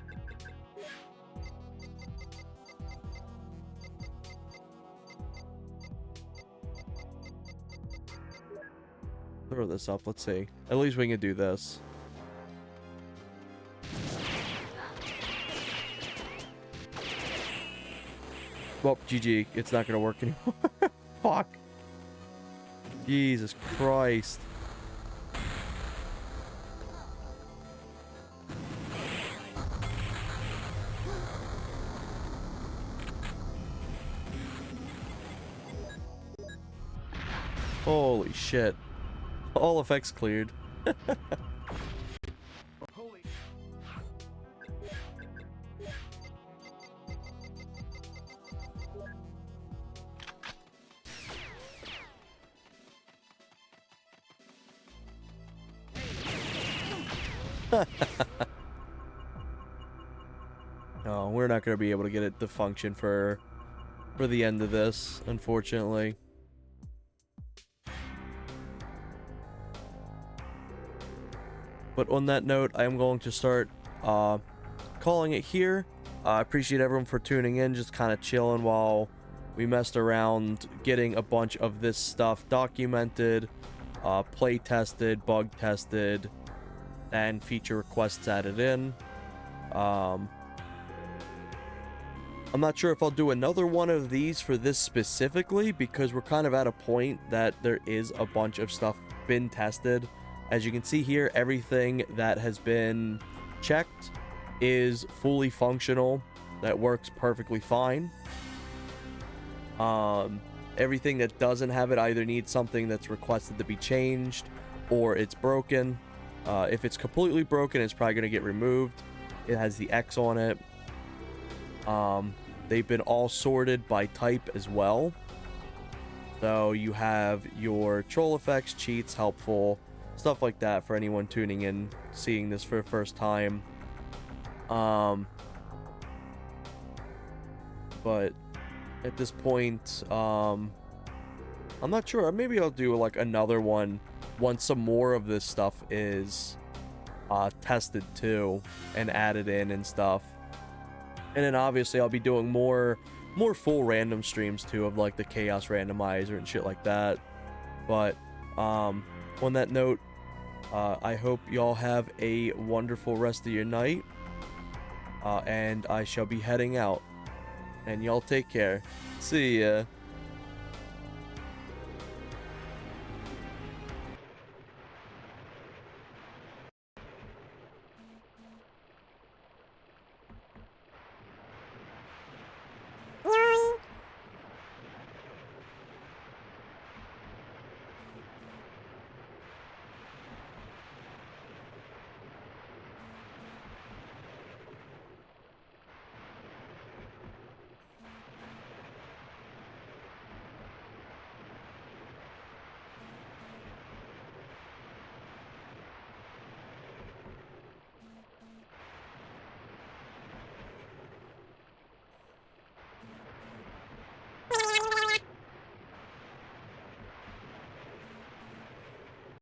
Throw this up, let's see. At least we can do this. Well, GG. It's not gonna work anymore. Fuck. Jesus Christ. Holy shit. All effects cleared. Holy. No, we're not going to be able to get it to function for the end of this, unfortunately. But on that note, I am going to start calling it here. I appreciate everyone for tuning in, just kind of chilling while we messed around getting a bunch of this stuff documented, play tested, bug tested, and feature requests added in. I'm not sure if I'll do another one of these for this specifically, because we're kind of at a point that there is a bunch of stuff been tested. As you can see here, everything that has been checked is fully functional. That works perfectly fine. Everything that doesn't have it either needs something that's requested to be changed, or it's broken. If it's completely broken, it's probably going to get removed. It has the X on it. They've been all sorted by type as well. So you have your troll effects, cheats, helpful, stuff like that for anyone tuning in, seeing this for the first time. But at this point, I'm not sure. Maybe I'll do like another one once some more of this stuff is tested too and added in and stuff. And then obviously I'll be doing more full random streams too, of like the chaos randomizer and shit like that. But on that note, I hope y'all have a wonderful rest of your night, and I shall be heading out, and y'all take care. See ya.